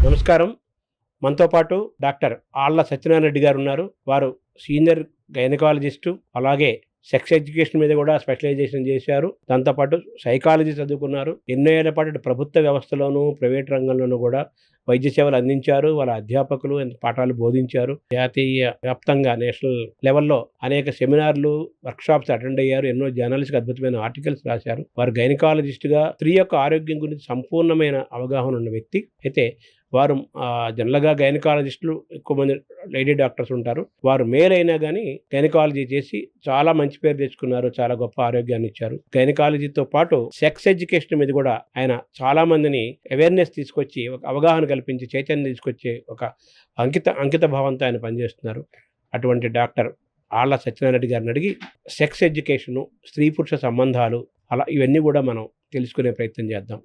నమస్కారం. మనతో పాటు డాక్టర్ ఆళ్ల సత్యనారాయణ రెడ్డి గారు ఉన్నారు. వారు సీనియర్ గైనకాలజిస్టు, అలాగే సెక్స్ ఎడ్యుకేషన్ మీద కూడా స్పెషలైజేషన్ చేశారు. దాంతోపాటు సైకాలజీ చదువుకున్నారు. ఎన్నో ఏళ్ల పాటు ప్రభుత్వ వ్యవస్థలోనూ, ప్రైవేట్ రంగంలోనూ కూడా వైద్య సేవలు అందించారు. వాళ్ళ అధ్యాపకులు పాఠాలు బోధించారు. జాతీయ వ్యాప్తంగా నేషనల్ లెవెల్లో అనేక సెమినార్లు, వర్క్షాప్స్ అటెండ్ అయ్యారు. ఎన్నో జర్నల్స్కి అద్భుతమైన ఆర్టికల్స్ రాశారు. వారు గైనకాలజిస్టుగా స్త్రీ యొక్క ఆరోగ్యం గురించి సంపూర్ణమైన అవగాహన ఉన్న వ్యక్తి. అయితే వారు జనరల్గా గైనకాలజిస్టులు ఎక్కువ మంది లేడీ డాక్టర్స్ ఉంటారు. వారు మేల్ అయినా కానీ గైనకాలజీ చేసి చాలా మంచి పేరు తెచ్చుకున్నారు. చాలా గొప్ప ఆరోగ్యాన్ని ఇచ్చారు. గైనకాలజీతో పాటు సెక్స్ ఎడ్యుకేషన్ మీద కూడా ఆయన చాలా మందిని అవేర్నెస్ తీసుకొచ్చి, ఒక అవగాహన కల్పించి, చైతన్యం తీసుకొచ్చే ఒక అంకిత భావంతో ఆయన పనిచేస్తున్నారు. అటువంటి డాక్టర్ ఆళ్ల సత్యనారాయణ రెడ్డి గారిని అడిగి సెక్స్ ఎడ్యుకేషను, స్త్రీ పురుష సంబంధాలు, అలా ఇవన్నీ కూడా మనం తెలుసుకునే ప్రయత్నం చేద్దాం.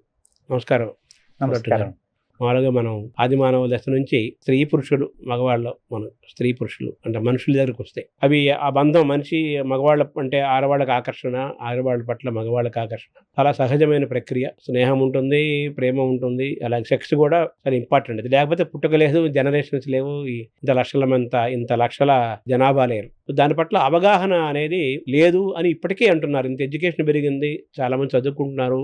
నమస్కారం. నమస్కారం. మామూలుగా మనం ఆది మానవ దశ నుంచి స్త్రీ పురుషులు, మగవాళ్ళు, మనం స్త్రీ పురుషులు అంటే మనుషుల దగ్గరకు వస్తాయి. అవి ఆ బంధం మనిషి మగవాళ్ళ అంటే ఆడవాళ్ళకి ఆకర్షణ, ఆడవాళ్ళ పట్ల మగవాళ్ళకి ఆకర్షణ చాలా సహజమైన ప్రక్రియ. స్నేహం ఉంటుంది, ప్రేమ ఉంటుంది, అలాగే సెక్స్ కూడా చాలా ఇంపార్టెంట్. అది లేకపోతే పుట్టుక లేదు, జనరేషన్స్ లేవు, ఇంత లక్షల జనాభా లేరు. దాని పట్ల అవగాహన అనేది లేదు అని ఇప్పటికే అంటున్నారు. ఇంత ఎడ్యుకేషన్ పెరిగింది, చాలామంది చదువుకుంటున్నారు,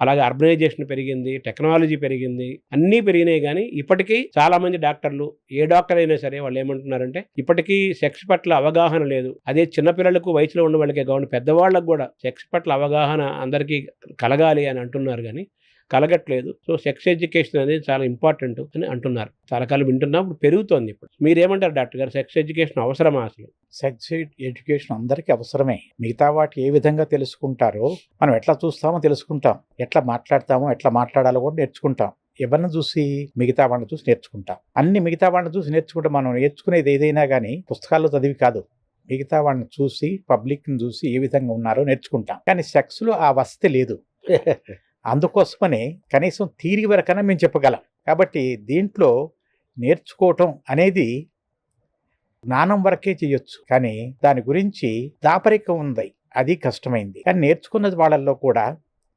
అలాగే అర్బనైజేషన్ పెరిగింది, టెక్నాలజీ పెరిగింది, అన్నీ పెరిగినాయి. కానీ ఇప్పటికీ చాలామంది డాక్టర్లు, ఏ డాక్టర్ అయినా సరే, వాళ్ళు ఏమంటున్నారంటే ఇప్పటికీ సెక్స్ పట్ల అవగాహన లేదు. అదే చిన్నపిల్లలకు, వయసులో ఉన్న వాళ్ళకే కావాలి, పెద్దవాళ్ళకు కూడా సెక్స్ పట్ల అవగాహన అందరికీ కలగాలి అని అంటున్నారు, కానీ కలగట్లేదు. సో సెక్స్ ఎడ్యుకేషన్ అనేది చాలా ఇంపార్టెంట్ అని అంటున్నారు. చాలా కాలం వింటున్నప్పుడు పెరుగుతోంది. ఇప్పుడు మీరేమంటారు డాక్టర్ గారు? సెక్స్ ఎడ్యుకేషన్ అవసరమా అసలు? సెక్స్ ఎడ్యుకేషన్ అందరికీ అవసరమే. మిగతా వాటి ఏ విధంగా తెలుసుకుంటారో, మనం ఎట్లా చూస్తామో తెలుసుకుంటాం, ఎట్లా మాట్లాడతామో, ఎట్లా మాట్లాడాలో కూడా నేర్చుకుంటాం. ఎవరిని చూసి? మిగతా వాళ్ళని చూసి నేర్చుకుంటాం. అన్ని మిగతా వాళ్ళని చూసి నేర్చుకుంటే, మనం నేర్చుకునేది ఏదైనా కానీ పుస్తకాల్లో చదివి కాదు, మిగతా వాళ్ళని చూసి, పబ్లిక్ని చూసి ఏ విధంగా ఉన్నారో నేర్చుకుంటాం. కానీ సెక్స్లో ఆ వసతి లేదు. అందుకోసమనే కనీసం థియరీ వరకైనా మేము చెప్పగలం. కాబట్టి దీంట్లో నేర్చుకోవటం అనేది జ్ఞానం వరకే చేయొచ్చు, కానీ దాని గురించి దాపరికం ఉంది, అది కష్టమైంది. కానీ నేర్చుకున్నది వాళ్ళల్లో కూడా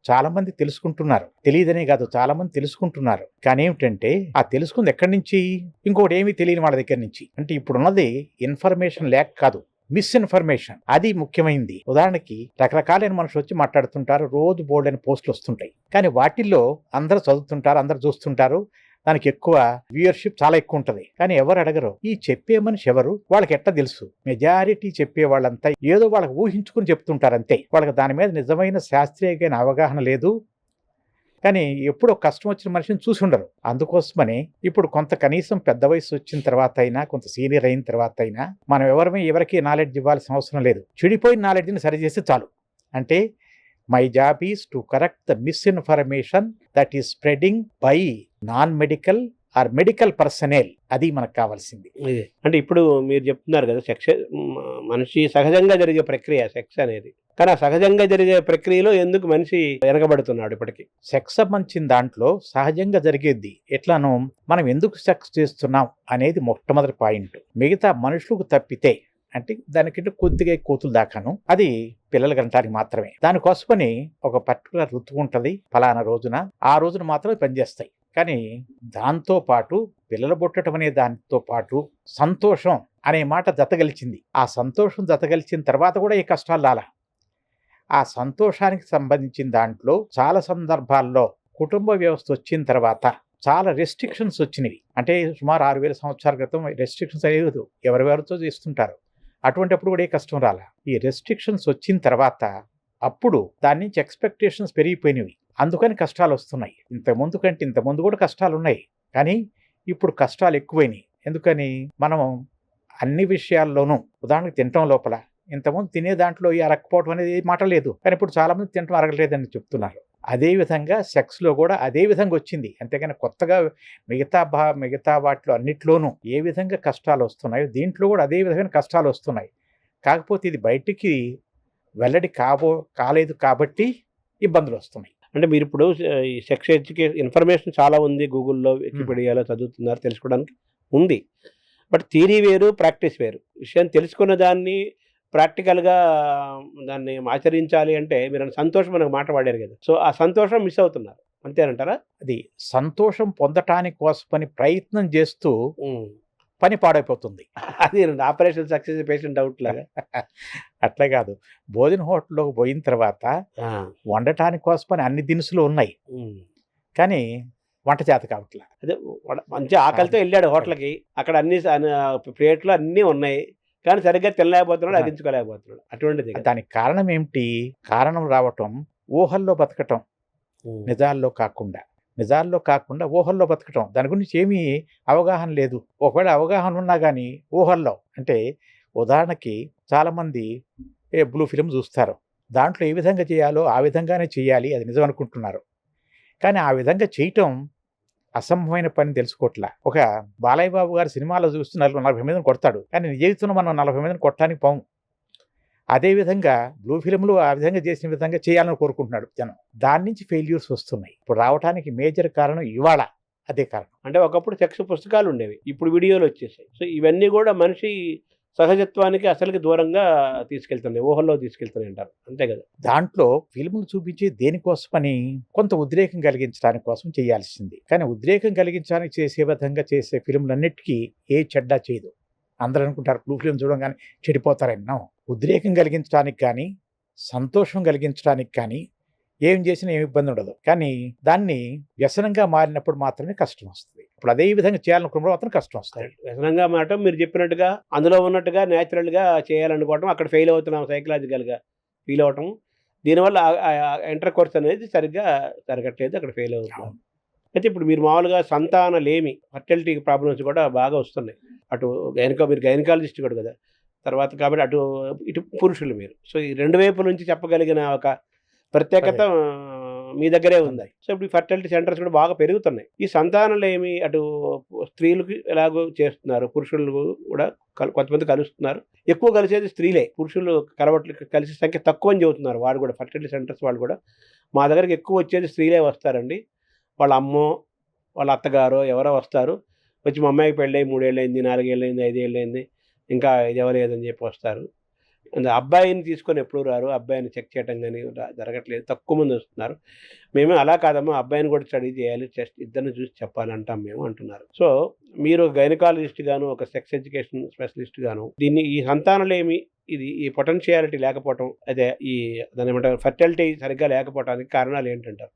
చాలా మంది తెలుసుకుంటున్నారు. తెలియదనే కాదు, చాలా మంది తెలుసుకుంటున్నారు. కానీ ఏమిటంటే ఆ తెలుసుకుంది ఎక్కడి నుంచి? ఇంకోటి ఏమీ తెలియని వాళ్ళ దగ్గర నుంచి. అంటే ఇప్పుడున్నది ఇన్ఫర్మేషన్ లేక కాదు, మిస్ఇన్ఫర్మేషన్, అది ముఖ్యమైనది. ఉదాహరణకి రకరకాలైన మనుషులు వచ్చి మాట్లాడుతుంటారు, రోజు బోల్డ్ అని పోస్టులు వస్తుంటాయి. కానీ వాటిల్లో అందరూ చదువుతుంటారు, అందరూ చూస్తుంటారు, దానికి ఎక్కువ వ్యూయర్షిప్ చాలా ఎక్కువ ఉంటుంది. కానీ ఎవరు అడగరు, ఈ చెప్పే మనిషి ఎవరు, వాళ్ళకి ఎట్లా తెలుసు? మెజారిటీ చెప్పే వాళ్ళంతా ఏదో వాళ్ళకి ఊహించుకుని చెప్తుంటారు అంతే. వాళ్ళకి దాని మీద నిజమైన శాస్త్రీయమైన అవగాహన లేదు. కానీ ఎప్పుడో కష్టం వచ్చిన మనిషిని చూసి ఉండరు. అందుకోసమని ఇప్పుడు కొంత కనీసం పెద్ద వయసు వచ్చిన తర్వాత అయినా, కొంత సీనియర్ అయిన తర్వాత అయినా మనం ఎవరికి నాలెడ్జ్ ఇవ్వాల్సిన అవసరం లేదు. చెడిపోయిన నాలెడ్జ్ని సరిచేస్తే చాలు. అంటే my job is to correct the misinformation that is spreading by non medical are medical personal. అది మనకు కావాల్సింది. అంటే ఇప్పుడు మీరు చెప్తున్నారు కదా, సెక్స్ మనిషి సహజంగా జరిగే ప్రక్రియ సెక్స్ అనేది. కానీ ఆ సహజంగా జరిగే ప్రక్రియలో ఎందుకు మనిషి వెనకబడుతున్నాడు? ఇప్పటికీ సెక్స్ సంబంధించిన దాంట్లో సహజంగా జరిగేది ఎట్లానో, మనం ఎందుకు సెక్స్ చేస్తున్నాం అనేది మొట్టమొదటి పాయింట్. మిగతా మనుషులకు తప్పితే, అంటే దానికంటే కొద్దిగా కోతులు దాకాను, అది పిల్లలు కనటానికి మాత్రమే. దానికోసమని ఒక పర్టికులర్ ఋతువు ఉంటుంది, ఫలానా రోజున, ఆ రోజున మాత్రమే పనిచేస్తాయి. కానీ దాంతో పాటు పిల్లలు పుట్టడం అనే దానితో పాటు సంతోషం అనే మాట జతగలిచింది. ఆ సంతోషం జతగలిచిన తర్వాత కూడా ఈ కష్టాలు రాలా. ఆ సంతోషానికి సంబంధించిన దాంట్లో చాలా సందర్భాల్లో కుటుంబ వ్యవస్థ వచ్చిన తర్వాత చాలా రెస్ట్రిక్షన్స్ వచ్చినవి. అంటే సుమారు 6000 సంవత్సరాల క్రితం రెస్ట్రిక్షన్స్ అనేది ఎవరెవరితో చేస్తుంటారు. అటువంటిప్పుడు కూడా ఏ కష్టం రాలా. ఈ రెస్ట్రిక్షన్స్ వచ్చిన తర్వాత అప్పుడు దాని నుంచి ఎక్స్పెక్టేషన్స్ పెరిగిపోయినవి. అందుకని కష్టాలు వస్తున్నాయి. ఇంతకుముందు కూడా కష్టాలు ఉన్నాయి, కానీ ఇప్పుడు కష్టాలు ఎక్కువైనాయి. ఎందుకని? మనం అన్ని విషయాల్లోనూ, ఉదాహరణకు తినటం లోపల, ఇంతకుముందు తినే దాంట్లో ఈ అరగకపోవడం అనేది మాట లేదు, కానీ ఇప్పుడు చాలామంది తినటం అరగలేదని చెప్తున్నారు. అదేవిధంగా సెక్స్లో కూడా అదే విధంగా వచ్చింది. అంతేగాని కొత్తగా మిగతా వాటిలో అన్నిట్లోనూ ఏ విధంగా కష్టాలు వస్తున్నాయో దీంట్లో కూడా అదే విధమైన కష్టాలు వస్తున్నాయి. కాకపోతే ఇది బయటికి వెల్లడి కాలేదు కాబట్టి ఇబ్బందులు వస్తున్నాయి. అంటే మీరు ఇప్పుడు ఈ సెక్స్ ఎడ్యుకేషన్ ఇన్ఫర్మేషన్ చాలా ఉంది, గూగుల్లో, వికీపీడియాలో చదువుతున్నారు, తెలుసుకోవడానికి ఉంది. బట్ థియరీ వేరు, ప్రాక్టీస్ వేరు. విషయం తెలుసుకున్న దాన్ని ప్రాక్టికల్గా దాన్ని ఆచరించాలి అంటే మీరు సంతోషం మనకు మాట వాడారు కదా, సో ఆ సంతోషం మిస్ అవుతున్నారు. అంతేనంటారా? అది సంతోషం పొందటానికి కోసమని ప్రయత్నం చేస్తూ పని పాడైపోతుంది. అదేనండి ఆపరేషన్ సక్సెస్ పేషెంట్ డౌట్ లాగా. అట్లా కాదు. భోజన హోటల్‌లోకి పోయిన తర్వాత ఆ! వండటానికి కోసమని అన్ని దినుసులు ఉన్నాయి. హ్మ్. కానీ వంట చేత కావట్ల. అదే మంచి ఆకలితో ఎళ్ళాడు హోటల్‌కి. అక్కడ అన్ని ప్లేట్‌లో అన్నీ ఉన్నాయి. కానీ సరిగ్గా తినలేకపోతున్నాడు, అరిగించుకోలేకపోతున్నాడు. అటువంటిది. దానికి కారణం ఏమిటి? కారణం రావటం ఊహల్లో బతకటం. నిజాల్లో కాకుండా ఊహల్లో బతకటం. దాని గురించి ఏమీ అవగాహన లేదు. ఒకవేళ అవగాహన ఉన్నా గానీ ఊహల్లో. అంటే ఉదాహరణకి చాలామంది బ్లూ ఫిల్మ్ చూస్తారు. దాంట్లో ఏ విధంగా చేయాలో ఆ విధంగానే చేయాలి. అది నిజం అనుకుంటున్నారు. కానీ ఆ విధంగా చేయటం అసంభవమైన పని తెలుసుకోవట్లా. ఒక బాలయ్య బాబు గారి సినిమాలో చూస్తే 40 మందిని కొడతాడు. కానీ నిజ జీవితంలో మనం 40 మందిని కొట్టడానికి పోము. అదేవిధంగా బ్లూ ఫిల్మ్‌లు ఆ విధంగా చేసిన విధంగా చేయాలని కోరుకుంటున్నాడు జనం. దాని నుంచి ఫెయిల్యూర్స్ వస్తున్నాయి. ఇప్పుడు రావటానికి మేజర్ కారణం ఇవాళ అదే కారణం. అంటే ఒకప్పుడు సెక్స్ పుస్తకాలు ఉండేవి. ఇప్పుడు వీడియోలు వచ్చేసాయి. సో ఇవన్నీ కూడా మనిషి సహజత్వానికి అసలుకి దూరంగా తీసుకెళ్తున్నాయి. ఊహల్లో తీసుకెళ్తున్నాయి అంటారు. అంతే కదా! దాంట్లో ఫిల్మ్‌లు చూపించి దేనికోసమని కొంత ఉద్రేకం కలిగించడానికి కోసం చేయాల్సింది. కానీ ఉద్రేకం కలిగించడానికి చేసే విధంగా చేసే ఫిల్మ్‌లన్నిటికీ ఏ చెడ్డ చేయదు. అందరూ అనుకుంటారు బ్లూ ఫిల్మ్ చూడంగానే చెడిపోతారని. నో. ఉద్రేకం కలిగించడానికి కానీ, సంతోషం కలిగించడానికి కానీ ఏం చేసినా ఏమి ఇబ్బంది ఉండదు. కానీ దాన్ని వ్యసనంగా మారినప్పుడు మాత్రమే కష్టం వస్తుంది. ఇప్పుడు అదే విధంగా చేయాలనుకున్నప్పుడు మాత్రం కష్టం వస్తుంది. వ్యసనంగా మారటం మీరు చెప్పినట్టుగా అందులో ఉన్నట్టుగా నేచురల్‌గా చేయాలనుకోవటం, అక్కడ ఫెయిల్ అవుతున్నాం సైకలాజికల్‌గా ఫీల్ అవ్వటం. దీనివల్ల ఇంటర్ కోర్స్ అనేది సరిగ్గా జరగట్లేదు. అక్కడ ఫెయిల్ అవుతున్నాం. అయితే ఇప్పుడు మీరు మామూలుగా సంతానలేమి ఫర్టిలిటీ ప్రాబ్లమ్స్ కూడా బాగా వస్తున్నాయి. అటు మీరు గైనకాలజిస్ట్ కూడా కదా! తర్వాత కాబట్టి ఇటు పురుషులు మీరు. సో ఈ 2 వైపుల నుంచి చెప్పగలిగిన ఒక ప్రత్యేకత మీ దగ్గరే ఉంది. సో ఇప్పుడు ఈ ఫర్టిలిటీ సెంటర్స్ కూడా బాగా పెరుగుతున్నాయి. ఈ సంతానలేమి అటు స్త్రీలకి ఎలాగో చేస్తున్నారు. పురుషులు కూడా కొంతమంది కలుస్తున్నారు. ఎక్కువ కలిసేది స్త్రీలే. పురుషులు కలిసే సంఖ్య తక్కువ అని చెబుతున్నారు. వాడు కూడా ఫర్టిలిటీ సెంటర్స్ వాళ్ళు కూడా మా దగ్గరికి ఎక్కువ వచ్చేది స్త్రీలే వస్తారండి. వాళ్ళ అమ్మో, వాళ్ళ అత్తగారో ఎవరో వస్తారు. వచ్చి మా అమ్మాయికి పెళ్ళై 3 ఏళ్ళయింది, 4 ఏళ్ళయింది, 5 ఏళ్ళయింది. ఇంకా ఇది అవ్వలేదని చెప్పి వస్తారు. అబ్బాయిని తీసుకొని ఎప్పుడు రారు. అబ్బాయిని చెక్ చేయటం గాని జరగట్లేదు. తక్కువ మంది వస్తున్నారు. మేము అలా కాదమ్మా అబ్బాయిని కూడా స్టడీ చేయాలి. ఇద్దరిని చూసి చెప్పాలంటాం మేము అంటున్నారు. సో మీరు గైనకాలజిస్ట్ గాను, ఒక సెక్స్ ఎడ్యుకేషన్ స్పెషలిస్ట్ గాను ఈ సంతానలేమి ఈ పొటెన్షియాలిటీ లేకపోవటం అదే దాన్ని ఏమంటారు ఫర్టిలిటీ సరిగ్గా లేకపోవడానికి కారణాలు ఏంటంటారు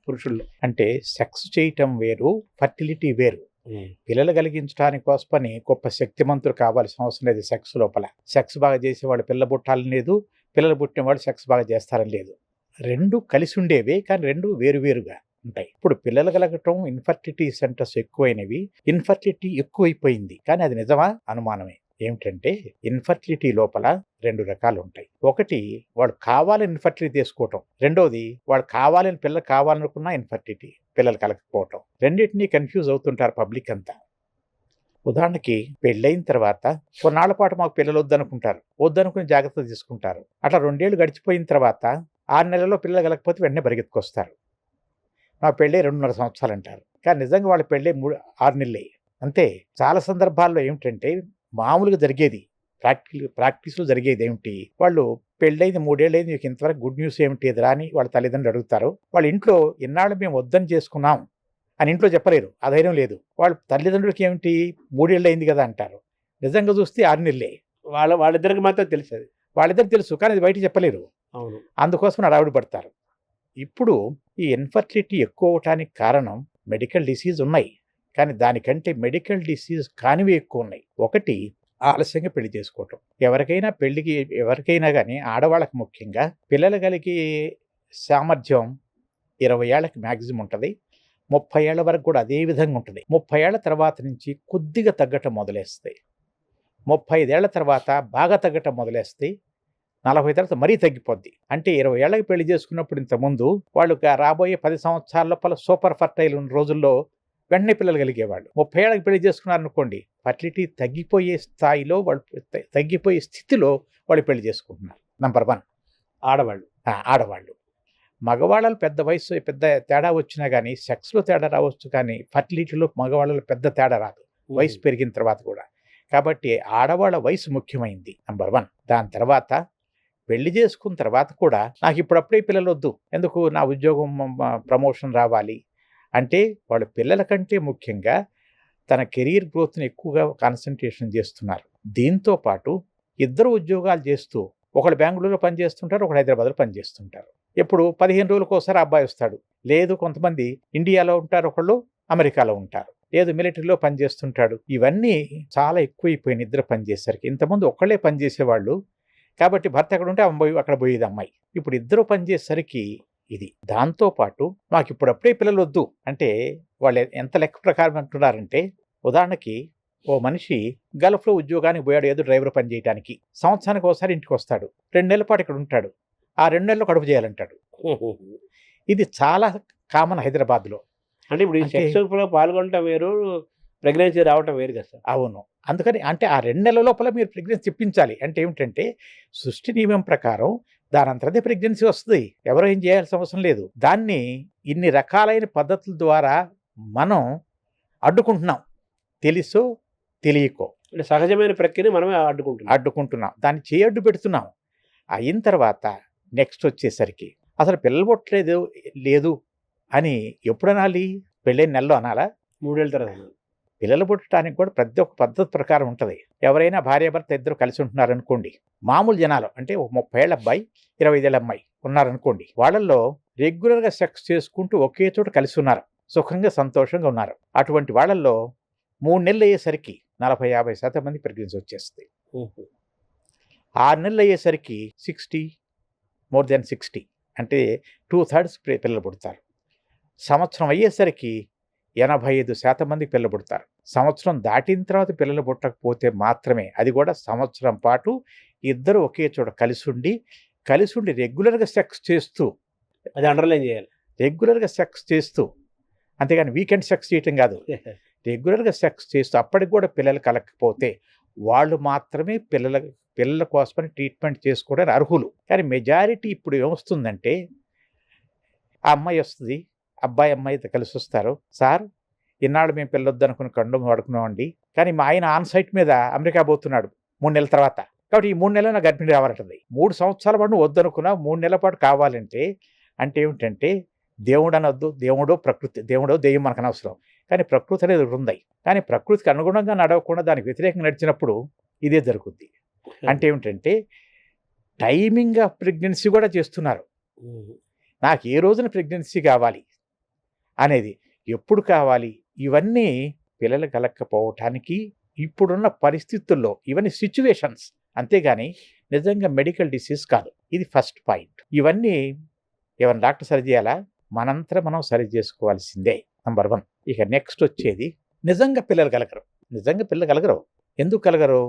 పురుషుల్లో? అంటే సెక్స్ చేయటం వేరు, ఫర్టిలిటీ వేరు. పిల్లలు కలిగించడానికి కోసమని గొప్ప శక్తిమంతులు కావాల్సిన అవసరం లేదు. సెక్స్ లోపల సెక్స్ బాగా చేసేవాళ్ళు పిల్ల పుట్టాలని లేదు, పిల్లలు పుట్టిన వాళ్ళు సెక్స్ బాగా చేస్తారని లేదు. 2 కలిసి ఉండేవే, కానీ 2 వేరువేరుగా ఉంటాయి. ఇప్పుడు పిల్లలు కలగటం ఇన్ఫర్టిలిటీ సెంటర్స్ ఎక్కువైనవి, ఇన్ఫర్టిలిటీ ఎక్కువైపోయింది. కానీ అది నిజమా? అనుమానమే. ఏమిటంటే ఇన్ఫర్టిలిటీ లోపల 2 రకాలు ఉంటాయి. ఒకటి వాడు కావాలని ఇన్ఫర్టిలిటీ తీసుకోవటం, రెండోది వాడు కావాలని పిల్లలు కావాలనుకున్న ఇన్ఫర్టిలిటీ పిల్లలు కలగకపోవటం. రెండింటినీ కన్ఫ్యూజ్ అవుతుంటారు పబ్లిక్ అంతా. ఉదాహరణకి పెళ్ళైన తర్వాత కొన్నాళ్ల పాటు మాకు పిల్లలు వద్దనుకుంటారు. వద్దనుకుని జాగ్రత్త తీసుకుంటారు. అట్లా 2 ఏళ్ళు గడిచిపోయిన తర్వాత 6 నెలల్లో పిల్లలు కలగకపోతే వెంటనే పరిగెత్తుకొస్తారు. మా పెళ్ళై 2.5 సంవత్సరాలు అంటారు. కానీ నిజంగా వాళ్ళ పెళ్ళై 6 నెలలే. అంతే. చాలా సందర్భాల్లో ఏమిటంటే మామూలుగా జరిగేది ప్రాక్టీస్లో జరిగేది ఏమిటి, వాళ్ళు పెళ్ళైంది 3 ఏళ్ళైంది, మీకు ఇంతవరకు గుడ్ న్యూస్ ఏమిటి ఎదురా అని వాళ్ళ తల్లిదండ్రులు అడుగుతారు. వాళ్ళ ఇంట్లో ఇన్నాళ్ళు మేము వద్దని చేసుకున్నాం అని ఇంట్లో చెప్పలేరు. ఆ ధైర్యం లేదు. వాళ్ళ తల్లిదండ్రులకి ఏమిటి 3 ఏళ్ళు అయింది కదా అంటారు. నిజంగా చూస్తే 6 నెలలే. వాళ్ళిద్దరికి మాత్రం తెలుసు అది. వాళ్ళిద్దరికి తెలుసు, కానీ అది బయట చెప్పలేరు. అవును. అందుకోసం అడావిడి పడతారు. ఇప్పుడు ఈ ఇన్ఫర్టిలిటీ ఎక్కువ అవటానికి కారణం మెడికల్ డిసీజ్ ఉన్నాయి, కానీ దానికంటే మెడికల్ డిసీజ్ కానివి ఎక్కువ ఉన్నాయి. ఒకటి ఆలస్యంగా పెళ్లి చేసుకోవటం. ఎవరికైనా కానీ ఆడవాళ్ళకి ముఖ్యంగా పిల్లలు కలిగే సామర్థ్యం 20 ఏళ్ళకి మ్యాక్సిమం ఉంటుంది. 30 ఏళ్ల వరకు కూడా అదే విధంగా ఉంటుంది. 30 ఏళ్ల తర్వాత నుంచి కొద్దిగా తగ్గటం మొదలేస్తాయి. 35 ఏళ్ల తర్వాత బాగా తగ్గటం మొదలేస్తాయి. 40 తర్వాత మరీ తగ్గిపోద్ది. అంటే 20 ఏళ్ళకి పెళ్లి చేసుకున్నప్పుడు ఇంతకుముందు వాళ్ళు రాబోయే 10 సంవత్సరాల లోపల సూపర్ ఫర్టైల్ ఉన్న రోజుల్లో వెంటనే పిల్లలు కలిగేవాళ్ళు. 30 ఏళ్ళకి పెళ్లి చేసుకున్నారనుకోండి, ఫర్టిలిటీ తగ్గిపోయే స్థాయిలో వాళ్ళు తగ్గిపోయే స్థితిలో వాళ్ళు పెళ్లి చేసుకుంటున్నారు. నంబర్ 1 ఆడవాళ్ళు. మగవాళ్ళలో పెద్ద తేడా వచ్చినా కానీ, సెక్స్లో తేడా రావచ్చు, కానీ ఫర్టిలిటీలో మగవాళ్ళలో పెద్ద తేడా రాదు వయసు పెరిగిన తర్వాత కూడా. కాబట్టి ఆడవాళ్ళ వయసు ముఖ్యమైంది నంబర్ 1. దాని తర్వాత పెళ్లి చేసుకున్న తర్వాత కూడా నాకు ఇప్పుడప్పుడే పిల్లలు వద్దు, ఎందుకు నా ఉద్యోగం ప్రమోషన్ రావాలి అంటే వాళ్ళ పిల్లల కంటే ముఖ్యంగా తన కెరీర్ గ్రోత్ని ఎక్కువగా కాన్సన్ట్రేషన్ చేస్తున్నారు. దీంతో పాటు ఇద్దరు ఉద్యోగాలు చేస్తూ ఒకళ్ళు బెంగళూరులో పనిచేస్తుంటారు, ఒకళ్ళు హైదరాబాద్లో పనిచేస్తుంటారు. ఎప్పుడు 15 రోజులకు ఒకసారి అబ్బాయి వస్తాడు, లేదు కొంతమంది ఇండియాలో ఉంటారు, ఒకళ్ళు అమెరికాలో ఉంటారు, లేదు మిలిటరీలో పనిచేస్తుంటాడు. ఇవన్నీ చాలా ఎక్కువైపోయినాయి ఇద్దరు పనిచేసరికి. ఇంతకుముందు ఒక్కళ్ళే పనిచేసేవాళ్ళు కాబట్టి భర్త ఎక్కడ ఉంటే అక్కడ పోయేది అమ్మాయి. ఇప్పుడు ఇద్దరు పనిచేసరికి ఇది. దాంతోపాటు మాకు ఇప్పుడప్పుడే పిల్లలు వద్దు అంటే వాళ్ళు ఎంత లెక్క ప్రకారం అంటున్నారంటే, ఉదాహరణకి ఓ మనిషి గల్ఫ్లో ఉద్యోగానికి పోయాడు, ఏదో డ్రైవర్ పని చేయడానికి. సంవత్సరానికి ఒకసారి ఇంటికి వస్తాడు, 2 నెలల పాటు ఇక్కడ ఉంటాడు, ఆ 2 నెలలు కడుపు చేయాలంటాడు. ఇది చాలా కామన్ హైదరాబాద్లో. అంటే ఇప్పుడు ఈ సెక్స్ పాల్గొనటం వేరు, ప్రెగ్నెన్సీ రావటం వేరు కదా సార్. అవును, అందుకని అంటే ఆ 2 నెలల లోపల మీరు ప్రెగ్నెన్సీ తెప్పించాలి. అంటే ఏమిటంటే సృష్టి నియమం ప్రకారం దానంతరదే ప్రెగ్నెన్సీ వస్తుంది, ఎవరో ఏం చేయాల్సిన అవసరం లేదు. దాన్ని ఇన్ని రకాలైన పద్ధతుల ద్వారా మనం అడ్డుకుంటున్నాం, తెలుసో తెలియకో. అంటే సహజమైన ప్రక్రియని మనమే అడ్డుకుంటున్నాం, దాన్ని చేయడ్డు పెడుతున్నాం. అయిన తర్వాత నెక్స్ట్ వచ్చేసరికి అసలు పిల్లలు పుట్టలేదు లేదు అని ఎప్పుడు అనాలి? పెళ్ళైన నెలలో అనాలా? 3 ఏళ్ళ తర్వాత. పిల్లలు పుట్టడానికి కూడా ప్రతి ఒక్క పద్ధతి ప్రకారం ఉంటుంది. ఎవరైనా భార్యాభర్త ఇద్దరు కలిసి ఉంటున్నారనుకోండి, మామూలు జనాలు అంటే ఒక 30 ఏళ్ళ అబ్బాయి 25 ఏళ్ళ అమ్మాయి ఉన్నారనుకోండి, వాళ్ళల్లో రెగ్యులర్గా సెక్స్ చేసుకుంటూ ఒకే చోట కలిసి ఉన్నారు, సుఖంగా సంతోషంగా ఉన్నారు. అటువంటి వాళ్ళల్లో 3 నెలలు అయ్యేసరికి 40-50% మంది ప్రెగ్నెన్సీ వచ్చేస్తుంది. 6 నెలలు అయ్యేసరికి 60, మోర్ దెన్ 60 అంటే 2/3 పిల్లలు పుడతారు. సంవత్సరం అయ్యేసరికి 85% మంది పిల్లలు పుడతారు. సంవత్సరం దాటిన తర్వాత పిల్లలు పుట్టకపోతే మాత్రమే, అది కూడా సంవత్సరం పాటు ఇద్దరు ఒకే చోట కలిసి ఉండి రెగ్యులర్గా సెక్స్ చేస్తూ, అది అండర్లైన్ చేయాలి, రెగ్యులర్గా సెక్స్ చేస్తూ, అంతేగాని వీకెండ్ సెక్స్ చేయటం కాదు, రెగ్యులర్గా సెక్స్ చేస్తూ అప్పటికి కూడా పిల్లలు కలగకపోతే వాళ్ళు మాత్రమే పిల్లల కోసమని ట్రీట్మెంట్ చేసుకోవడానికి అర్హులు. కానీ మెజారిటీ ఇప్పుడు ఏమొస్తుందంటే, ఆ అమ్మాయి వస్తుంది, అమ్మాయి కలిసి వస్తారు, సార్ ఇన్నాళ్ళు మేము పిల్లొద్దు అనుకుని కండం వాడుకున్నామండి, కానీ మా ఆయన ఆన్ సైట్ మీద అమెరికా పోతున్నాడు 3 నెలల తర్వాత, కాబట్టి ఈ 3 నెలలు నా గర్భిణి రావాలంటుంది. 3 సంవత్సరాల పాటు నువ్వు వద్దనుకున్నా 3 నెలల పాటు కావాలంటే అంటే ఏమిటంటే, దేవుడు అనొద్దు, దేవుడో ప్రకృతి, దేవుడో దెయ్యం మనకు అనవసరం, కానీ ప్రకృతి అనేది ఉంది. కానీ ప్రకృతికి అనుగుణంగా నడవకుండా దానికి వ్యతిరేకంగా నడిచినప్పుడు ఇదే జరుగుద్ది. అంటే ఏమిటంటే టైమింగ్ ఆఫ్ ప్రెగ్నెన్సీ కూడా చేస్తున్నారు. నాకు ఏ రోజున ప్రెగ్నెన్సీ కావాలి అనేది, ఎప్పుడు కావాలి, ఇవన్నీ పిల్లలు కలగకపోవటానికి ఇప్పుడున్న పరిస్థితుల్లో ఇవన్నీ సిచ్యువేషన్స్, అంతేగాని నిజంగా మెడికల్ డిసీజ్ కాదు. ఇది ఫస్ట్ పాయింట్. ఇవన్నీ ఏమైనా డాక్టర్ సరి చేయాలా? మనంతా మనం సరి చేసుకోవాల్సిందే, నంబర్ 1. ఇక నెక్స్ట్ వచ్చేది నిజంగా పిల్లలు కలగరు. ఎందుకు కలగరు?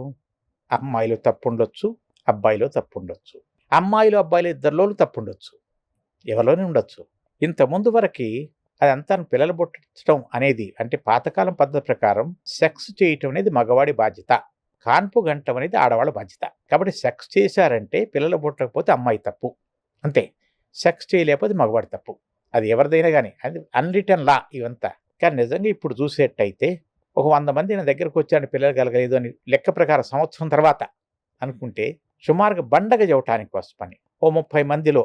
అమ్మాయిలో తప్పు ఉండొచ్చు, అబ్బాయిలో తప్పు ఉండొచ్చు, అమ్మాయిలు అబ్బాయిలు ఇద్దరిలోనూ తప్పు ఉండొచ్చు, ఎవరిలోనే ఉండొచ్చు. ఇంతకుముందు వరకు అదంతా పిల్లలు పుట్టడం అనేది, అంటే పాతకాలం పద్ధతి ప్రకారం సెక్స్ చేయటం అనేది మగవాడి బాధ్యత, కాన్పు గంటం అనేది ఆడవాళ్ళ బాధ్యత. కాబట్టి సెక్స్ చేశారంటే పిల్లలు పుట్టకపోతే అమ్మాయి తప్పు, అంతే. సెక్స్ చేయలేకపోతే మగవాడి తప్పు, అది ఎవరిదైనా కానీ, అది అన్రిటర్న్ లా ఇవంతా. కానీ నిజంగా ఇప్పుడు చూసేటైతే ఒక 100 మంది నా దగ్గరకు వచ్చాను పిల్లలు కలగలేదు అని లెక్క ప్రకారం సంవత్సరం తర్వాత అనుకుంటే, సుమారుగా బండగా చెప్పడానికి కోసమని ఓ 30 మందిలో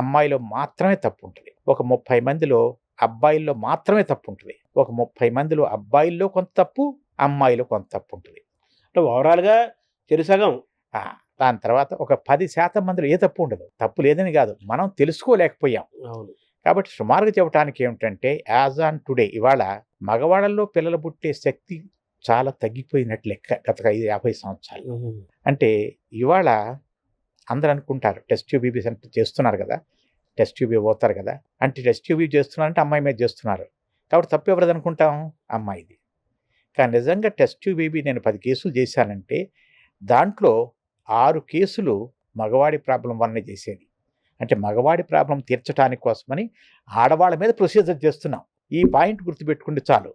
అమ్మాయిలో మాత్రమే తప్పు ఉంటుంది, ఒక 30 మందిలో అబ్బాయిల్లో మాత్రమే తప్పు ఉంటుంది, ఒక 30 మందిలో అబ్బాయిల్లో కొంత తప్పు, అమ్మాయిలో కొంత తప్పు ఉంటుంది. అంటే ఓవరాల్గా చెరుసగం. దాని తర్వాత ఒక 10% మందిలో ఏ తప్పు ఉండదు. తప్పు లేదని కాదు, మనం తెలుసుకోలేకపోయాం. అవును. కాబట్టి సుమారుగా చెప్పడానికి ఏమిటంటే, యాజ్ ఆన్ టుడే ఇవాళ మగవాళ్ళల్లో పిల్లలు పుట్టే శక్తి చాలా తగ్గిపోయినట్లు లెక్క గత 50 సంవత్సరాలు. అంటే ఇవాళ అందరూ అనుకుంటారు టెస్ట్ ట్యూబ్ బేబీస్ అంటే చేస్తున్నారు కదా, టెస్ట్ ట్యూబ్ పోతారు కదా, అంటే టెస్ట్ ట్యూబ్ చేస్తున్నారంటే అమ్మాయి మీద చేస్తున్నారు, కాబట్టి తప్పు ఎవరిది అనుకుంటాం? అమ్మాయిది. కానీ నిజంగా టెస్ట్ ట్యూబ్ బేబీ నేను 10 కేసులు చేశానంటే దాంట్లో 6 కేసులు మగవాడి ప్రాబ్లం వల్లనే చేసేది. అంటే మగవాడి ప్రాబ్లం తీర్చడానికి కోసమని ఆడవాళ్ళ మీద ప్రొసీజర్ చేస్తున్నాం. ఈ పాయింట్ గుర్తుపెట్టుకుంటే చాలు.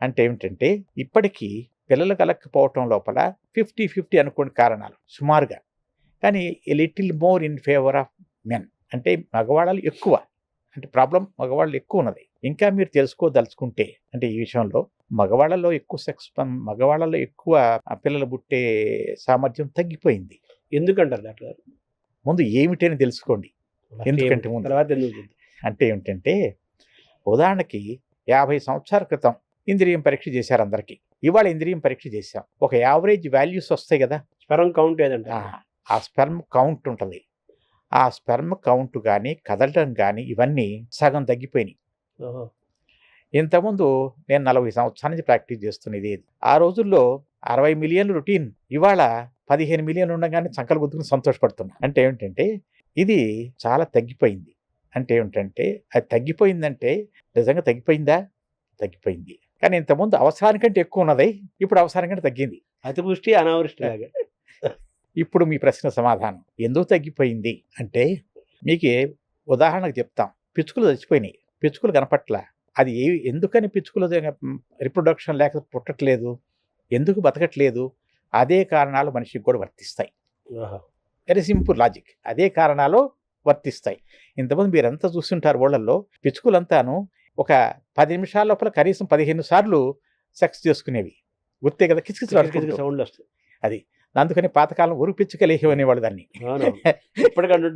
అంటే ఏమిటంటే ఇప్పటికీ పిల్లలు కలగకపోవటం లోపల 50-50 అనుకోండి కారణాలు సుమారుగా, కానీ little more in favour of men, అంటే మగవాళ్ళు ఎక్కువ, అంటే ప్రాబ్లం మగవాళ్ళు ఎక్కువ ఉన్నది. ఇంకా మీరు తెలుసుకోదలుచుకుంటే అంటే ఈ విషయంలో మగవాళ్ళలో ఎక్కువ మగవాళ్ళలో ఎక్కువ పిల్లలు పుట్టే సామర్థ్యం తగ్గిపోయింది. ఎందుకంటారు డాక్టర్ గారు? ముందు ఏమిటని తెలుసుకోండి. ఎందుకంటే ముందు తర్వాత ఎందుకు చూద్దాం. అంటే ఏమిటంటే, ఉదాహరణకి 50 సంవత్సరాల క్రితం ఇంద్రియం పరీక్ష చేశారు అందరికీ. ఇవాళ ఇంద్రియం పరీక్ష చేశాం. ఒక యావరేజ్ వాల్యూస్ వస్తాయి కదా. స్పెర్మ్ కౌంట్ ఏదంటే ఆ స్పెర్మ్ కౌంట్ ఉంటుంది. ఆ స్పెర్మ్ కౌంట్ కానీ కదలడం కానీ ఇవన్నీ సగం తగ్గిపోయినాయి. ఇంతకుముందు నేను 40 సంవత్సరాల నుంచి ప్రాక్టీస్ చేస్తున్నది. ఆ రోజుల్లో 60 మిలియన్లు రొటీన్, ఇవాళ 15 మిలియన్లు ఉండగానే చంకలు గుద్దుకుని సంతోషపడుతున్నా. అంటే ఏమిటంటే ఇది చాలా తగ్గిపోయింది. అంటే ఏమిటంటే అది తగ్గిపోయిందంటే నిజంగా తగ్గిపోయిందా? తగ్గిపోయింది. కానీ ఇంతకుముందు అవసరానికంటే ఎక్కువ ఉన్నది, ఇప్పుడు అవసరానికంటే తగ్గింది. అతివృష్టి అనావృష్టి లాగా. ఇప్పుడు మీ ప్రశ్న సమాధానం. ఎందుకు తగ్గిపోయింది అంటే, మీకు ఉదాహరణకు చెప్తాం. పిచ్చుకలు చచ్చిపోయినాయి, పిచ్చుకలు కనపట్ల. అది ఎందుకని పిచ్చుకలు రిప్రొడక్షన్ లేక పుట్టట్లేదు, ఎందుకు బతకట్లేదు? అదే కారణాలు మనిషికి కూడా వర్తిస్తాయి. Very simple logic. అదే కారణాలు వర్తిస్తాయి. ఇంతమంది మీరంతా చూస్తుంటారు ఊళ్ళల్లో పిచ్చుకలంతాను ఒక 10 నిమిషాల లోపల కనీసం 15 సార్లు సెక్స్ చేసుకునేవి. గుర్తే కదా, కిచకిచలు సౌండ్ వస్తుంది. అది అందుకని పాతకాలం ఉరు పిచ్చుకలేహం అనేవాడు దాన్ని.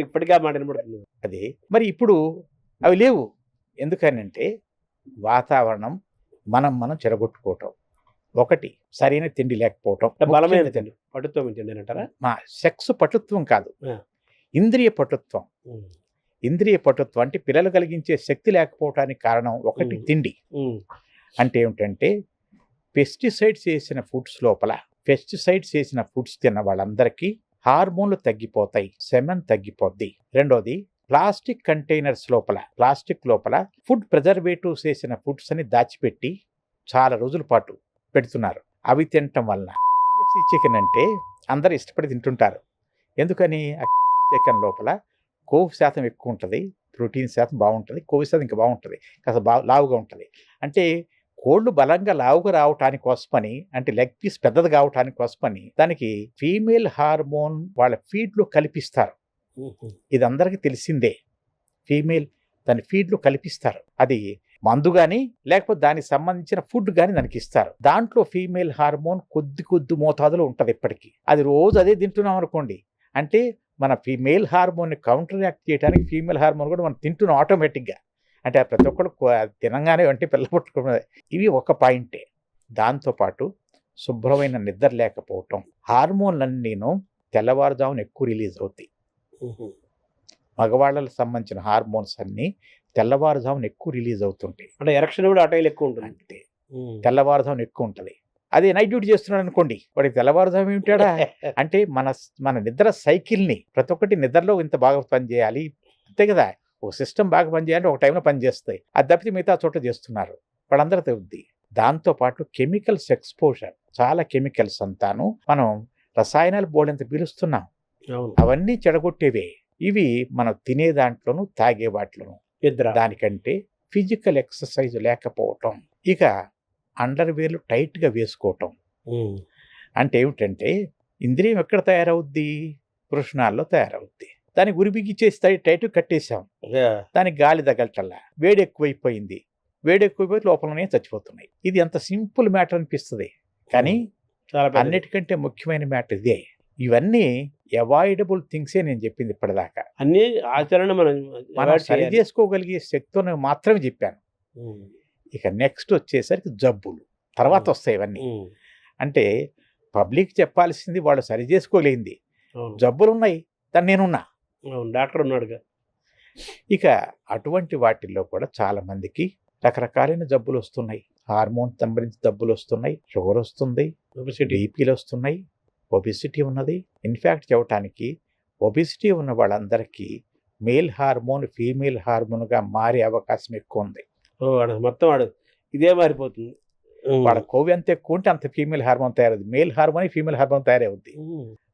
ఇప్పటికే మాట వినబడుతుంది. అది మరి ఇప్పుడు అవి లేవు. ఎందుకనంటే వాతావరణం మనం చెడగొట్టుకోవటం, ఒకటి సరైన తిండి లేకపోవటం, బలమైన తిండి, పటుత్వం తిండి అంటారా? మా సెక్స్ పటుత్వం కాదు, ఇంద్రియ పటుత్వం. ఇంద్రియ పటుత్వం అంటే పిల్లలు కలిగించే శక్తి లేకపోవటానికి కారణం ఒకటి తిండి. అంటే ఏమిటంటే పెస్టిసైడ్స్ వేసిన ఫుడ్స్ లోపల, పెస్టిసైడ్స్ వేసిన ఫుడ్స్ తిన్న వాళ్ళందరికీ హార్మోన్లు తగ్గిపోతాయి, సెమెన్ తగ్గిపోద్ది. రెండోది ప్లాస్టిక్ కంటైనర్స్ లోపల, ప్లాస్టిక్ లోపల ఫుడ్ ప్రిజర్వేటివ్స్ వేసిన ఫుడ్స్ అని దాచిపెట్టి చాలా రోజుల పాటు పెడుతున్నారు. అవి తినటం వలన చికెన్ అంటే అందరూ ఇష్టపడి తింటుంటారు. ఎందుకని? చికెన్ లోపల కొవ్వు శాతం ఎక్కువ ఉంటుంది, ప్రోటీన్ శాతం బాగుంటుంది, కొవ్వు శాతం ఇంకా బాగుంటుంది, కాస్త లావుగా ఉంటుంది. అంటే కోళ్ళు బలంగా లావుగా రావటానికి కోసమని, అంటే లెగ్ పీస్ పెద్దది కావటానికి కోసమని దానికి ఫీమేల్ హార్మోన్ వాళ్ళ ఫీడ్లో కల్పిస్తారు. ఇది అందరికీ తెలిసిందే. ఫీమేల్ దాని ఫీడ్లో కల్పిస్తారు. అది మందు కానీ లేకపోతే దానికి సంబంధించిన ఫుడ్ కానీ దానికి ఇస్తారు. దాంట్లో ఫీమేల్ హార్మోన్ కొద్ది మోతాదులో ఉంటుంది ఎప్పటికీ. అది రోజు అదే తింటున్నాం అనుకోండి, అంటే మన ఫీమేల్ హార్మోన్ని కౌంటర్ యాక్ట్ చేయడానికి ఫీమేల్ హార్మోన్ కూడా మనం తింటున్నాం ఆటోమేటిక్గా. అంటే ప్రతి ఒక్కరు తినంగానే అంటే పిల్ల పుట్టుకున్నది. ఇవి ఒక పాయింటే. దాంతోపాటు శుభ్రమైన నిద్ర లేకపోవటం, హార్మోన్లన్నీను తెల్లవారుజామున ఎక్కువ రిలీజ్ అవుతాయి. మగవాళ్ళకి సంబంధించిన హార్మోన్స్ అన్నీ తెల్లవారుజామున ఎక్కువ రిలీజ్ అవుతుంటాయి. అంటే ఎరక్షన్ కూడా అటైలు ఎక్కువ ఉంటుంది. అంటే తెల్లవారుజామున ఎక్కువ ఉంటుంది. అదే నైట్ డ్యూటీ చేస్తున్నాడు అనుకోండి, వాడికి తెల్లవారుజాము ఏమిటాడా? అంటే మన నిద్ర సైకిల్ని, ప్రతి ఒక్కటి నిద్రలో ఇంత బాగా పనిచేయాలి అంతే కదా. ఒక సిస్టమ్ బాగా పనిచేయాలంటే ఒక టైంలో పనిచేస్తాయి. అది తప్పితే మిగతా చోట చేస్తున్నారు, వాళ్ళందరూ తగ్గుద్ది. దాంతోపాటు కెమికల్స్ ఎక్స్పోజర్, చాలా కెమికల్స్ అంతాను మనం రసాయనాలు బోర్డంత పీలుస్తున్నాం, అవన్నీ చెడగొట్టేవే. ఇవి మనం తినే దాంట్లోనూ తాగే వాటిలోనూ. దానికంటే ఫిజికల్ ఎక్సర్సైజ్ లేకపోవటం, ఇక అండర్వేర్లు టైట్గా వేసుకోవటం. అంటే ఏమిటంటే ఇంద్రియం ఎక్కడ తయారవుద్ది? కృష్ణాల్లో తయారవుద్ది. దానికి ఉరిబిగిచ్చేసి టైట్ కట్టేసాం, దానికి గాలి తగలటల్లా వేడి ఎక్కువైపోయింది, వేడి ఎక్కువైపోయి లోపలనే చచ్చిపోతున్నాయి. ఇది ఎంత సింపుల్ మ్యాటర్ అనిపిస్తుంది, కానీ అన్నిటికంటే ముఖ్యమైన మ్యాటర్ ఇదే. ఇవన్నీ అవాయిడబుల్ థింగ్సే నేను చెప్పింది ఇప్పటిదాకా. అన్ని ఆచరణ మనం సరి చేసుకోగలిగే శక్తిని మాత్రమే చెప్పాను. ఇక నెక్స్ట్ వచ్చేసరికి జబ్బులు తర్వాత వస్తాయి ఇవన్నీ. అంటే పబ్లిక్ చెప్పాల్సింది వాళ్ళు సరి చేసుకోలేంది. జబ్బులు ఉన్నాయి, దాన్ని నేనున్నా, డాక్టర్ ఉన్నాడుగా. ఇక అటువంటి వాటిల్లో కూడా చాలా మందికి రకరకాలైన జబ్బులు వస్తున్నాయి. హార్మోన్ సంబంధించిన జబ్బులు వస్తున్నాయి, షుగర్ వస్తుంది, బీపీలు వస్తున్నాయి, ఒబిసిటీ ఉన్నది. ఇన్ఫ్యాక్ట్ చెప్పటానికి ఒబిసిటీ ఉన్న వాళ్ళందరికీ మేల్ హార్మోన్ ఫీమేల్ హార్మోన్గా మారే అవకాశం ఎక్కువ ఉంది. మొత్తం వాడు ఇదే మారిపోతుంది. వాళ్ళ కొవ్వు ఎంత ఎక్కువ ఉంటే అంత ఫీమేల్ హార్మోన్ తయారవుద్ది, మేల్ హార్మోన్ ఫీమేల్ హార్మోన్ తయారవుద్ది.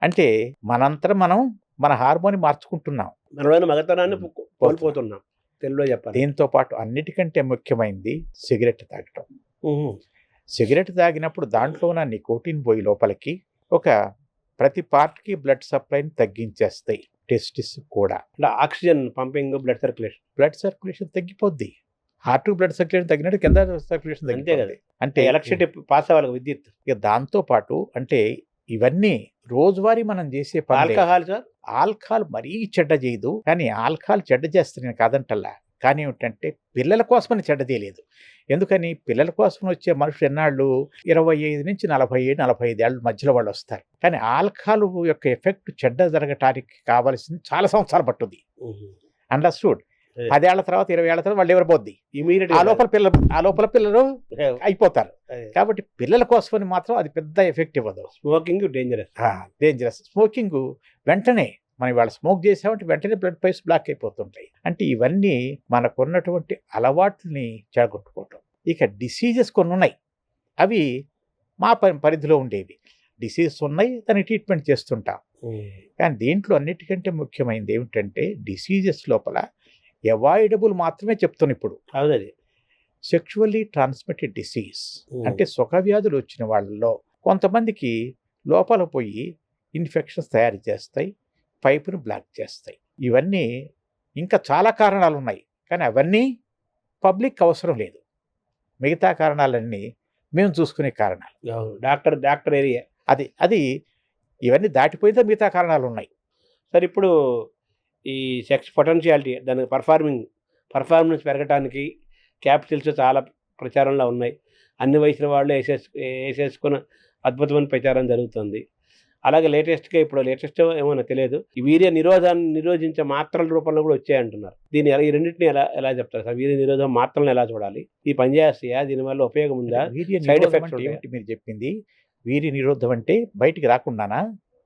అంటే మనంతా మనం మన హార్మోన్ మార్చుకుంటున్నాం, మనలోని మగతనాన్ని కోల్పోతున్నాం తెలుగులో చెప్పాలి. దీంతో పాటు అన్నిటికంటే ముఖ్యమైనది సిగరెట్ తాగటం. సిగరెట్ తాగినప్పుడు దాంట్లో ఉన్న నికోటిన్ పోయి లోపలికి ఒక ప్రతి పార్ట్కి బ్లడ్ సప్లైని తగ్గించేస్తాయి. టెస్టిస్ కూడా ఆక్సిజన్ పంపింగ్, బ్లడ్ సర్క్యులేషన్ తగ్గిపోద్ది. హార్ట్ బ్లడ్ సర్క్యులేషన్ తగ్గినట్టు కింద సర్క్యులేషన్ అంతే కదా. అంటే ఎలక్ట్రిసిటీ పాస్ అవ్వాలి, విద్యుత్. ఇక దాంతో పాటు అంటే ఇవన్నీ రోజువారీ మనం చేసే పనులే. Alcohol sir? ఆల్కహాల్ మరీ చెడ్డ చేయదు, కానీ ఆల్కహాల్ చెడ్డ చేస్తుంది నేను కాదంటల్లా. కానీ ఏమిటంటే పిల్లల కోసమని చెడ్డ చేయలేదు. ఎందుకని పిల్లల కోసం వచ్చే మనుషులు ఎన్నాళ్ళు 25 నుంచి 47, 45 ఏళ్ళ మధ్యలో వాళ్ళు వస్తారు. కానీ ఆల్కహాల్ యొక్క ఎఫెక్ట్ చెడ్డ జరగటానికి కావాల్సింది చాలా సంవత్సరాలు పట్టుద్ది. అండర్స్టూడ్. 10 ఏళ్ల తర్వాత 20 ఏళ్ల తర్వాత వాళ్ళు ఎవరు పోద్ది, ఇమీడియట్ ఆ లోపల పిల్లలు అయిపోతారు. కాబట్టి పిల్లల కోసమని మాత్రం అది పెద్ద ఎఫెక్ట్ ఇవ్వదు. Smoking dangerous. స్మోకింగ్ వెంటనే మనం ఇవాళ స్మోక్ చేసామంటే వెంటనే బ్లడ్ పైప్స్ బ్లాక్ అయిపోతుంటాయి. అంటే ఇవన్నీ మనకున్నటువంటి అలవాట్లని చెడగొట్టుకోవటం. ఇక డిసీజెస్ కొన్ని ఉన్నాయి, అవి మా పరిధిలో ఉండేవి. డిసీజెస్ ఉన్నాయి, దానికి ట్రీట్మెంట్ చేస్తుంటాం. కానీ దీంట్లో అన్నిటికంటే ముఖ్యమైనది ఏమిటంటే డిసీజెస్ లోపల అవాయిడబుల్ మాత్రమే చెప్తున్నాను ఇప్పుడు. అవునది సెక్షువల్లీ ట్రాన్స్మిటెడ్ డిసీజ్ అంటే సుఖవ్యాధులు వచ్చిన వాళ్ళలో కొంతమందికి లోపల పోయి ఇన్ఫెక్షన్స్ తయారు చేస్తాయి, పైపును బ్లాక్ చేస్తాయి. ఇవన్నీ ఇంకా చాలా కారణాలు ఉన్నాయి, కానీ అవన్నీ పబ్లిక్ అవసరం లేదు. మిగతా కారణాలన్నీ మేము చూసుకునే కారణాలు. డాక్టర్ ఏరియా అది ఇవన్నీ దాటిపోయితే మిగతా కారణాలు ఉన్నాయి. సార్ ఇప్పుడు ఈ సెక్స్ పొటెన్షియాలిటీ దాని పర్ఫార్మెన్స్ పెరగటానికి క్యాప్సిల్స్ చాలా ప్రచారంలో ఉన్నాయి. అన్ని వయసుల వాళ్ళు వేసేసుకున్న అద్భుతమైన ప్రచారం జరుగుతుంది. అలాగే లేటెస్ట్గా ఇప్పుడు లేటెస్ట్ ఏమో తెలియదు, ఈ వీర్య నిరోధాన్ని నిరోధించే మాత్రల రూపంలో కూడా వచ్చాయంటున్నారు. దీన్ని ఈ రెండింటిని ఎలా చెప్తారు సార్? వీర్య నిరోధం మాత్రలను ఎలా చూడాలి? ఈ పనిచేస్తాయా? దీనివల్ల ఉపయోగం ఉందా? సైడ్ ఎఫెక్ట్స్ ఏమిటి మీరు చెప్పింది? వీర్య నిరోధం అంటే బయటికి రాకుండానా,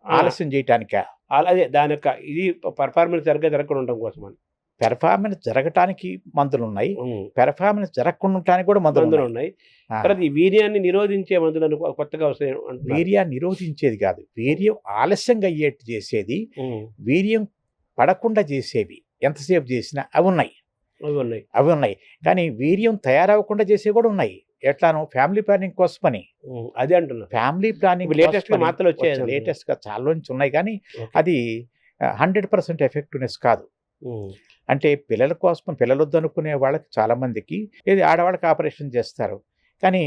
ఆలస్యం చేయటానికా? అలాగే దాని యొక్క ఇది పర్ఫార్మెన్స్ జరగకుండా ఉండడం కోసం అని. పెర్ఫార్మెన్స్ జరగటానికి మందులు ఉన్నాయి, పెర్ఫార్మెన్స్ జరగకుండా ఉండటానికి కూడా మందులు ఉన్నాయి. తర్వాత ఈ వీర్యాన్ని నిరోధించే మందులను కొత్తగా వస్తాయి. వీర్యాన్ని నిరోధించేది కాదు, వీర్యం ఆలస్యంగా అయ్యేట్టు చేసేది, వీర్యం పడకుండా చేసేవి ఎంతసేపు చేసినా అవి ఉన్నాయి. కానీ వీర్యం తయారవ్వకుండా చేసేవి కూడా ఉన్నాయి. ఎట్లానో ఫ్యామిలీ ప్లానింగ్ కోసమని అదే అంటున్నా. ఫ్యామిలీ ప్లానింగ్ లేటెస్ట్గా మాత్రలు వచ్చాయి, లేటెస్ట్గా చాలా నుంచి ఉన్నాయి, కానీ అది 100% ఎఫెక్టివ్నెస్ కాదు. అంటే పిల్లల కోసం పిల్లలొద్దు అనుకునే వాళ్ళకి చాలా మందికి ఏది ఆడవాళ్ళకి ఆపరేషన్ చేస్తారు, కానీ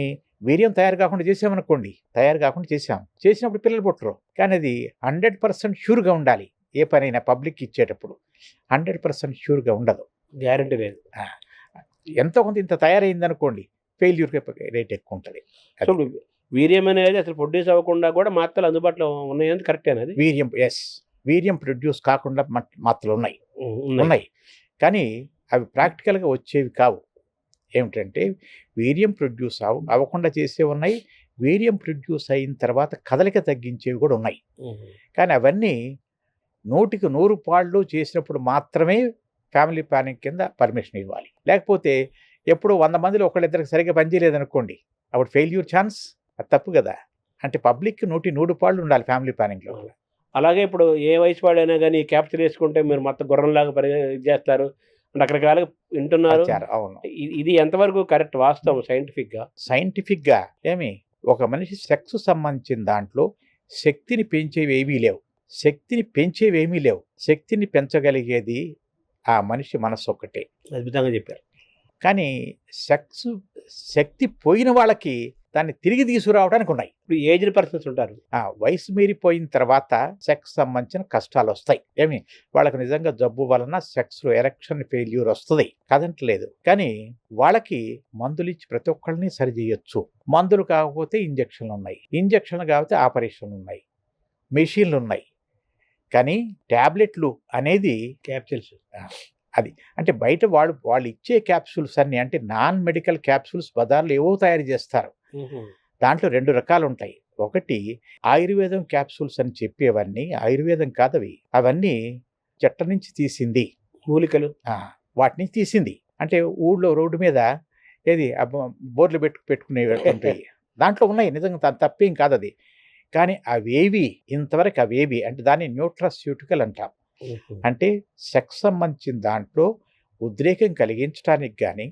వీర్యం తయారు కాకుండా చేసామనుకోండి, చేసినప్పుడు పిల్లలు పుట్టరు. కానీ అది 100% షూర్గా ఉండాలి. ఏ పనైనా పబ్లిక్ ఇచ్చేటప్పుడు 100% షూర్గా ఉండదు, గ్యారంటీ లేదు. ఎంతో కొంత ఇంత తయారైంది అనుకోండి, ఫెయిల్యూర్ రేట్ ఎక్కువ ఉంటుంది. వీర్యం అనేది అసలు ప్రొడ్యూస్ అవ్వకుండా కూడా మాత్రలు అందుబాటులో ఉన్నాయని కరెక్టేనా? అది వీర్యం ప్రొడ్యూస్ కాకుండా మాత్రలు ఉన్నాయి, కానీ అవి ప్రాక్టికల్గా వచ్చేవి కావు. ఏమిటంటే వీర్యం ప్రొడ్యూస్ అవ్వకుండా చేసేవి ఉన్నాయి, వీర్యం ప్రొడ్యూస్ అయిన తర్వాత కదలిక తగ్గించేవి కూడా ఉన్నాయి. కానీ అవన్నీ 100కి 100 పాళ్ళు చేసినప్పుడు మాత్రమే ఫ్యామిలీ ప్లానింగ్ కింద పర్మిషన్ ఇవ్వాలి. లేకపోతే ఎప్పుడు 100 మందిలో ఒకళ్ళిద్దరికి సరిగ్గా పనిచేయలేదనుకోండి, అప్పుడు ఫెయిల్యూర్ ఛాన్స్, అది తప్పు కదా. అంటే పబ్లిక్ 100కి 100 పాళ్ళు ఉండాలి ఫ్యామిలీ ప్లానింగ్లో. అలాగే ఇప్పుడు ఏ వయసు వాడైనా కానీ క్యాప్చర్ వేసుకుంటే మీరు మొత్తం గుర్రంలాగా చేస్తారు అంటే రకరకాలుగా వింటున్నారు. అవును, ఇది ఎంతవరకు కరెక్ట్, వాస్తవం సైంటిఫిక్గా ఏమి ఒక మనిషి సెక్స్ సంబంధించిన దాంట్లో శక్తిని పెంచేవి ఏమీ లేవు. శక్తిని పెంచగలిగేది ఆ మనిషి మనస్సు ఒక్కటే. అద్భుతంగా చెప్పారు. కానీ శక్తి పోయిన వాళ్ళకి దాన్ని తిరిగి తీసుకురావడానికి ఉన్నాయి. ఇప్పుడు ఏజ్డ్ పర్సన్స్ ఉంటారు, వయసు మీరిపోయిన తర్వాత సెక్స్ సంబంధించిన కష్టాలు వస్తాయి. వాళ్ళకి నిజంగా జబ్బు వలన సెక్స్లో ఎరెక్షన్ ఫెయిల్యూర్ వస్తుంది కాదంటలేదు. కానీ వాళ్ళకి మందులు ఇచ్చి ప్రతి ఒక్కళ్ళని సరి చేయొచ్చు. మందులు కాకపోతే ఇంజక్షన్లు ఉన్నాయి, ఇంజక్షన్లు కాకపోతే ఆపరేషన్లు ఉన్నాయి, మెషిన్లు ఉన్నాయి. కానీ ట్యాబ్లెట్లు అనేది క్యాప్సిల్స్ అది అంటే బయట వాళ్ళు ఇచ్చే క్యాప్సూల్స్ అన్ని అంటే నాన్ మెడికల్ క్యాప్సూల్స్ బజార్లో ఏవో తయారు చేస్తారు. దాంట్లో 2 రకాలు ఉంటాయి. ఒకటి ఆయుర్వేదం క్యాప్సూల్స్ అని చెప్పేవన్నీ ఆయుర్వేదం కాదవి, అవన్నీ చెట్ల నుంచి తీసింది, మూలికలు వాటిని తీసింది. అంటే ఊళ్ళో రోడ్డు మీద ఏది బోర్లు పెట్టుకునేవి ఉంటాయి, దాంట్లో ఉన్నాయి, నిజంగా తప్పేం కాదు అది. కానీ ఇంతవరకు అవేవి అంటే దాన్ని న్యూట్రాస్యూటికల్ అంటాం. అంటే సెక్స్ సంబంధించిన దాంట్లో ఉద్రేకం కలిగించడానికి కానీ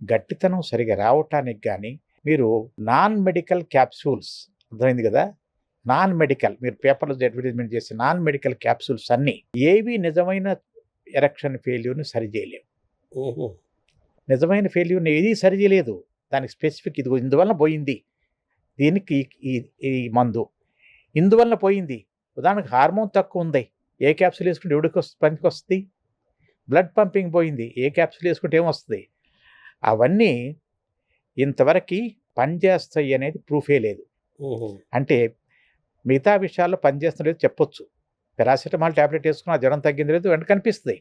గట్టితనం సరిగా రావటానికి కానీ మీరు నాన్ మెడికల్ క్యాప్సూల్స్, అర్థమైంది కదా, నాన్ మెడికల్ మీరు పేపర్లో అడ్వర్టైజ్మెంట్ చేసే నాన్ మెడికల్ క్యాప్సూల్స్ అన్నీ ఏవి నిజమైన ఎరెక్షన్ ఫెయిల్యూర్ని సరిచేయలేవు. నిజమైన ఫెయిల్యూర్ని ఏది సరిచేయలేదు. దానికి స్పెసిఫిక్ ఇందువల్ల పోయింది, దీనికి ఈ మందు, ఇందువల్ల పోయింది. ఉదాహరణకు హార్మోన్ తక్కువ ఉంది, ఏ క్యాప్సూల్ వేసుకుంటే ఎవడికి పనికి వస్తుంది? బ్లడ్ పంపింగ్ పోయింది, ఏ క్యాప్సూల్ వేసుకుంటే ఏమొస్తుంది? అవన్నీ ఇంతవరకు పనిచేస్తాయి అనేది ప్రూఫే లేదు. అంటే మిగతా విషయాల్లో పనిచేస్తలేదు చెప్పొచ్చు. పారాసిటమాల్ ట్యాబ్లెట్ వేసుకున్న జ్వరం తగ్గింది లేదు వెంట కనిపిస్తుంది,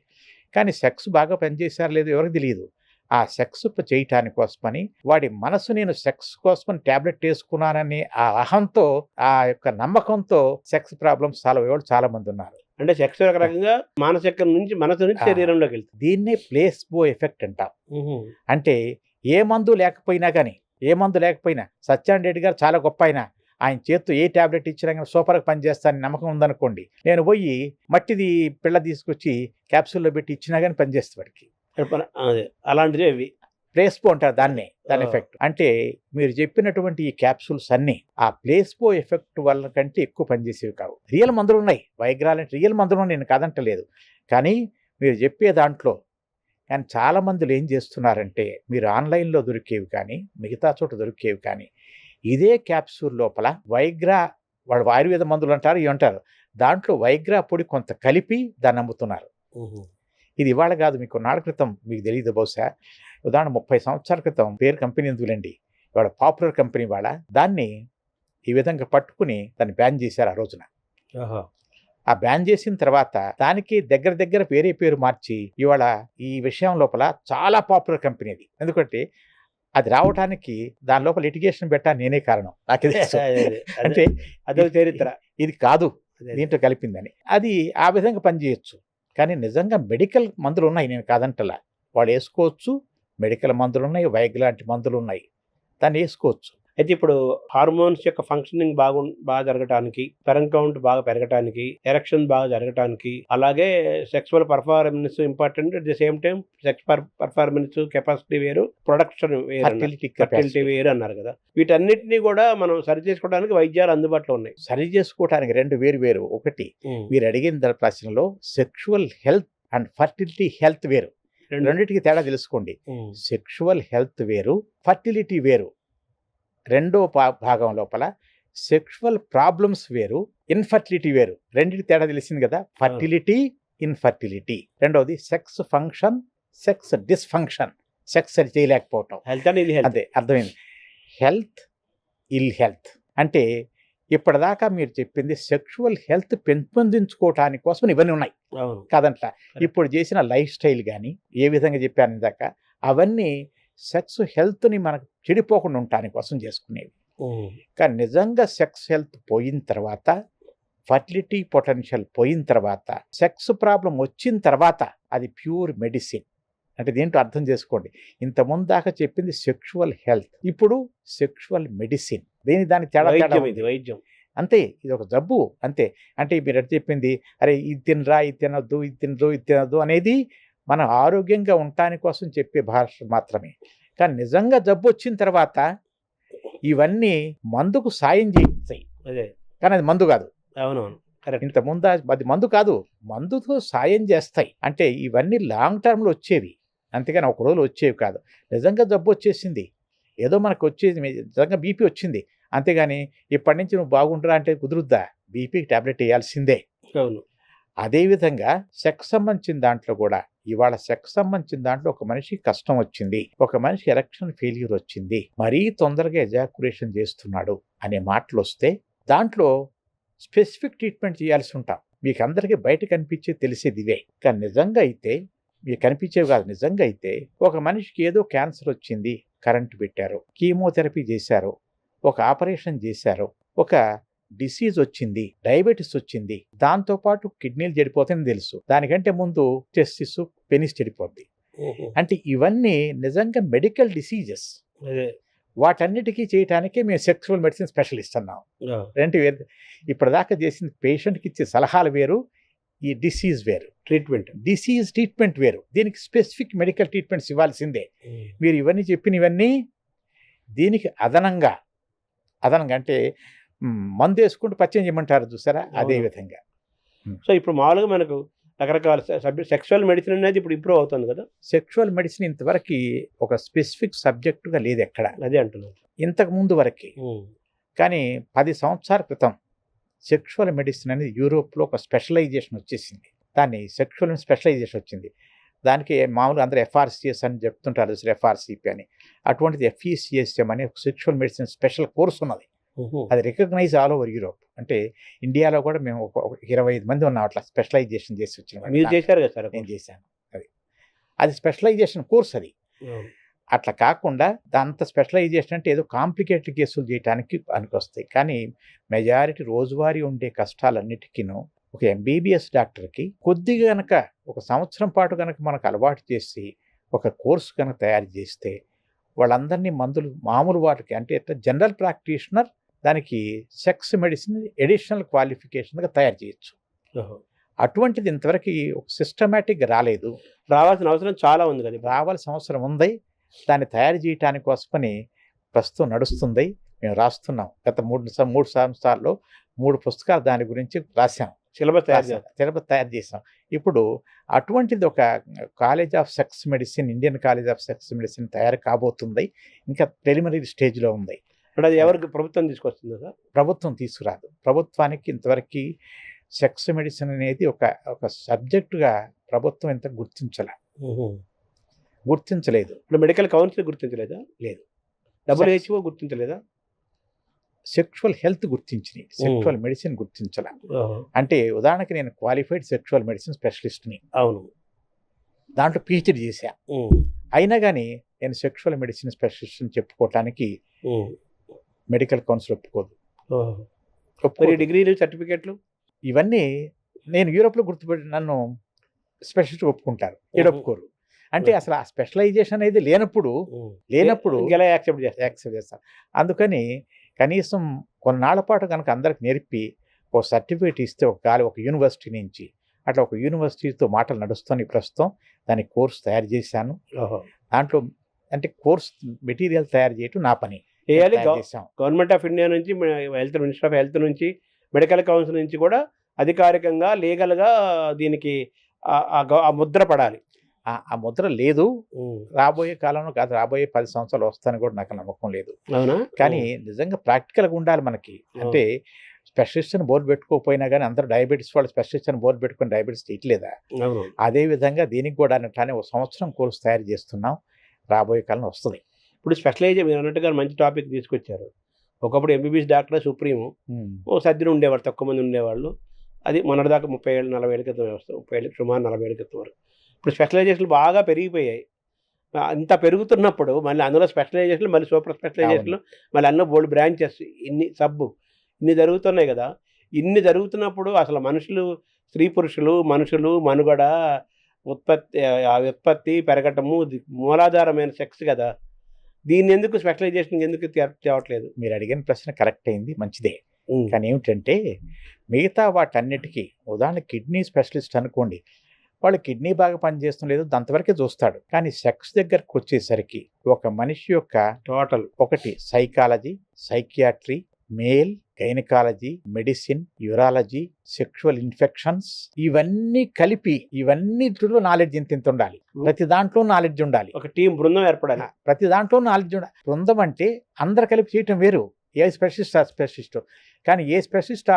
కానీ సెక్స్ బాగా పనిచేసారు లేదు ఎవరికి తెలియదు. ఆ సెక్స్ చేయటానికి కోసమని వాడి మనసు నేను సెక్స్ కోసమని ట్యాబ్లెట్ వేసుకున్నానని ఆ అహంతో, ఆ యొక్క నమ్మకంతో సెక్స్ ప్రాబ్లమ్స్ సాల్వ్ అయ్యేవాళ్ళు చాలా మంది ఉన్నారు. అంటే సెక్స్ ఒక రకంగా మానసిక నుంచి మనసు నుంచి శరీరంలోకి వెళ్తుంది. దీన్నే ప్లేస్బో ఎఫెక్ట్ అంటాం. అంటే ఏ మందు లేకపోయినా సత్యనారాయణ రెడ్డి గారు చాలా గొప్ప ఆయన చేత్తో ఏ ట్యాబ్లెట్ ఇచ్చినా కానీ సూపర్గా పనిచేస్తానని నమ్మకం ఉందనుకోండి, నేను పోయి మట్టిది పిల్ల తీసుకొచ్చి క్యాప్సూల్లో పెట్టి ఇచ్చినా కానీ పనిచేస్తే వాడికి. అలాంటివి అవి ప్లేస్బో అంటారు దాన్ని, దాని ఎఫెక్ట్. అంటే మీరు చెప్పినటువంటి ఈ క్యాప్సూల్స్ అన్ని ఆ ప్లేస్బో ఎఫెక్ట్ వల్ల కంటే ఎక్కువ పనిచేసేవి కావు. రియల్ మందులు ఉన్నాయి, వైగ్రాలంటే రియల్ మందులు నేను కాదంటలేదు, కానీ మీరు చెప్పే దాంట్లో కానీ చాలా మందులు ఏం చేస్తున్నారంటే మీరు ఆన్లైన్లో దొరికేవి కానీ మిగతా చోట దొరికేవి కానీ ఇదే క్యాప్సూల్ లోపల వైగ్రా, వాడు ఆయుర్వేద మందులు అంటారు ఇవంటారు, దాంట్లో వైగ్రా పొడి కొంత కలిపి దాన్ని అమ్ముతున్నారు. ఇది ఇవాళ కాదు, మీకు నాళ్ళ క్రితం మీకు తెలియదు బహుశా, ఉదాహరణ 30 సంవత్సరాల క్రితం పేరు కంపెనీ ఎందుకులేండి, ఇవాళ పాపులర్ కంపెనీ వాళ్ళ దాన్ని ఈ విధంగా పట్టుకుని దాన్ని బ్యాన్ చేశారు ఆ రోజున. ఆ బ్యాన్ చేసిన తర్వాత దానికి దగ్గర వేరే పేరు మార్చి ఇవాళ ఈ విషయం లోపల చాలా పాపులర్ కంపెనీ అది. ఎందుకంటే అది రావడానికి దాని లోపల లిటిగేషన్ పెట్టా నేనే కారణం, నాకు అంటే అదే చరిత్ర, ఇది కాదు దీంట్లో కలిపిందని. అది ఆ విధంగా పనిచేయచ్చు, కానీ నిజంగా మెడికల్ మందులు ఉన్నాయి, నేను కాదంటలా, వాళ్ళు వేసుకోవచ్చు. మెడికల్ మందులు ఉన్నాయి, వైగ్ లాంటి మందులు ఉన్నాయి, దాన్ని వేసుకోవచ్చు. అయితే ఇప్పుడు హార్మోన్స్ యొక్క ఫంక్షనింగ్ బాగా జరగటానికి, స్పెర్మ్ కౌంట్ బాగా పెరగటానికి, ఎరెక్షన్ బాగా జరగటానికి, అలాగే sexual performance important, at the same time sex performance capacity వేరు, ప్రొడక్షన్ వేరు, ఫర్టిలిటీ వేరు అన్నారు కదా. వీటన్నిటినీ కూడా మనం సరి చేసుకోవడానికి వైద్యాలు అందుబాటులో ఉన్నాయి. సరి చేసుకోవడానికి రెండు వేరు. ఒకటి మీరు అడిగిన ప్రశ్నలో sexual health and fertility health వేరు, రెండింటికి తేడా తెలుసుకోండి. సెక్షువల్ హెల్త్ వేరు, ఫర్టిలిటీ వేరు. రెండో భాగం లోపల సెక్షువల్ ప్రాబ్లమ్స్ వేరు, ఇన్ఫర్టిలిటీ వేరు. రెండింటికి తేడా తెలిసింది కదా, ఫర్టిలిటీ, ఇన్ఫర్టిలిటీ. రెండవది sex function, sex dysfunction, sex సరి చేయలేకపోవటం. హెల్త్ అనేది అదే అర్థమైంది. హెల్త్, ఇల్ హెల్త్ అంటే ఇప్పటిదాకా మీరు చెప్పింది సెక్షువల్ హెల్త్ పెంపొందించుకోవటానికి కోసం ఇవన్నీ ఉన్నాయి కాదంట. ఇప్పుడు చేసిన లైఫ్ స్టైల్ కానీ ఏ విధంగా చెప్పాను ఇందాక, అవన్నీ సెక్స్ హెల్త్ని మనకు చెడిపోకుండా ఉండటానికి కోసం చేసుకునేవి. కానీ నిజంగా సెక్స్ హెల్త్ పోయిన తర్వాత, ఫర్టిలిటీ పొటెన్షియల్ పోయిన తర్వాత, సెక్స్ ప్రాబ్లం వచ్చిన తర్వాత అది ప్యూర్ మెడిసిన్. అంటే దీంట్లో అర్థం చేసుకోండి, ఇంతకుముందు దాకా చెప్పింది సెక్షువల్ హెల్త్, ఇప్పుడు సెక్షువల్ మెడిసిన్. దాని తేడా వైద్యం అంతే, ఇది ఒక జబ్బు అంతే. అంటే మీరు ఎట్లా చెప్పింది, అరే ఇది తినరా, ఇది తినొద్దు, ఇది తినద్దు అనేది మనం ఆరోగ్యంగా ఉండటానికి కోసం చెప్పే భాష మాత్రమే. కానీ నిజంగా జబ్బు వచ్చిన తర్వాత ఇవన్నీ మందుకు సాయం చేస్తాయి, కానీ అది మందు కాదు. అవునవును, ఇంతకుముందు అది మందు కాదు, మందుతో సాయం చేస్తాయి. అంటే ఇవన్నీ లాంగ్ టర్మ్లో వచ్చేవి, అంతేగాని ఒక రోజులు వచ్చేవి కాదు. నిజంగా జబ్బు వచ్చేసింది, ఏదో మనకు వచ్చేది, నిజంగా బీపీ వచ్చింది, అంతేగాని ఇప్పటి నుంచి నువ్వు బాగుంటురా అంటే కుదురుద్దా? బీపీకి ట్యాబ్లెట్ వేయాల్సిందే. అవును. అదేవిధంగా సెక్స్ సంబంధించిన దాంట్లో కూడా ఇవాళ సెక్స్ సంబంధించిన దాంట్లో ఒక మనిషి కష్టం వచ్చింది, ఒక మనిషి ఎరెక్షన్ ఫెయిల్యూర్ వచ్చింది, మరీ తొందరగా ఎజాకులేషన్ చేస్తున్నాడు అనే మాటలు వస్తే దాంట్లో స్పెసిఫిక్ ట్రీట్మెంట్ చేయాల్సి ఉంటాం. మీకు అందరికీ బయట కనిపించే తెలిసేది ఇవే. కానీ నిజంగా అయితే మీకు కనిపించేవి కాదు. నిజంగా అయితే ఒక మనిషికి ఏదో క్యాన్సర్ వచ్చింది, కరెంటు పెట్టారు, కీమోథెరపీ చేశారు, ఒక ఆపరేషన్ చేశారు, ఒక డిసీజ్ వచ్చింది, డయాబెటీస్ వచ్చింది, దాంతోపాటు కిడ్నీలు చెడిపోతాయని తెలుసు, దానికంటే ముందు టెస్టిస్, పెనిస్ చెడిపోద్ది. అంటే ఇవన్నీ నిజంగా మెడికల్ డిసీజెస్. వాటన్నిటికీ చేయటానికే మేము సెక్సువల్ మెడిసిన్ స్పెషలిస్ట్ అన్నాం. రెండు వేరు. ఇప్పటిదాకా చేసిన పేషెంట్కి ఇచ్చే సలహాలు వేరు, ఈ డిసీజ్ వేరు, డిసీజ్ ట్రీట్మెంట్ వేరు. దీనికి స్పెసిఫిక్ మెడికల్ ట్రీట్మెంట్స్ ఇవ్వాల్సిందే. మీరు ఇవన్నీ చెప్పినవన్నీ దీనికి అదనంగా అంటే మందు వేసుకుంటూ పచ్చయం చేయమంటారు చూసారా, అదే విధంగా. సో ఇప్పుడు మామూలుగా మనకు రకరకాల సెక్షువల్ మెడిసిన్ అనేది ఇప్పుడు ఇంప్రూవ్ అవుతుంది కదా. సెక్షువల్ మెడిసిన్ ఇంతవరకు ఒక స్పెసిఫిక్ సబ్జెక్టుగా లేదు ఎక్కడ, అదే అంటున్నాను, ఇంతకు ముందు వరకు. కానీ 10 సంవత్సరాల క్రితం సెక్షువల్ మెడిసిన్ అనేది యూరోప్లో ఒక స్పెషలైజేషన్ వచ్చేసింది. దాన్ని సెక్షువల్ స్పెషలైజేషన్ వచ్చింది. దానికి మామూలుగా అందరూ ఎఫ్ఆర్సిఎస్ అని చెప్తుంటారు, ఎఫ్ఆర్సిపి అని. అటువంటిది ఎఫ్ఈసిఎస్ఎం అనే ఒక సెక్షువల్ మెడిసిన్ స్పెషల్ కోర్స్ ఉన్నది. అది రికగ్నైజ్ ఆల్ ఓవర్ యూరోప్. అంటే ఇండియాలో కూడా మేము ఒక 25 మంది ఉన్నాం అట్లా స్పెషలైజేషన్ చేసి వచ్చిన. మీరు చేశారు కదా సార్? నేను చేశాను. అది స్పెషలైజేషన్ కోర్స్ అది. అట్లా కాకుండా అంత స్పెషలైజేషన్ అంటే ఏదో కాంప్లికేటెడ్ కేసులు చేయడానికి పనికొస్తాయి. కానీ మెజారిటీ రోజువారీ ఉండే కష్టాలన్నిటికీను ఒక ఎంబీబీఎస్ డాక్టర్కి కొద్దిగా కనుక ఒక సంవత్సరం పాటు కనుక మనకు అలవాటు చేసి ఒక కోర్సు కనుక తయారు చేస్తే వాళ్ళందరినీ మందులు మామూలు వాటికి అంటే జనరల్ ప్రాక్టీషనర్ దానికి సెక్స్ మెడిసిన్ ఎడిషనల్ క్వాలిఫికేషన్గా తయారు చేయొచ్చు. అటువంటిది ఇంతవరకు ఒక సిస్టమేటిక్గా రాలేదు. రావాల్సిన అవసరం చాలా ఉంది కదా. రావాల్సిన అవసరం ఉంది. దాన్ని తయారు చేయడానికి కోసమని ప్రస్తుతం నడుస్తుంది. మేము రాస్తున్నాం. గత 3 సంవత్సరాల్లో 3 పుస్తకాలు దాని గురించి రాసాం. సిలబస్ తయారు చేసాం. ఇప్పుడు అటువంటిది ఒక college of sex medicine, Indian college of sex medicine తయారు కాబోతుంది. ఇంకా ప్రిలిమినరీ స్టేజ్లో ఉంది. ఇప్పుడు అది ఎవరికి ప్రభుత్వం తీసుకొస్తుందా సార్? ప్రభుత్వం తీసుకురాదు. ప్రభుత్వానికి ఇంతవరకు సెక్స్ మెడిసిన్ అనేది ఒక సబ్జెక్టుగా ప్రభుత్వం ఇంత గుర్తించలేదు. ఇప్పుడు మెడికల్ కౌన్సిల్ గుర్తించలేదా? లేదు. WHO గుర్తించలేదా? సెక్షువల్ హెల్త్ గుర్తించింది, సెక్షువల్ మెడిసిన్ గుర్తించాల. అంటే ఉదాహరణకి నేను క్వాలిఫైడ్ సెక్షువల్ మెడిసిన్ స్పెషలిస్ట్ని. అవును. దాంట్లో PhD చేశా. అయినా కానీ నేను సెక్షువల్ మెడిసిన్ స్పెషలిస్ట్ అని చెప్పుకోవటానికి మెడికల్ కౌన్సిల్ ఒప్పుకోదు. డిగ్రీలు, సర్టిఫికేట్లు ఇవన్నీ నేను యూరోప్లో గుర్తుపెట్టి నన్ను స్పెషలిస్ట్ ఒప్పుకుంటారు, ఒప్పుకోరు. అంటే అసలు ఆ స్పెషలైజేషన్ అనేది లేనప్పుడు ఎలా యాక్సెప్ట్ చేస్తారు. అందుకని కనీసం కొన్నాళ్ల పాటు కనుక అందరికి నేర్పి ఒక సర్టిఫికేట్ ఇస్తే ఒక యూనివర్సిటీ నుంచి అట్లా ఒక యూనివర్సిటీతో మాటలు నడుస్తాను. ప్రస్తుతం దాని కోర్స్ తయారు చేశాను. దాంట్లో అంటే కోర్స్ మెటీరియల్ తయారు చేయటం నా పని. గవర్నమెంట్ ఆఫ్ ఇండియా నుంచి, హెల్త్ మినిస్టర్ ఆఫ్ హెల్త్ నుంచి, మెడికల్ కౌన్సిల్ నుంచి కూడా అధికారికంగా లీగల్గా దీనికి ఆ ముద్ర పడాలి. ఆ ముద్ర లేదు. రాబోయే కాలంలో కాదు, రాబోయే 10 సంవత్సరాలు వస్తాయని కూడా నాకు నమ్మకం లేదు. అవునా? కానీ నిజంగా ప్రాక్టికల్గా ఉండాలి మనకి. అంటే స్పెషలిస్ట్ అని బోర్డు పెట్టుకోకపోయినా కానీ అందరూ డయాబెటీస్ వాళ్ళు స్పెషలిస్ట్ అని బోర్డు పెట్టుకుని డయాబెటీస్ చేయట్లేదా? అదే విధంగా దీనికి కూడా అన్నట్టానే ఒక సంవత్సరం కోర్సు తయారు చేస్తున్నాం. రాబోయే కాలంలో వస్తుంది. ఇప్పుడు స్పెషలైజేషన్ మీరు అన్నట్టుగా మంచి టాపిక్ తీసుకొచ్చారు. ఒకప్పుడు ఎంబీబీఎస్ డాక్టర్ సుప్రీము ఓ సర్జన్ ఉండేవారు, తక్కువ మంది ఉండేవాళ్ళు. అది మొన్నటిదాకా 30 ఏళ్ళు 40 ఏళ్ళ క్రితం వ్యవస్థ, 30 ఏళ్ళు సుమారు 40 ఏళ్ళ క్రితం వరకు. ఇప్పుడు స్పెషలైజేషన్లు బాగా పెరిగిపోయాయి. అంత పెరుగుతున్నప్పుడు మళ్ళీ అందులో స్పెషలైజేషన్లు, మళ్ళీ సూపర్ స్పెషలైజేషన్లు, మళ్ళీ అన్న బోల్డ్ బ్రాంచెస్, ఇన్ని జరుగుతున్నాయి కదా. ఇన్ని జరుగుతున్నప్పుడు అసలు మనుషులు, స్త్రీ పురుషులు, మనుగడ, ఉత్పత్తి పెరగటము మూలాధారమైన సెక్స్ కదా. దీన్ని ఎందుకు స్పెషలైజేషన్ ఎందుకు తేవట్లేదు? మీరు అడిగిన ప్రశ్న కరెక్ట్ అయింది, మంచిదే. కానీ ఏమిటంటే మిగతా వాటన్నిటికీ ఉదాహరణ కిడ్నీ స్పెషలిస్ట్ అనుకోండి, వాళ్ళు కిడ్నీ బాగా పనిచేస్తుంది లేదు అంతవరకే చూస్తాడు. కానీ సెక్స్ దగ్గరకు వచ్చేసరికి ఒక మనిషి యొక్క టోటల్ ఒకటి psychology, psychiatry, male, gynaecology, medicine, urology, sexual infections, ఇవన్నీ కలిపి ఇవన్నిటిలో నాలెడ్జ్ ఇంత ఉండాలి. ప్రతి దాంట్లో నాలెడ్జ్ ఉండాలి. ఒక టీం బృందం ఏర్పడాలి. ప్రతి దాంట్లో నాలెడ్జ్ ఉండాలి. బృందం అంటే అందరు కలిపి చేయటం వేరు. ఏ స్పెషలిస్ట్ కానీ ఏ స్పెషలిస్ట్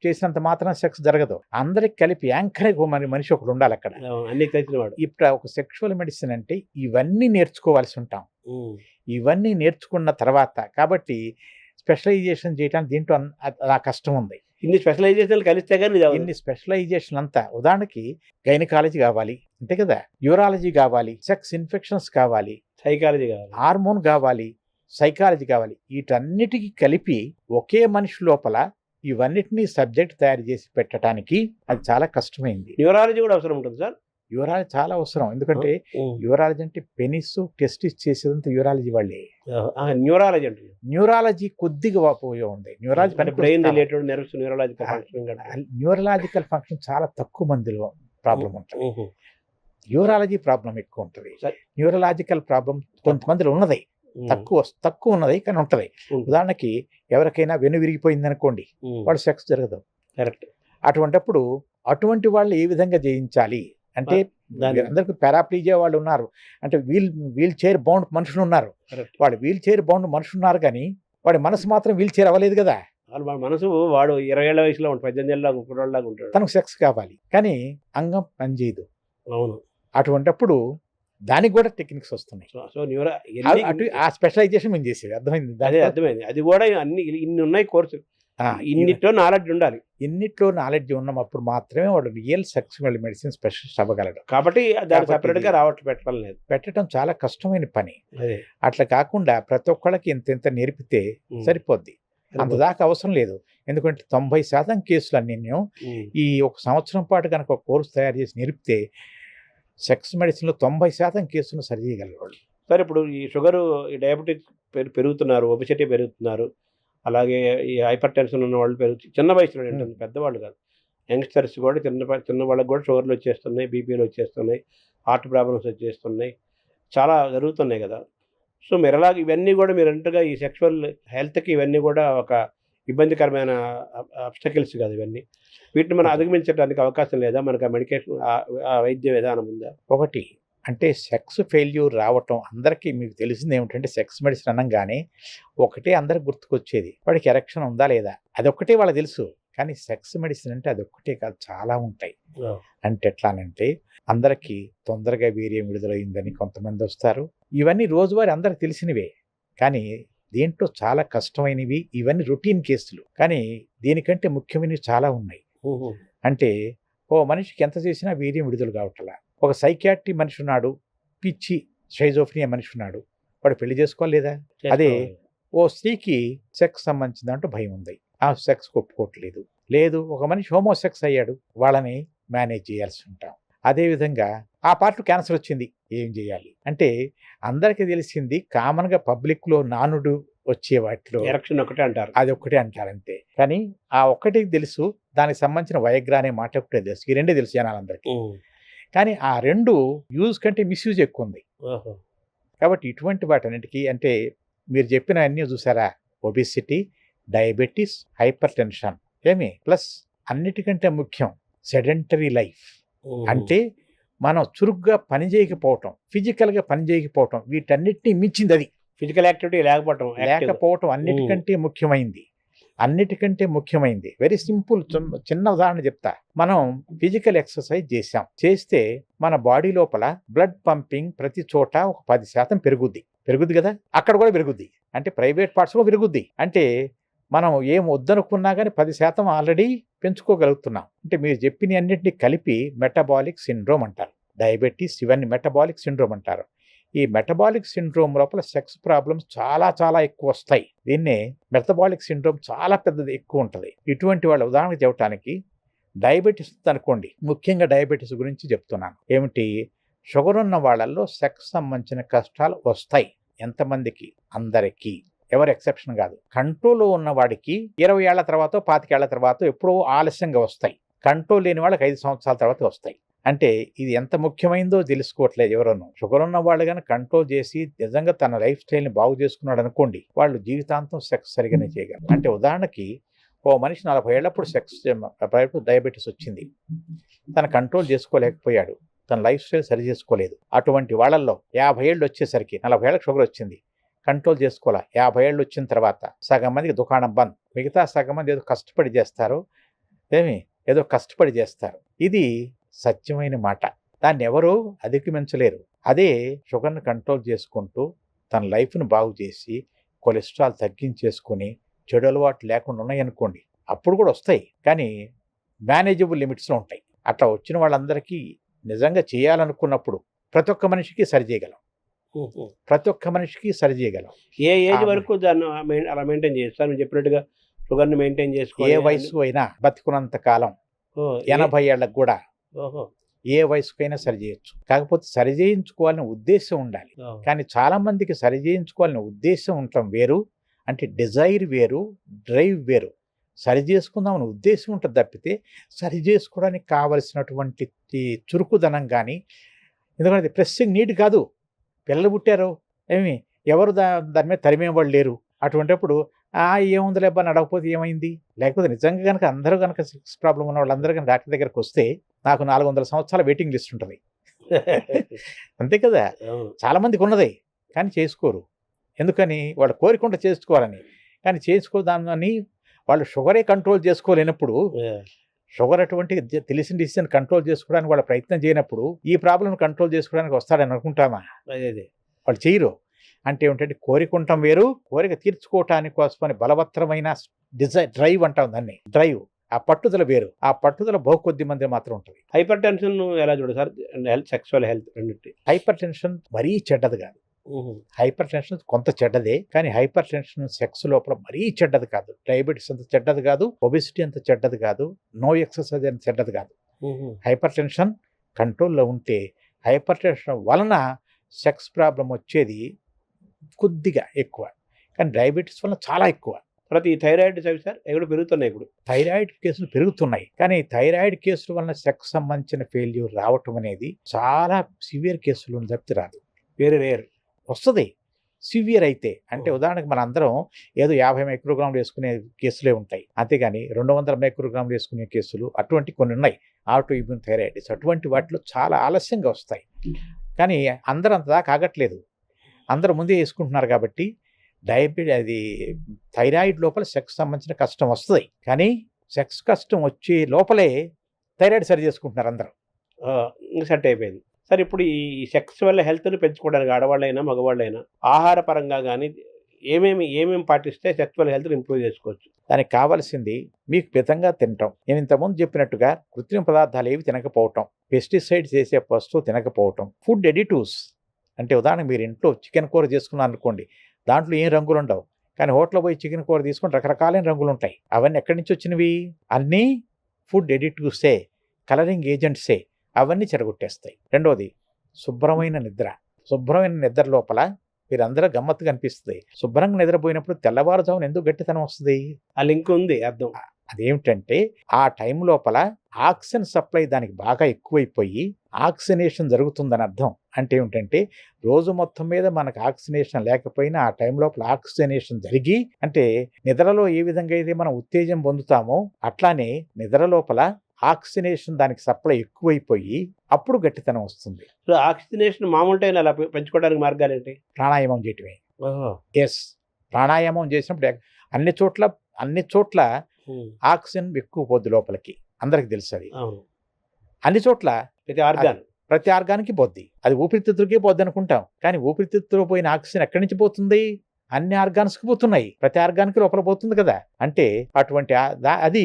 చేసినంత మాత్రం సెక్స్ జరగదు. అందరికి కలిపి యాంకర్ మనిషి ఒకడు ఉండాలి అక్కడ. అన్ని తెలిసినవాడు. ఇప్పుడు ఒక సెక్షువల్ మెడిసిన్ అంటే ఇవన్నీ నేర్చుకోవాల్సి ఉంటాం. ఇవన్నీ నేర్చుకున్న తర్వాత కాబట్టి స్పెషలైజేషన్ చేయడానికి దీంట్లో అలా కష్టం ఉంది. ఇన్ని స్పెషలైజేషన్లు కలిస్తే కానీ ఇన్ని స్పెషలైజేషన్ అంతా ఉదాహరణకి గైనకాలజీ కావాలి అంతే కదా, యూరాలజీ కావాలి, సెక్స్ ఇన్ఫెక్షన్స్ కావాలి, సైకాలజీ కావాలి, హార్మోన్ కావాలి, సైకాలజీ కావాలి. వీటన్నిటికీ కలిపి ఒకే మనిషి లోపల ఇవన్నిటినీ సబ్జెక్ట్ తయారు చేసి పెట్టడానికి అది చాలా కష్టమైంది. న్యూరాలజీ కూడా అవసరం ఉంటుంది సార్. యూరాలజీ చాలా అవసరం. ఎందుకంటే యూరాలజీ అంటే పెనిస్ టెస్టిస్ చేసేదంతా యూరాలజీ వాళ్ళే. న్యూరాలజీ అంటే న్యూరాలజీ కొద్దిగా పోయే ఉంది. Neurology brain related nerves, neurological function చాలా తక్కువ మందిలో ప్రాబ్లం ఉంటుంది. యూరాలజీ ప్రాబ్లం ఎక్కువ ఉంటుంది. న్యూరలాజికల్ ప్రాబ్లం కొంతమందిలో ఉన్నది, తక్కువ ఉన్నది కానీ ఉంటది. ఉదాహరణకి ఎవరికైనా వెను విరిగిపోయింది అనుకోండి, వాళ్ళు సెక్స్ జరగదు. కరెక్ట్. అటువంటి వాళ్ళు ఏ విధంగా జయించాలి అంటే అందరికి పారాప్లీజియా వాళ్ళు ఉన్నారు, అంటే వీల్ చైర్ బౌండ్ మనుషులు ఉన్నారు. వాడు వీల్ చైర్ బౌండ్ మనుషులు ఉన్నారు కానీ వాడి మనసు మాత్రం వీల్ చైర్ అవ్వలేదు కదా. వాళ్ళ మనసు వాడు 20 ఏళ్ల వయసులో ఉంటాడు, 18 ఏళ్ళ కుర్రోళ్ళలాగా ఉంటాడు. తనకు సెక్స్ కావాలి, కానీ అంగం పనిచేయదు. అవును. అటువంటప్పుడు దానికి కూడా టెక్నిక్స్ వస్తున్నాయి. సో న్యూరా అటు ఆ స్పెషలైజేషన్ మేము చేసేది అర్థమైంది. అదే అర్థమైంది. అది కూడా అన్ని ఇన్ని ఉన్నాయి కోర్సులు, ఇన్నిట్లో నాలెడ్జ్ ఉండాలి. ఇన్నిట్లో నాలెడ్జ్ ఉన్నప్పుడు మాత్రమే వాడు రియల్ సెక్సువల్ మెడిసిన్ స్పెషలిస్ట్ అవ్వగలడు. కాబట్టి దాన్ని సపరేట్గా పెట్టడం లేదు, పెట్టడం చాలా కష్టమైన పని. అదే అట్లా కాకుండా ప్రతి ఒక్కళ్ళకి ఇంత నేర్పితే సరిపోద్ది. అంత దాకా అవసరం లేదు. ఎందుకంటే 90% కేసులన్నీ నేను ఈ 1 సంవత్సరం పాటు కనుక ఒక కోర్సు తయారు చేసి నేర్పితే సెక్స్ మెడిసిన్లో 90% కేసులను సరి చేయగలరు. సరే, ఇప్పుడు ఈ షుగరు, ఈ డయాబెటిక్ పెరుగుతున్నారు, ఒబిసిటీ పెరుగుతున్నారు, అలాగే ఈ హైపర్ టెన్షన్ ఉన్న వాళ్ళు చిన్న వయసులో ఉంటుంది, పెద్దవాళ్ళు కాదు, యంగ్స్టర్స్ కూడా చిన్న వాళ్ళకి కూడా షుగర్లు వచ్చేస్తున్నాయి, బీపీలు వచ్చేస్తున్నాయి, హార్ట్ ప్రాబ్లమ్స్ వచ్చేస్తున్నాయి, చాలా జరుగుతున్నాయి కదా. సో మీరు ఎలాగ ఇవన్నీ కూడా మీరు అంటగా ఈ సెక్షువల్ హెల్త్కి ఇవన్నీ కూడా ఒక ఇబ్బందికరమైన అబ్స్టకిల్స్ కాదు ఇవన్నీ. వీటిని మనం అధిగమించడానికి అవకాశం లేదా? మనకు ఆ మెడికేషన్, ఆ వైద్య విధానం ఉందా? ఒకటి అంటే సెక్స్ ఫెయిల్యూర్ రావటం అందరికీ మీకు తెలిసింది ఏమిటంటే, సెక్స్ మెడిసిన్ అనగానే ఒకటే అందరికి గుర్తుకొచ్చేది, వాడికి ఎరెక్షన్ ఉందా లేదా, అదొక్కటే వాళ్ళకి తెలుసు. కానీ సెక్స్ మెడిసిన్ అంటే అదొక్కటే కాదు, చాలా ఉంటాయి. అంటే ఎట్లానంటే అందరికీ తొందరగా వీర్యం విడుదలైందని కొంతమంది వస్తారు. ఇవన్నీ రోజువారీ అందరికి తెలిసినవే, కానీ దీంట్లో చాలా కష్టమైనవి. ఇవన్నీ రొటీన్ కేసులు, కానీ దీనికంటే ముఖ్యమైనవి చాలా ఉన్నాయి. అంటే ఓ మనిషికి ఎంత చేసినా వీర్యం విడుదల కావట్లా. ఒక సైకియాట్రీ మనిషి ఉన్నాడు, పిచ్చి షైజోఫ్రియా మనిషి ఉన్నాడు, వాడు పెళ్లి చేసుకోలేదా? అదే ఓ స్త్రీకి సెక్స్ సంబంధించిన దాంట్లో భయం ఉంది, ఆ సెక్స్ ఒప్పుకోవట్లేదు. లేదు, ఒక మనిషి హోమోసెక్స్ అయ్యాడు, వాళ్ళని మేనేజ్ చేయాల్సి ఉంటాం. అదేవిధంగా ఆ పార్ట్ క్యాన్సర్ వచ్చింది, ఏం చేయాలి అంటే అందరికీ తెలిసింది కామన్గా పబ్లిక్లో నానుడు వచ్చే వాటిలో ఎరక్షన్ ఒకటే అంటారు, అది ఒక్కటే అంటారు అంతే. కానీ ఆ ఒక్కటి తెలుసు, దానికి సంబంధించిన వయగ్రా అనే మాట ఒకటే తెలుసు, ఈ రెండే తెలుసు జనాలందరికీ. కానీ ఆ రెండు యూజ్ కంటే మిస్యూజ్ ఎక్కువ ఉంది. కాబట్టి ఇటువంటి వాటన్నిటికీ అంటే మీరు చెప్పిన అన్నీ చూసారా, ఒబిసిటీ, డయాబెటీస్, హైపర్ టెన్షన్ ఏమి, ప్లస్ అన్నిటికంటే ముఖ్యం సెడెంటరీ లైఫ్. అంటే మనం చురుగ్గా పని చేయకపోవటం, ఫిజికల్గా పని చేయకపోవటం, వీటన్నిటినీ మించింది అది. ఫిజికల్ యాక్టివిటీ లేకపోవటం అన్నిటికంటే ముఖ్యమైంది. అన్నిటికంటే ముఖ్యమైనది. వెరీ సింపుల్, చిన్న ఉదాహరణ చెప్తా. మనం ఫిజికల్ ఎక్సర్సైజ్ చేస్తే మన బాడీ లోపల బ్లడ్ పంపింగ్ ప్రతి చోట ఒక 10% పెరుగుద్ది కదా, అక్కడ కూడా పెరుగుద్ది. అంటే ప్రైవేట్ పార్ట్స్ కూడా పెరుగుద్ది. అంటే మనం ఏం వద్దనుకున్నా కానీ 10% ఆల్రెడీ పెంచుకోగలుగుతున్నాం. అంటే మీరు చెప్పిన అన్నింటినీ కలిపి మెటబాలిక్ సిండ్రోమ్ అంటారు. డయాబెటీస్ ఇవన్నీ మెటబాలిక్ సిండ్రోమ్ అంటారు. ఈ మెటబాలిక్ సిండ్రోమ్ లోపల సెక్స్ ప్రాబ్లమ్స్ చాలా చాలా ఎక్కువ వస్తాయి. దీన్నే మెటబాలిక్ సిండ్రోమ్ చాలా పెద్దది, ఎక్కువ ఉంటుంది. ఇటువంటి వాళ్ళ ఉదాహరణకు చెప్పడానికి డయాబెటీస్ అనుకోండి, ముఖ్యంగా డయాబెటీస్ గురించి చెప్తున్నాను. ఏమిటి, షుగర్ ఉన్న వాళ్ళల్లో సెక్స్ సంబంధించిన కష్టాలు వస్తాయి. ఎంతమందికి? అందరికీ, ఎవరు ఎక్సెప్షన్ కాదు. కంట్రోల్లో ఉన్న వాడికి 20 ఏళ్ల తర్వాత 25 ఏళ్ల తర్వాత ఎప్పుడో ఆలస్యంగా వస్తాయి. కంట్రోల్ లేని వాళ్ళకి 5 సంవత్సరాల తర్వాత వస్తాయి. అంటే ఇది ఎంత ముఖ్యమైందో తెలుసుకోవట్లేదు ఎవరన్నా. షుగర్ ఉన్న వాళ్ళు కానీ కంట్రోల్ చేసి నిజంగా తన లైఫ్ స్టైల్ని బాగు చేసుకున్నాడు అనుకోండి, వాళ్ళు జీవితాంతం సెక్స్ సరిగానే చేయగలరు. అంటే ఉదాహరణకి ఓ మనిషి 40 ఏళ్ళప్పుడు డయాబెటీస్ వచ్చింది, తన కంట్రోల్ చేసుకోలేకపోయాడు, తన లైఫ్ స్టైల్ సరి చేసుకోలేదు. అటువంటి వాళ్ళల్లో 50 ఏళ్ళు వచ్చేసరికి 40 ఏళ్ళకి షుగర్ వచ్చింది, కంట్రోల్ చేసుకోలే. 50 ఏళ్ళు వచ్చిన తర్వాత సగం మందికి దుకాణం బంద్, మిగతా సగం మంది ఏదో కష్టపడి చేస్తారు. ఇది సత్యమైన మాట, దాన్ని ఎవరూ అధిగమించలేరు. అదే షుగర్ని కంట్రోల్ చేసుకుంటూ తన లైఫ్ను బాగు చేసి కొలెస్ట్రాల్ తగ్గించేసుకుని చెడు అలవాట్లు లేకుండా ఉన్నాయనుకోండి, అప్పుడు కూడా వస్తాయి, కానీ మేనేజబుల్ లిమిట్స్లో ఉంటాయి. అట్లా వచ్చిన వాళ్ళందరికీ నిజంగా చేయాలనుకున్నప్పుడు ప్రతి ఒక్క మనిషికి సరి చేయగలం. ఏ ఏజ్ వరకు దాన్ని అలా మెయింటైన్ చేస్తారు? మీరు చెప్పినట్టుగా షుగర్ని మెయింటైన్ చేసుకోవాలి. ఏ వయసు అయినా బతికున్నంత కాలం, 80 ఏళ్ళకు కూడా ఏ వయసుకైనా సరి చేయొచ్చు. కాకపోతే సరి చేయించుకోవాలనే ఉద్దేశం ఉండాలి. కానీ చాలా మందికి సరి చేయించుకోవాలనే ఉద్దేశం ఉండటం వేరు, అంటే డిజైర్ వేరు, డ్రైవ్ వేరు. సరి చేసుకుందామని ఉద్దేశం ఉంటుంది తప్పితే సరి చేసుకోవడానికి కావలసినటువంటి చురుకుదనం కానీ, ఎందుకంటే ప్రెస్సింగ్ నీడ్ కాదు. పిల్లలు పుట్టారు, ఎవరు దాని మీద తరిమేవాళ్ళు లేరు. అటువంటిప్పుడు ఏముంది లేబ్బా నడవకపోతే ఏమైంది, లేకపోతే నిజంగా కనుక అందరూ కనుక సెక్స్ ప్రాబ్లం ఉన్న వాళ్ళందరూ కనుక డాక్టర్ దగ్గరకు వస్తే నాకు 400 సంవత్సరాల వెయిటింగ్ లిస్ట్ ఉంటుంది. అంతే కదా, చాలా మందికి ఉన్నది, కానీ చేసుకోరు. ఎందుకని? వాళ్ళు కోరికుండా చేసుకోవాలని, కానీ చేసుకోదామని వాళ్ళు షుగరే కంట్రోల్ చేసుకోలేనప్పుడు, షుగర్ అటువంటి తెలిసిన డిసిజన్ కంట్రోల్ చేసుకోవడానికి వాళ్ళ ప్రయత్నం చేయనప్పుడు ఈ ప్రాబ్లం కంట్రోల్ చేసుకోవడానికి వస్తాడని అనుకుంటామా? అదే వాళ్ళు చేయరు. అంటే ఏమిటంటే కోరిక ఉండటం వేరు, కోరిక తీర్చుకోవటానికి కోసమని బలవత్తరమైన డ్రైవ్ అంటాం దాన్ని, డ్రైవ్. ఆ పట్టుదల వేరు. ఆ పట్టుదల కొద్ది మంది మాత్రం ఉంటుంది. హైపర్ టెన్షన్ ఎలా చూడ సార్? సెక్సువల్ హెల్త్ రెండింటి. హైపర్ టెన్షన్ మరీ చెడ్డది కాదు. హైపర్ టెన్షన్ కొంత చెడ్డదే, కానీ హైపర్ టెన్షన్ సెక్స్ లోపల మరీ చెడ్డది కాదు. డయాబెటీస్ అంత చెడ్డది కాదు, ఒబెసిటీ అంత చెడ్డది కాదు, నో ఎక్సర్సైజ్ అంత చెడ్డది కాదు. హైపర్ టెన్షన్ కంట్రోల్లో ఉంటే హైపర్ టెన్షన్ వలన సెక్స్ ప్రాబ్లం వచ్చేది కొద్దిగా ఎక్కువ, కానీ డయాబెటీస్ వలన చాలా ఎక్కువ. ప్రతి థైరాయిడ్ సార్ ఎక్కడ పెరుగుతున్నాయి ఇప్పుడు. థైరాయిడ్ కేసులు పెరుగుతున్నాయి, కానీ థైరాయిడ్ కేసుల వలన సెక్స్ సంబంధించిన ఫెయిల్యూర్ రావటం అనేది చాలా సివియర్ కేసులు తప్పితే రాదు. వెరీ రేర్ వస్తుంది సివియర్ అయితే. అంటే ఉదాహరణకు మన అందరం ఏదో 50 మైక్రోగ్రాములు వేసుకునే కేసులే ఉంటాయి, అంతేగాని 200 మైక్రోగ్రాములు వేసుకునే కేసులు అటువంటి కొన్ని ఉన్నాయి. ఆటో ఇమ్యూన్ థైరాయిడ్స్ అటువంటి వాటిలో చాలా ఆలస్యంగా వస్తాయి, కానీ అందరూ అంత దాకా ఆగట్లేదు. అందరూ ముందే వేసుకుంటున్నారు కాబట్టి అది థైరాయిడ్ లోపల సెక్స్ సంబంధించిన కష్టం వస్తుంది, కానీ సెక్స్ కష్టం వచ్చే లోపలే థైరాయిడ్ సరి చేసుకుంటున్నారు అందరూ. సెట్ అయిపోయింది సార్. ఇప్పుడు ఈ సెక్స్ వల్ల హెల్త్ని పెంచుకోవడానికి ఆడవాళ్ళైనా మగవాళ్ళైనా ఆహార పరంగా కానీ ఏమేమి పాటిస్తే సెక్సువల్ హెల్త్ ఇంప్రూవ్ చేసుకోవచ్చు? దానికి కావాల్సింది మీకు మితంగా తినటం. నేను ఇంతకుముందు చెప్పినట్టుగా కృత్రిమ పదార్థాలు ఏవి తినకపోవటం, పెస్టిసైడ్స్ వేసే వస్తువు తినకపోవటం, ఫుడ్ ఎడిటివ్స్. అంటే ఉదాహరణ మీరు ఇంట్లో చికెన్ కూర చేసుకున్నారు అనుకోండి, దాంట్లో ఏం రంగులు ఉండవు, కానీ హోటల్లో పోయి చికెన్ కూర తీసుకుని రకరకాలైన రంగులు ఉంటాయి. అవన్నీ ఎక్కడి నుంచి వచ్చినవి? అన్నీ ఫుడ్ ఎడిటివ్సే, కలరింగ్ ఏజెంట్సే. అవన్నీ చెడగొట్టేస్తాయి. రెండోది శుభ్రమైన నిద్ర. శుభ్రమైన నిద్ర లోపల మీరందరూ గమ్మత్తుగా అనిపిస్తుంది. శుభ్రంగా నిద్రపోయినప్పుడు తెల్లవారుజామున ఎందుకు గట్టితనం వస్తుంది? ఆ లింక్ ఉంది అర్థం. అదేమిటంటే ఆ టైం లోపల ఆక్సిజన్ సప్లై దానికి బాగా ఎక్కువైపోయి ఆక్సినేషన్ జరుగుతుందని అర్థం. అంటే ఏమిటంటే రోజు మొత్తం మీద మనకు ఆక్సినేషన్ లేకపోయినా ఆ టైం లోపల ఆక్సిజనేషన్ జరిగి, అంటే నిద్రలో ఏ విధంగా అయితే మనం ఉత్తేజం పొందుతామో అట్లానే నిద్ర లోపల ఆక్సినేషన్ దానికి సప్లై ఎక్కువైపోయి అప్పుడు గట్టితనం వస్తుంది. సో ఆక్సిజనేషన్ మామూలు టైం అలా పెంచుకోవడానికి మార్గాలు ఏంటి? ప్రాణాయామం చేయటమే. ఎస్, ప్రాణాయామం చేసినప్పుడు అన్ని చోట్ల ఆక్సిజన్ ఎక్కువ పోద్ది లోపలికి, అందరికి తెలుసు అది. అన్ని చోట్ల ప్రతి ఆర్గానికి పోద్ది. అది ఊపిరితిత్తులకే పోద్ది అనుకుంటాం, కానీ ఊపిరితిత్తులో పోయిన ఆక్సిజన్ ఎక్కడి నుంచి పోతుంది? అన్ని ఆర్గాన్స్కి పోతున్నాయి, ప్రతి ఆర్గాన్కి లోపల పోతుంది కదా. అంటే అటువంటి అది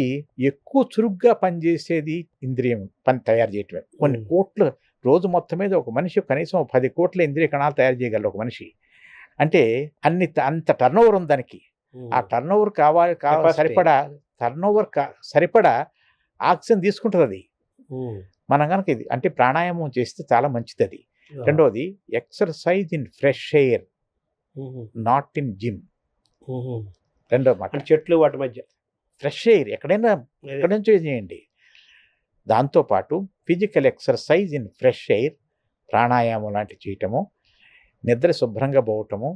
ఎక్కువ చురుగ్గా పనిచేసేది ఇంద్రియం పని తయారు చేయటమే. కొన్ని కోట్ల రోజు మొత్తం మీద ఒక మనిషి కనీసం 10 కోట్ల ఇంద్రియ కణాలు తయారు చేయగలరు ఒక మనిషి. అంటే అంత టర్న్ ఓవర్ ఉంది దానికి. ఆ టర్న్ ఓవర్ సరిపడా ఆక్సిజన్ తీసుకుంటుంది అది. మనం కనుక ఇది అంటే ప్రాణాయామం చేస్తే చాలా మంచిది అది. రెండోది exercise in fresh air, not in gym. రెండో మాట, చెట్లు వాటి మధ్య ఫ్రెష్ ఎయిర్ ఎక్కడైనా ఎక్కడి నుంచో చేయండి. దాంతోపాటు physical exercise in fresh air, ప్రాణాయామం లాంటివి చేయటము, నిద్ర శుభ్రంగా పోవటము.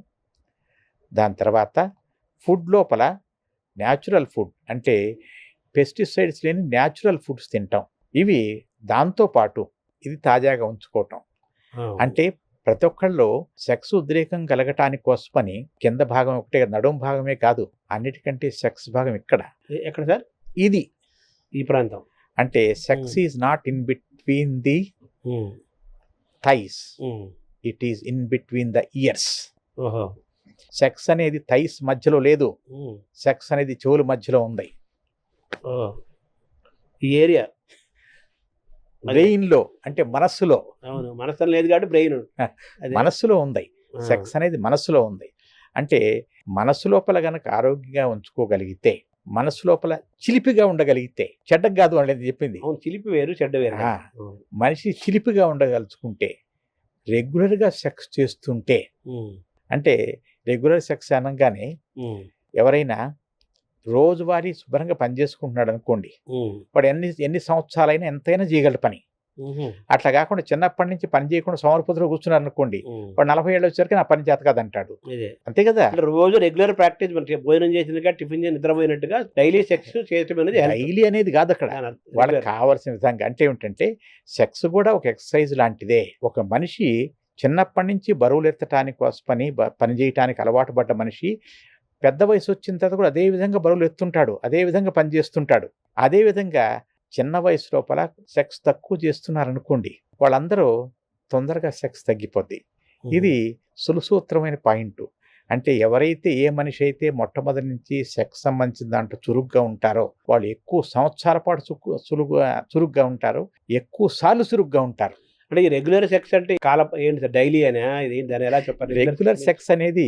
దాని తర్వాత ఫుడ్ లోపల న్యాచురల్ ఫుడ్, అంటే పెస్టిసైడ్స్ లేని న్యాచురల్ ఫుడ్స్ తింటాం. ఇవి దాంతోపాటు ఇది తాజాగా ఉంచుకోవటం. అంటే ప్రతి ఒక్కళ్ళు సెక్స్ ఉద్రేకం కలగటానికి కోసమని కింద భాగం ఒకటే, నడుం భాగమే కాదు, అన్నిటికంటే సెక్స్ భాగం ఎక్కడ సార్? ఇది ఈ ప్రాంతం. అంటే sex is not in between the thighs, it is in between the years. Sex అనేది థైస్ మధ్యలో లేదు, సెక్స్ అనేది చెవుల మధ్యలో ఉంది. ఈ ఏరియా బ్రెయిన్ లో, అంటే మనస్సులో. అవును, మనస్సు లేదు కాబట్టి బ్రెయిన్ మనస్సులో ఉంది. సెక్స్ అనేది మనస్సులో ఉంది. అంటే మనస్సు లోపల గనక ఆరోగ్యంగా ఉంచుకోగలిగితే, మనస్సు లోపల చిలిపిగా ఉండగలిగితే, చెడ్డ కాదు అనేది చెప్పింది. చిలిపి వేరు చెడ్డ వేరు. మనిషి చిలిపిగా ఉండగలుచుకుంటే, రెగ్యులర్గా సెక్స్ చేస్తుంటే, అంటే రెగ్యులర్ సెక్స్ అనగానే ఎవరైనా రోజువారీ శుభ్రంగా పనిచేసుకుంటున్నాడు అనుకోండి, వాడు ఎన్ని సంవత్సరాలైనా ఎంతైనా చేయగలడు పని. అట్లా కాకుండా చిన్నప్పటి నుంచి పని చేయకుండా సోమరిపోతులో కూర్చున్నారు అనుకోండి, వాడు 40 ఏళ్ళు వచ్చేసరికి నా పని చేత కాదంటాడు. అంతే కదా. రోజు రెగ్యులర్ ప్రాక్టీస్, భోజనం చేసినట్టుగా, టిఫిన్ నిద్రపోయినట్టుగా డైలీ సెక్స్ చేయటం అనేది డైలీ అనేది కాదు అక్కడ వాళ్ళకి కావాల్సిన విధంగా. అంటే ఏమిటంటే సెక్స్ కూడా ఒక ఎక్సర్సైజ్ లాంటిదే. ఒక మనిషి చిన్నప్పటి నుంచి బరువులు ఎత్తడానికి కోసం పని చేయటానికి అలవాటు పడ్డ మనిషి పెద్ద వయసు వచ్చిన తర్వాత కూడా అదే విధంగా బరువులు ఎత్తుంటాడు, అదే విధంగా పనిచేస్తుంటాడు. అదే విధంగా చిన్న వయసు లోపల సెక్స్ తక్కువ చేస్తున్నారనుకోండి, వాళ్ళందరూ తొందరగా సెక్స్ తగ్గిపోద్ది. ఇది సులుసూత్రమైన పాయింట్. అంటే ఎవరైతే ఏ మనిషి అయితే మొట్టమొదటి నుంచి సెక్స్ సంబంధించిన దాంట్లో చురుగ్గా ఉంటారో వాళ్ళు ఎక్కువ సంవత్సరాల పాటు చురుగ్గా ఉంటారు, ఎక్కువ సార్లు చురుగ్గా ఉంటారు. అంటే ఈ రెగ్యులర్ సెక్స్ అంటే కాల ఏంటి సార్, డైలీ అనే ఇది దాన్ని ఎలా చెప్పారు? రెగ్యులర్ సెక్స్ అనేది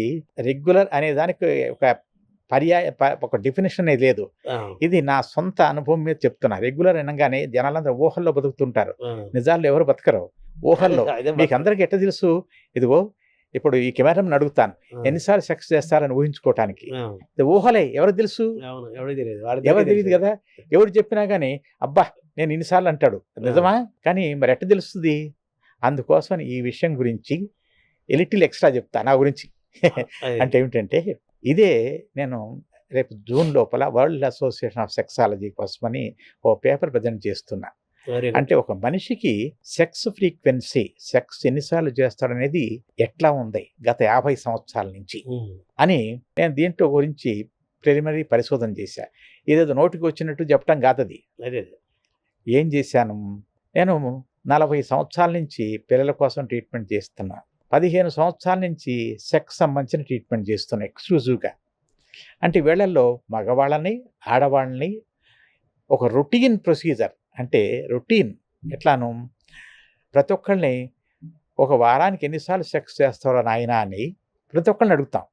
రెగ్యులర్ అనే దానికి ఒక డెఫినేషన్ అనేది లేదు. ఇది నా సొంత అనుభవం మీద చెప్తున్నా. రెగ్యులర్ అనగానే జనాలందరూ ఊహల్లో బతుకుతుంటారు, నిజాల్లో ఎవరు బతకరు ఊహల్లో. మీకు అందరికి ఎట్లా తెలుసు? ఇదిగో ఇప్పుడు ఈ కెమెరాని అడుగుతాను, ఎన్నిసార్లు సెక్స్ చేస్తారని ఊహించుకోవటానికి. ఊహలే, ఎవరు తెలుసు? ఎవరు తెలియదు కదా. ఎవరు చెప్పినా కానీ అబ్బా నేను ఇన్నిసార్లు అంటాడు, నిజమా? కానీ మరి ఎట్ట తెలుస్తుంది? అందుకోసం ఈ విషయం గురించి లిటిల్ ఎక్స్ట్రా చెప్తా నా గురించి. అంటే ఏమిటంటే, ఇదే నేను రేపు జూన్ లోపల వరల్డ్ అసోసియేషన్ ఆఫ్ సెక్సాలజీ కోసమని ఓ పేపర్ ప్రజెంట్ చేస్తున్నా. అంటే ఒక మనిషికి సెక్స్ ఫ్రీక్వెన్సీ, సెక్స్ ఎన్నిసార్లు చేస్తాడనేది ఎట్లా ఉంది గత 50 సంవత్సరాల నుంచి అని నేను దీంట్లో గురించి ప్రిలిమినరీ పరిశోధన చేశా. ఇదేదో నోటికి వచ్చినట్టు చెప్పడం కాదది. ఏం చేశాను, నేను 40 సంవత్సరాల నుంచి పిల్లల కోసం ట్రీట్మెంట్ చేస్తున్నా, 15 సంవత్సరాల నుంచి సెక్స్ సంబంధించిన ట్రీట్మెంట్ చేస్తున్నా ఎక్స్క్లూజివ్గా. అంటే వీళ్ళల్లో మగవాళ్ళని ఆడవాళ్ళని ఒక రొటీన్ ప్రొసీజర్, అంటే రొటీన్ ఎట్లాను, ప్రతి ఒక్కళ్ళని ఒక వారానికి ఎన్నిసార్లు సెక్స్ చేస్తారో నాయనా అని ప్రతి ఒక్కళ్ళని అడుగుతాం.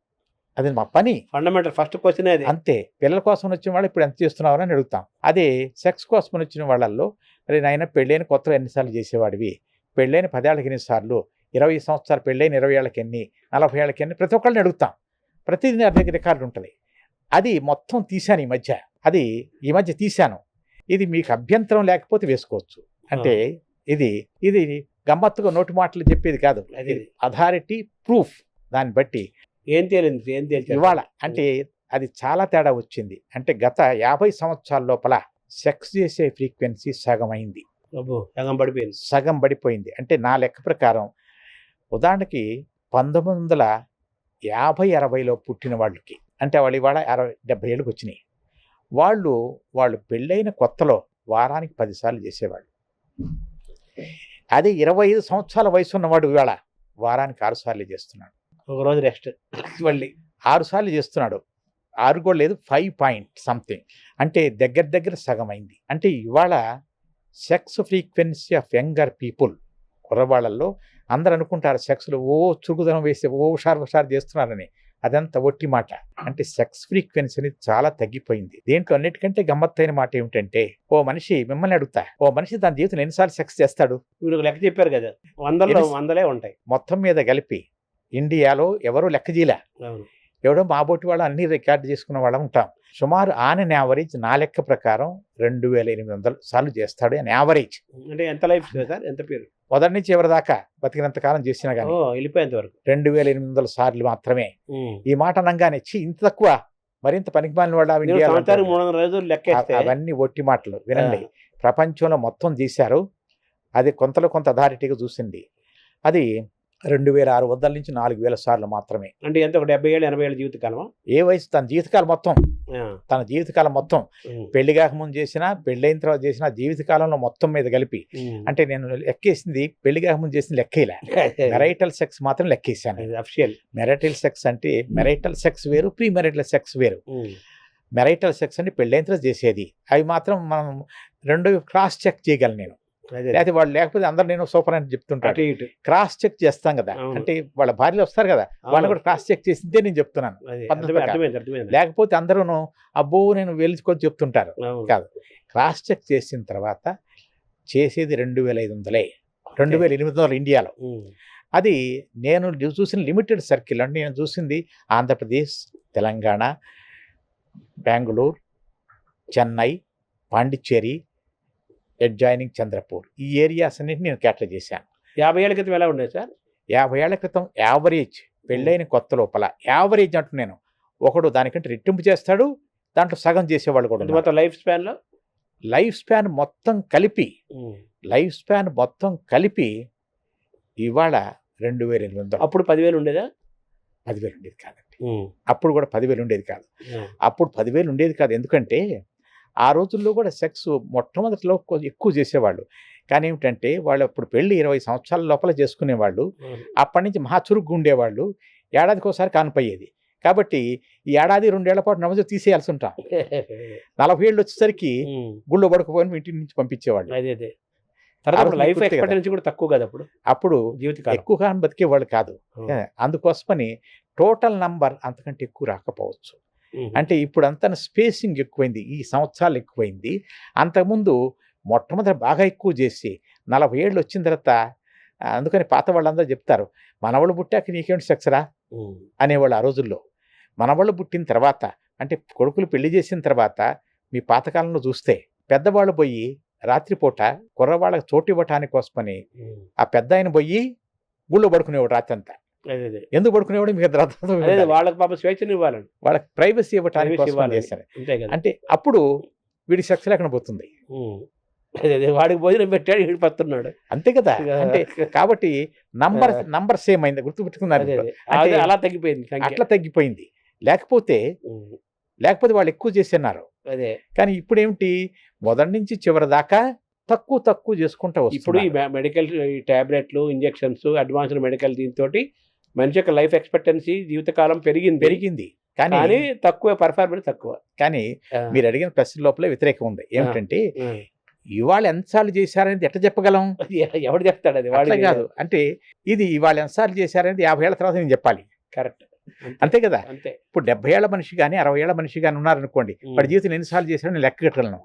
అది మా పని, ఫండమెంటల్ ఫస్ట్ క్వశ్చన్ అది. అంతే. పిల్లల కోసం వచ్చిన వాళ్ళు ఇప్పుడు ఎంత చేస్తున్నావు అని అడుగుతాం. అదే సెక్స్ కోసం వచ్చిన వాళ్ళల్లో, అరే నాయన పెళ్ళైన కొత్తలో ఎన్నిసార్లు చేసేవాడివి, పెళ్ళైన 10 ఏళ్ళకి ఎన్నిసార్లు, 20 సంవత్సరాలు పెళ్ళైన 20 ఏళ్ళకి ఎన్ని, 40 ఏళ్ళకి ఎన్ని, ప్రతి ఒక్కళ్ళని అడుగుతాం. ప్రతిదీ నా దగ్గర రికార్డు ఉంటుంది. అది మొత్తం తీశాను ఈ మధ్య తీశాను. ఇది మీకు అభ్యంతరం లేకపోతే వేసుకోవచ్చు. అంటే ఇది గమ్మత్తుగా నోటి మాటలు చెప్పేది కాదు, అథారిటీ ప్రూఫ్. దాన్ని బట్టి ఏం తేలింది ఇవాళ అంటే అది చాలా తేడా వచ్చింది. అంటే గత 50 సంవత్సరాల లోపల సెక్స్ చేసే ఫ్రీక్వెన్సీ సగం పడిపోయింది. అంటే నా లెక్క ప్రకారం ఉదాహరణకి 1950-60లో పుట్టిన వాళ్ళకి, అంటే వాళ్ళు ఇవాళ 60-70 ఏళ్ళకి వచ్చినాయి. వాళ్ళు పెళ్ళైన కొత్తలో వారానికి 10 సార్లు చేసేవాళ్ళు. అదే 25 సంవత్సరాల వయసు ఉన్నవాడు ఇవాళ వారానికి 6 సార్లు చేస్తున్నాడు. ఒకరోజు రెస్ట్, మళ్ళీ 6 సార్లు చేస్తున్నాడు. 6 కూడా లేదు, 5 పాయింట్ సంథింగ్. అంటే దగ్గర సగం అయింది. అంటే ఇవాళ sex frequency of younger people, కుర్రవాళ్ళల్లో అందరు అనుకుంటారు సెక్స్లో చురుకుదనం వేస్తే హుషారు చేస్తున్నారని. అదంతా ఒట్టి మాట. అంటే సెక్స్ ఫ్రీక్వెన్సీ అనేది చాలా తగ్గిపోయింది. దేంట్లో అన్నిటికంటే గమ్మత్తైన మాట ఏమిటంటే, ఓ మనిషి మిమ్మల్ని అడుగుతా, ఓ మనిషి తన జీవితంలో ఎన్నిసార్లు సెక్స్ చేస్తాడు? మీరు లెక్క చెప్పారు కదా, వందలే ఉంటాయి మొత్తం మీద కలిపి. ఇండియాలో ఎవరు లెక్క చేయలే, ఎవడో మా బోటి వాళ్ళు అన్ని రికార్డు చేసుకున్న వాళ్ళం ఉంటాం. సుమారు ఆన్ అన్ యావరేజ్ నా లెక్క ప్రకారం 2800 సార్లు చేస్తాడు అని యావరేజ్. అంటే ఎంత లైఫ్ సార్, ఎంత పేరు? మొదటి నుంచి ఎవరి దాకా బతికినంత కాలం చేసినా కానీ వెళ్ళిపోయేంత వరకు 2800 సార్లు మాత్రమే. ఈ మాట అనగానే ఇంత తక్కువ, మరింత పనికిమాలిన వాళ్ళు అవన్నీ ఒట్టి మాటలు. వినండి, ప్రపంచంలో మొత్తం చేశారు. అది కొంతలో కొంత అథారిటీగా చూసింది. అది 2600 నుంచి 4000 సార్లు మాత్రమే. అంటే ఎంత, 70 ఏళ్ళు 80 ఏళ్ళ జీవితకాలమా? ఏ వయసు? తన జీవితకాలం మొత్తం పెళ్లి కాకముందు చేసినా, పెళ్ళైన తర్వాత చేసినా, జీవితకాలంలో మొత్తం మీద కలిపి. అంటే నేను లెక్కేసింది పెళ్లి కాకముందు చేసిన లెక్కేలా, మెరైటల్ సెక్స్ మాత్రం లెక్కేసాను. మెరైటల్ సెక్స్ అంటే మెరైటల్ సెక్స్ వేరు, ప్రీ మెరైటల్ సెక్స్ వేరు. మెరైటల్ సెక్స్ అంటే పెళ్ళైన తర్వాత చేసేది. అవి మాత్రం మనం 2 క్రాస్ చెక్ చేయగలను నేను. లేకపోతే వాళ్ళు లేకపోతే అందరు నేను సూపర్ అని చెప్తుంటాను. క్రాస్ చెక్ చేస్తాం కదా, అంటే వాళ్ళ భార్యలు వస్తారు కదా, వాళ్ళు కూడా క్రాస్ చెక్ చేసిందే నేను చెప్తున్నాను. లేకపోతే అందరూ అబ్బో నేను వెళ్ళుకొని చెప్తుంటారు. కాదు, క్రాస్ చెక్ చేసిన తర్వాత చేసేది 2500, 2800 ఇండియాలో. అది నేను చూసిన లిమిటెడ్ సర్కిల్. అంటే నేను చూసింది ఆంధ్రప్రదేశ్, తెలంగాణ, బెంగళూరు, చెన్నై, పాండిచ్చేరి, అడ్జాయినింగ్ చంద్రపూర్, ఈ ఏరియాస్ అన్నింటినీ నేను క్యాటర్ చేశాను. 50 ఏళ్ల క్రితం ఎలా ఉండేది సార్? 50 ఏళ్ల క్రితం యావరేజ్, పెళ్ళైన కొత్త లోపల యావరేజ్ అంటూ నేను ఒకడు దానికంటే రెట్టింపు చేస్తాడు, దాంట్లో సగం చేసేవాళ్ళు కూడా. మొత్తం లైఫ్ స్పాన్ మొత్తం కలిపి ఇవాళ 2800. అప్పుడు 10,000 ఉండేదా? 10,000 ఉండేది కాదండి. అప్పుడు కూడా 10,000 ఉండేది కాదు. అప్పుడు 10,000 ఉండేది కాదు. ఎందుకంటే ఆ రోజుల్లో కూడా సెక్స్ మొట్టమొదటిలో ఎక్కువ చేసేవాళ్ళు. కానీ ఏమిటంటే వాళ్ళు అప్పుడు పెళ్లి 20 సంవత్సరాల లోపల చేసుకునేవాళ్ళు. అప్పటి నుంచి మహా చురుగ్గా ఉండేవాళ్ళు. ఏడాదికోసారి కాన్పయ్యేది. కాబట్టి ఈ ఏడాది 2 ఏళ్ల పాటు నమజ తీసేయాల్సి ఉంటాం. 40 ఏళ్ళు వచ్చేసరికి గుళ్ళో పడుకోపోయి ఇంటి నుంచి పంపించేవాళ్ళు. అదే తర్వాత లైఫ్ ఎక్స్పెక్టెన్సీ కూడా తక్కువ కదా అప్పుడు జీవితకాలం ఎక్కువ కాలం బతికేవాళ్ళు కాదు. అందుకోసమని టోటల్ నంబర్ అంతకంటే ఎక్కువ రాకపోవచ్చు. అంటే ఇప్పుడు అంతా స్పేసింగ్ ఎక్కువైంది, ఈ సంవత్సరాలు ఎక్కువైంది. అంతకుముందు మొట్టమొదటి బాగా ఎక్కువ చేసి 40 ఏళ్ళు వచ్చిన తర్వాత అందుకని పాత వాళ్ళందరూ చెప్తారు, మనవాళ్ళు పుట్టాక నీకేంటి సెక్సరా అనేవాళ్ళు ఆ రోజుల్లో. మనవాళ్ళు పుట్టిన తర్వాత అంటే కొడుకులు పెళ్లి చేసిన తర్వాత మీ పాతకాలంలో చూస్తే పెద్దవాళ్ళు పోయి రాత్రిపూట కుర్రవాళ్ళకి చోటు ఇవ్వటానికి కోసమని ఆ పెద్ద ఆయన పోయి గుళ్ళో పడుకునేవాడు రాత్రి అంతా. ఎందుకు పడుకునేవాడు మీకు వాళ్ళకి పాప స్వేచ్ఛను ఇవ్వాలని, వాళ్ళకి ప్రైవసీ ఇవ్వటానికి కోసం చేశారు. అంటే అప్పుడు వీడి సెక్స్ లేకుండా పోతుంది. వాడికి భోజనం పెట్టాడు, వీడు పడుతున్నాడు, అంతే కదా. అంటే కాబట్టి నంబర్ సేమ్ అయింది, గుర్తుపెట్టుకున్నారు. అలా తగ్గిపోయింది, అట్లా తగ్గిపోయింది. లేకపోతే వాళ్ళు ఎక్కువ చేస్తున్నారు. అదే కానీ ఇప్పుడు ఏమిటి, మొదటి నుంచి చివరి దాకా తక్కువ చేసుకుంటా వస్తుంది. ఇప్పుడు ఈ మెడికల్ టాబ్లెట్లు, ఇంజెక్షన్స్, అడ్వాన్స్డ్ మెడికల్ దీంతో మనిషి యొక్క లైఫ్ ఎక్స్పెక్టెన్సీ జీవితకాలం పెరిగింది. కానీ తక్కువ పర్ఫార్మెన్స్ తక్కువ. కానీ మీరు అడిగిన ప్రశ్న లోపల వ్యతిరేకం ఉంది. ఏమిటంటే ఇవాళ ఎంతసార్లు చేశారనేది ఎట్లా చెప్పగలం? ఎవడు చెప్తాడు? అది వాళ్ళే కాదు. అంటే ఇది ఇవాళ ఎంతసార్లు చేశారనేది 50 ఏళ్ల తర్వాత నేను చెప్పాలి. కరెక్ట్, అంతే కదా. అంతే. ఇప్పుడు 70 ఏళ్ల మనిషి కానీ 60 ఏళ్ల మనిషి కానీ ఉన్నారనుకోండి, వాడి జీవితం ఎన్నిసార్లు చేశాడని లెక్క కట్టగలను.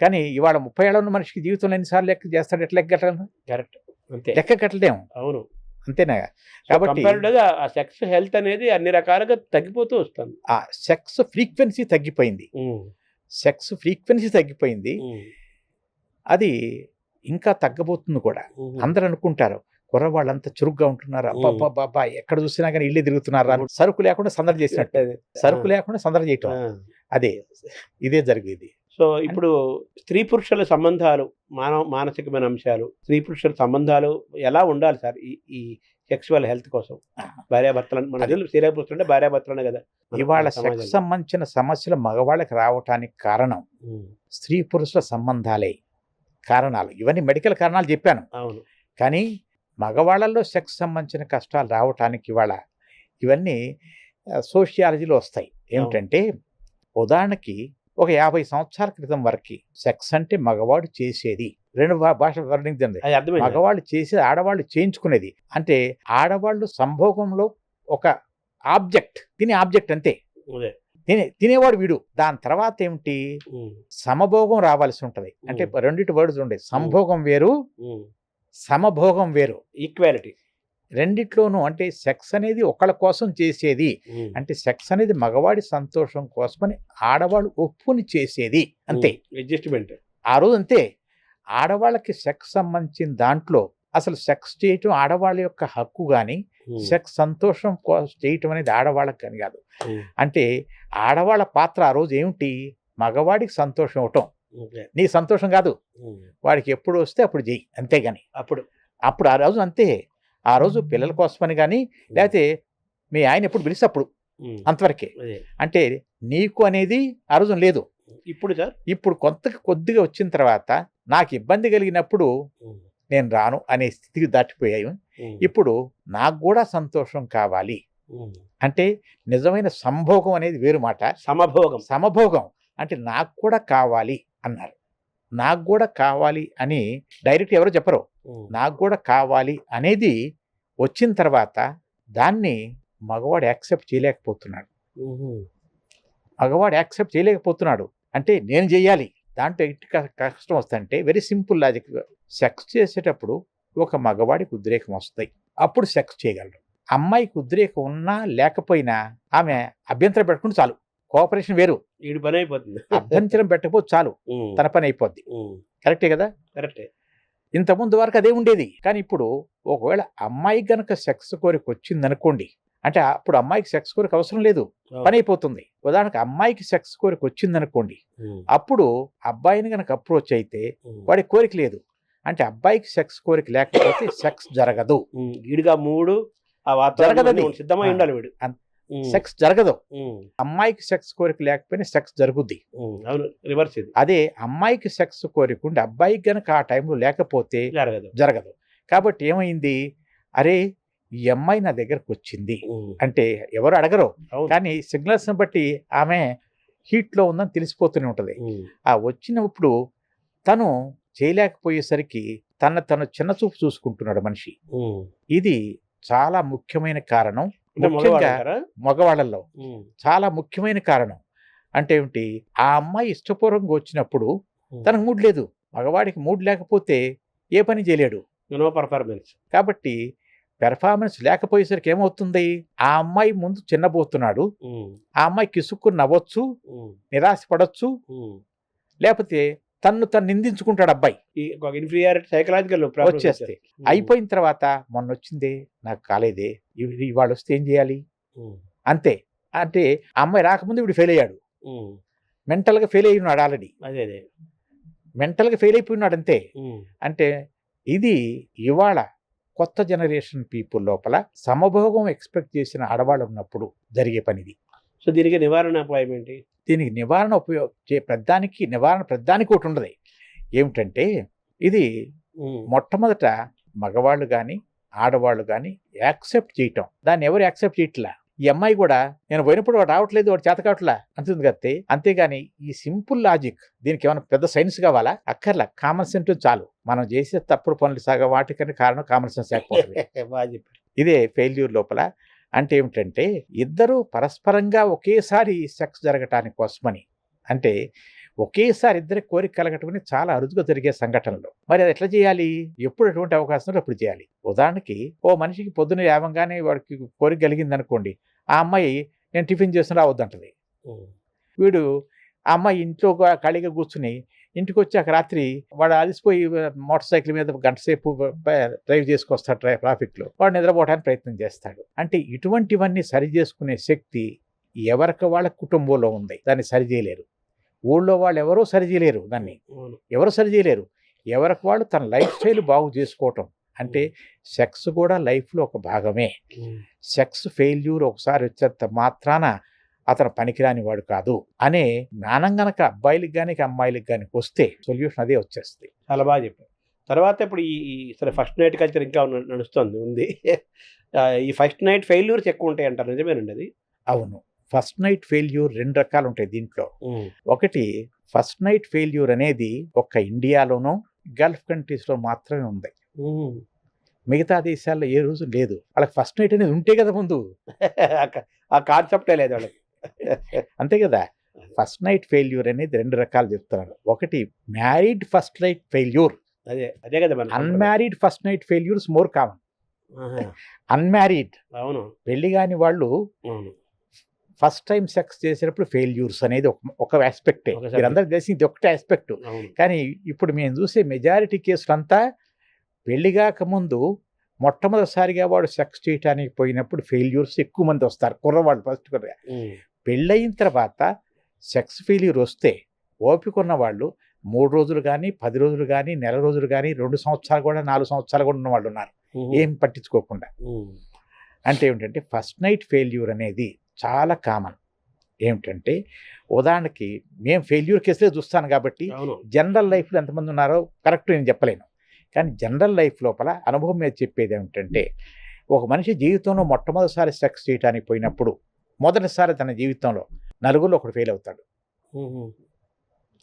కానీ ఇవాళ 30 ఏళ్ళ ఉన్న మనిషికి జీవితంలో ఎన్నిసార్లు లెక్క చేస్తాడు, ఎట్లా లెక్క కట్టగలను? కరెక్ట్, అంతే. లెక్క కట్టలేము. అవును, అంతేనా. కాబట్టి ఆ సెక్స్ హెల్త్ అనేది అన్ని రకాలుగా తగ్గిపోతూ వస్తుంది. ఆ సెక్స్ ఫ్రీక్వెన్సీ తగ్గిపోయింది. అది ఇంకా తగ్గబోతుంది కూడా. అందరూ అనుకుంటారు కుర్రవాళ్ళంతా చురుగ్గా ఉంటున్నారు, అబ్బాబ్బా ఎక్కడ చూసినా కానీ ఇళ్ళే తిరుగుతున్నారు, సరుకు లేకుండా సందడి చేసినట్టు. సరుకు లేకుండా సందడి చేయటం, ఇదే జరిగేది. సో ఇప్పుడు స్త్రీ పురుషుల సంబంధాలు, మానసికమైన అంశాలు, స్త్రీ పురుషుల సంబంధాలు ఎలా ఉండాలి సార్ ఈ సెక్సువల్ హెల్త్ కోసం? భార్యాభర్తలు, మన స్త్రీ పురుషులు అంటే భార్యాభర్తలనే కదా. ఇవాళ సెక్స్ సంబంధించిన సమస్యలు మగవాళ్ళకి రావటానికి కారణం స్త్రీ పురుషుల సంబంధాలే కారణాలు. ఇవన్నీ మెడికల్ కారణాలు చెప్పాను. అవును. కానీ మగవాళ్ళల్లో సెక్స్ సంబంధించిన కష్టాలు రావటానికి ఇవాళ ఇవన్నీ సోషియాలజీలో వస్తాయి. ఏమిటంటే ఉదాహరణకి ఒక 50 సంవత్సరాల క్రితం వరకు సెక్స్ అంటే మగవాడు చేసేది, 2 భాష వర్ణించండి, మగవాళ్ళు చేసేది ఆడవాళ్ళు చేయించుకునేది. అంటే ఆడవాళ్ళు సంభోగంలో ఒక ఆబ్జెక్ట్, ఆబ్జెక్ట్ అంతే, తినేవాడు వీడు. దాని తర్వాత ఏమిటి, సమభోగం రావాల్సి ఉంటది. అంటే రెండిటి వర్డ్స్ ఉండే, సంభోగం వేరు, సమభోగం వేరు, ఈక్వాలిటీ రెండిట్లోనూ. అంటే సెక్స్ అనేది ఒకళ్ళ కోసం చేసేది, అంటే సెక్స్ అనేది మగవాడి సంతోషం కోసమని ఆడవాళ్ళు ఒప్పుని చేసేది, అంతే. అడ్జస్ట్మెంట్ ఆ రోజు అంతే. ఆడవాళ్ళకి సెక్స్ సంబంధించిన దాంట్లో అసలు సెక్స్ చేయటం ఆడవాళ్ళ యొక్క హక్కు కానీ, సెక్స్ సంతోషం చేయటం అనేది ఆడవాళ్ళకి కానీ కాదు. అంటే ఆడవాళ్ళ పాత్ర ఆ రోజు ఏమిటి, మగవాడికి సంతోషం ఇవ్వటం. నీ సంతోషం కాదు, వాడికి ఎప్పుడు వస్తే అప్పుడు చెయ్యి, అంతేగాని అప్పుడు ఆ రోజు అంతే. ఆ రోజు పిల్లల కోసమని కానీ, లేకపోతే మీ ఆయన ఎప్పుడు పిలిస్తే అప్పుడు, అంతవరకే. అంటే నీకు అనేది ఆ రోజు లేదు. ఇప్పుడు కొద్దిగా వచ్చిన తర్వాత నాకు ఇబ్బంది కలిగినప్పుడు నేను రాను అనే స్థితికి దాటిపోయాయి. ఇప్పుడు నాకు కూడా సంతోషం కావాలి అంటే నిజమైన సంభోగం అనేది వేరు మాట. సమభోగం అంటే నాకు కూడా కావాలి అన్నారు. నాకు కూడా కావాలి అని డైరెక్ట్ ఎవరో చెప్పరు. నాకు కూడా కావాలి అనేది వచ్చిన తర్వాత దాన్ని మగవాడు యాక్సెప్ట్ చేయలేకపోతున్నాడు. అంటే నేను చెయ్యాలి, దాంట్లో ఎట్టి కష్టం వస్తుందంటే వెరీ సింపుల్ లాజిక్. సెక్స్ చేసేటప్పుడు ఒక మగవాడికి ఉద్రేకం వస్తాయి, అప్పుడు సెక్స్ చేయగలరు. అమ్మాయికి ఉద్రేకం ఉన్నా లేకపోయినా ఆమె అభ్యంతరం పెట్టుకుంటే చాలు, కోఆపరేషన్ వేరు, వీడి పని అయిపోతుంది. అభ్యంతరం పెట్టకపోతే చాలు, తన పని అయిపోద్ది. కరెక్టే కదా. కరెక్టే. ఇంతకుముందు వరకు అదే ఉండేది. కానీ ఇప్పుడు ఒకవేళ అమ్మాయి గనక సెక్స్ కోరిక వచ్చింది అనుకోండి, అంటే అప్పుడు అమ్మాయికి సెక్స్ కోరిక అవసరం లేదు, పని అయిపోతుంది. ఉదాహరణకు అమ్మాయికి సెక్స్ కోరిక వచ్చింది అనుకోండి, అప్పుడు అబ్బాయిని గనక అప్రోచ్ అయితే వాడి కోరిక లేదు, అంటే అబ్బాయికి సెక్స్ కోరిక లేకపోతే సెక్స్ జరగదు. వీడిగా మూడు జరగదు, సిద్ధమై ఉండాలి వీడు. సెక్స్ జరగదు. అమ్మాయికి సెక్స్ కోరిక లేకపోయినా సెక్స్ జరుగుద్ది. అవును, రివర్స్ ఇది. అదే అమ్మాయికి సెక్స్ కోరిక ఉండి అబ్బాయికి గనక ఆ టైంలో లేకపోతే జరగదు. జరగదు. కాబట్టి ఏమైంది, అరే ఈ అమ్మాయి నా దగ్గరకు వచ్చింది అంటే ఎవరు అడగరు, అవును. కానీ సిగ్నల్స్ని బట్టి ఆమె హీట్లో ఉందని తెలిసిపోతూనే ఉంటుంది. ఆ వచ్చినప్పుడు తను చేయలేకపోయేసరికి తను చిన్న చూపు చూసుకుంటున్నాడు మనిషి. ఇది చాలా ముఖ్యమైన కారణం. ముఖ్యంగా మగవాళ్ళల్లో చాలా ముఖ్యమైన కారణం. అంటే ఏమిటి, ఆ అమ్మాయి ఇష్టపూర్వకంగా వచ్చినప్పుడు తనకు మూడ్ లేదు. మగవాడికి మూడ్ లేకపోతే ఏ పని చేయలేడు. No performance. కాబట్టి పెర్ఫార్మెన్స్ లేకపోయేసరికి ఏమవుతుంది, ఆ అమ్మాయి ముందు చిన్నబోతున్నాడు. ఆ అమ్మాయి కిసుక్కుని నవ్వచ్చు, నిరాశపడవచ్చు, లేకపోతే తను నిందించుకుంటాడు అబ్బాయి. ఇన్ఫీరియారిటీ సైకలాజికల్ వచ్చేస్తే అయిపోయిన తర్వాత మొన్న వచ్చిందే నాకు కాలేదే, ఇవాళ వస్తే ఏం చేయాలి అంతే. అంటే ఆ అమ్మాయి రాకముందు వీడు ఫెయిల్ అయ్యాడు, మెంటల్గా ఫెయిల్ అయి ఉన్నాడు ఆల్రెడీ. అదే మెంటల్గా ఫెయిల్ అయిపోయినాడు అంతే. అంటే ఇది ఇవాళ కొత్త జనరేషన్ పీపుల్ లోపల సమభోగం ఎక్స్పెక్ట్ చేసిన ఆడవాళ్ళు ఉన్నప్పుడు జరిగే పనిది. సో దీనికి నివారణ ఉపాయం ఏంటి? దీనికి నివారణ ప్రధానికి ఒకటి ఉండదు. ఏమిటంటే ఇది మొట్టమొదట మగవాళ్ళు కానీ ఆడవాళ్ళు కానీ యాక్సెప్ట్ చేయటం. దాన్ని ఎవరు యాక్సెప్ట్ చేయట్లా. ఈ అమ్మాయి కూడా నేను పోయినప్పుడు వాడు రావట్లేదు, వాడు చేత కావట్లా అంటుంది కత్తే. అంతేగాని ఈ సింపుల్ లాజిక్ దీనికి ఏమైనా పెద్ద సైన్స్ కావాలా? అక్కర్లా, కామన్ సెన్స్ చాలు. మనం చేసే తప్పుడు పనులు సగం వాటికని కారణం కామన్ సెన్స్ లేకపోవడం. ఇదే ఫెయిల్యూర్ లోపల. అంటే ఏమిటంటే ఇద్దరు పరస్పరంగా ఒకేసారి సెక్స్ జరగటానికి కోసమని, అంటే ఒకేసారి ఇద్దరికి కోరిక కలగటమని చాలా అరుదుగా జరిగే సంఘటనలు. మరి అది ఎట్లా చేయాలి? ఎప్పుడు ఎటువంటి అవకాశం అప్పుడు చేయాలి. ఉదాహరణకి ఓ మనిషికి పొద్దున లేవగానే వాడికి కోరిక కలిగింది అనుకోండి, ఆ అమ్మాయి నేను టిఫిన్ చేస్తున్నా రావద్దంటది. వీడు ఆ అమ్మాయి ఇంట్లో ఖాళీగా కూర్చుని ఇంటికి వచ్చాక రాత్రి వాడు అలసిపోయి మోటార్ సైకిల్ మీద గంట సేపు డ్రైవ్ చేసుకొస్తాడు ట్రాఫిక్లో, వాడు నిద్రపోవడానికి ప్రయత్నం చేస్తాడు. అంటే ఇటువంటివన్నీ సరి చేసుకునే శక్తి ఎవరికి వాళ్ళ కుటుంబంలో ఉంది, దాన్ని సరి చేయలేరు. ఊళ్ళో వాళ్ళు ఎవరో సరి చేయలేరు, దాన్ని ఎవరు సరి చేయలేరు. ఎవరికి వాళ్ళు తన లైఫ్ స్టైల్ బాగు చేసుకోవటం. అంటే సెక్స్ కూడా లైఫ్లో ఒక భాగమే. సెక్స్ ఫెయిల్యూర్ ఒకసారి వచ్చేంత మాత్రాన అతను పనికిరాని వాడు కాదు అనే జ్ఞానం గనక అబ్బాయిలకు కానీ అమ్మాయిలకు కానీ వస్తే సొల్యూషన్ అదే వచ్చేస్తుంది. చాలా బాగా చెప్పారు. తర్వాత ఇప్పుడు ఈ సరే ఫస్ట్ నైట్ కల్చర్ ఇంకా ఉంది. ఈ ఫస్ట్ నైట్ ఫెయిల్యూర్స్ ఎక్కువ ఉంటాయి అంటారు, నిజమేనండి అది? అవును, ఫస్ట్ నైట్ ఫెయిల్యూర్ రెండు రకాలు ఉంటాయి దీంట్లో. ఒకటి ఫస్ట్ నైట్ ఫెయిల్యూర్ అనేది ఒక్క ఇండియాలోనూ గల్ఫ్ కంట్రీస్లో మాత్రమే ఉంది. మిగతా దేశాల్లో ఏ రోజు లేదు. వాళ్ళకి ఫస్ట్ నైట్ అనేది ఉంటే కదా ముందు, ఆ కాన్సెప్టే లేదు వాళ్ళకి. అంతే కదా. ఫస్ట్ నైట్ ఫెయిల్యూర్ అనేది రెండు రకాలు చెప్తున్నారు. ఒకటి మ్యారీడ్ ఫస్ట్ నైట్ ఫెయిల్యూర్, అదే కదా. Unmarried first night failures more common. Unmarried, అవును, పెళ్లి కాని వాళ్ళు ఫస్ట్ టైం సెక్స్ చేసేటప్పుడు ఫెయిల్యూర్స్ అనేది ఒక ఆస్పెక్టే. మీరందరూ తెలిసి ఇది ఒకటే ఆస్పెక్ట్. కానీ ఇప్పుడు మేము చూసే మెజారిటీ కేసులు అంతా పెళ్లిగాక ముందు మొట్టమొదటిసారిగా వాడు సెక్స్ చేయడానికి పోయినప్పుడు ఫెయిల్యూర్స్ ఎక్కువ మంది వస్తారు, కుర్రవాళ్ళు ఫస్ట్. పెళ్ళయిన తర్వాత సెక్స్ ఫెయిల్యూర్ వస్తే ఓపిక ఉన్న వాళ్ళు 3 రోజులు కానీ 10 రోజులు కానీ నెల రోజులు కానీ 2 సంవత్సరాలు కూడా 4 సంవత్సరాలు కూడా ఉన్న వాళ్ళు ఉన్నారు, ఏం పట్టించుకోకుండా. అంటే ఏమిటంటే ఫస్ట్ నైట్ ఫెయిల్యూర్ అనేది చాలా కామన్. ఏమిటంటే ఉదాహరణకి మేము ఫెయిల్యూర్ కేసులే చూస్తాను కాబట్టి జనరల్ లైఫ్లో ఎంతమంది ఉన్నారో కరెక్ట్ నేను చెప్పలేను. కానీ జనరల్ లైఫ్ లోపల అనుభవం మీద చెప్పేది ఏమిటంటే ఒక మనిషి జీవితంలో మొట్టమొదటిసారి సెక్స్ చేయడానికి పోయినప్పుడు మొదటిసారి తన జీవితంలో నలుగురిలో ఒకడు ఫెయిల్ అవుతాడు,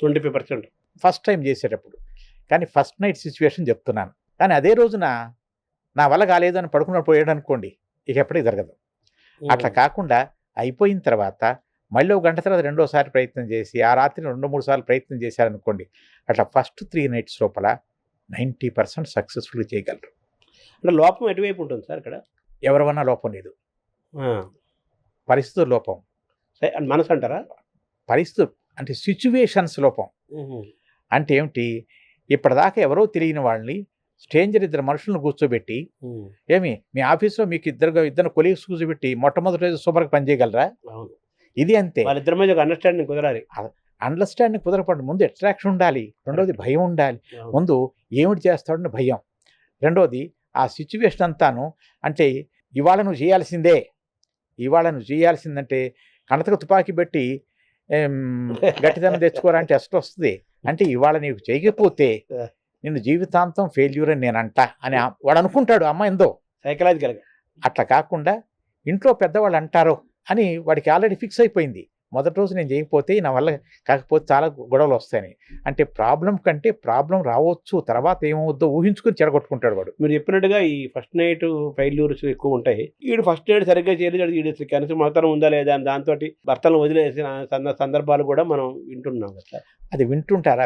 25% ఫస్ట్ టైం చేసేటప్పుడు. కానీ ఫస్ట్ నైట్ సిచ్యువేషన్ చెప్తున్నాను. కానీ అదే రోజున నా వల్ల కాలేదు అని పడుకున్న పోయాడు అనుకోండి, ఇక ఎప్పటికీ జరగదు. అట్లా కాకుండా అయిపోయిన తర్వాత మళ్ళీ 1 గంట తర్వాత రెండోసారి ప్రయత్నం చేసి ఆ రాత్రి 2-3 సార్లు ప్రయత్నం చేశారనుకోండి, అట్లా ఫస్ట్ 3 నైట్స్ లోపల 90% సక్సెస్ఫుల్గా చేయగలరు. అంటే లోపం ఎటువైపు ఉంటుంది సార్? ఇక్కడ ఎవరివన్నా లోపం లేదు, పరిస్థితుల లోపం. మనసు అంటారా? పరిస్థితులు అంటే సిచ్యువేషన్స్ లోపం. అంటే ఏమిటి, ఇప్పటిదాకా ఎవరో తెలియని వాళ్ళని స్ట్రేంజర్ 2 మనుషులను కూర్చోబెట్టి, ఏమి మీ ఆఫీస్లో మీకు ఇద్దరు కొలీగ్స్ కూర్చోబెట్టి మొట్టమొదటి రోజు సూపర్గా పనిచేయగలరా? ఇది అంతే. వాళ్ళిద్దరి మధ్య అండర్స్టాండింగ్ కుదరాలి. అండర్స్టాండింగ్ కుదరపడి ముందు అట్రాక్షన్ ఉండాలి, రెండోది భయం ఉండాలి. ముందు ఏమిటి చేస్తాడని భయం, రెండోది ఆ సిచ్యువేషన్ అంతాను. అంటే ఇవాళ నువ్వు చేయాల్సిందే, ఇవాళ నువ్వు చేయాల్సిందంటే కణతకు తుపాకీ పెట్టి గట్టిదనం తెచ్చుకోరా అంటే ఎస్ట్ వస్తుంది. అంటే ఇవాళ నీకు చేయకపోతే నిన్ను జీవితాంతం ఫెయిల్యూర్ అని నేను అంటా అని వాడు అనుకుంటాడు. అమ్మ ఎందో సైకలాజికల్గా. అట్లా కాకుండా ఇంట్లో పెద్దవాళ్ళు అంటారు అని వాడికి ఆల్రెడీ ఫిక్స్ అయిపోయింది. మొదటి రోజు నేను చేయకపోతే నా వల్ల కాకపోతే చాలా గొడవలు వస్తాయని. అంటే ప్రాబ్లం కంటే ప్రాబ్లం రావచ్చు, తర్వాత ఏమవుద్దో ఊహించుకుని చెడగొట్టుకుంటాడు వాడు. మీరు చెప్పినట్టుగా ఈ ఫస్ట్ నైట్ ఫెయిల్యూర్స్ ఎక్కువ ఉంటాయి. వీడు ఫస్ట్ నైట్ సరిగ్గా చేయలేదు, వీడు కనీసం మొత్తం ఉందా లేదా అని దాంతో భర్తలను వదిలేసిన సందర్భాలు కూడా మనం వింటున్నాం కదా. అది వింటుంటారు.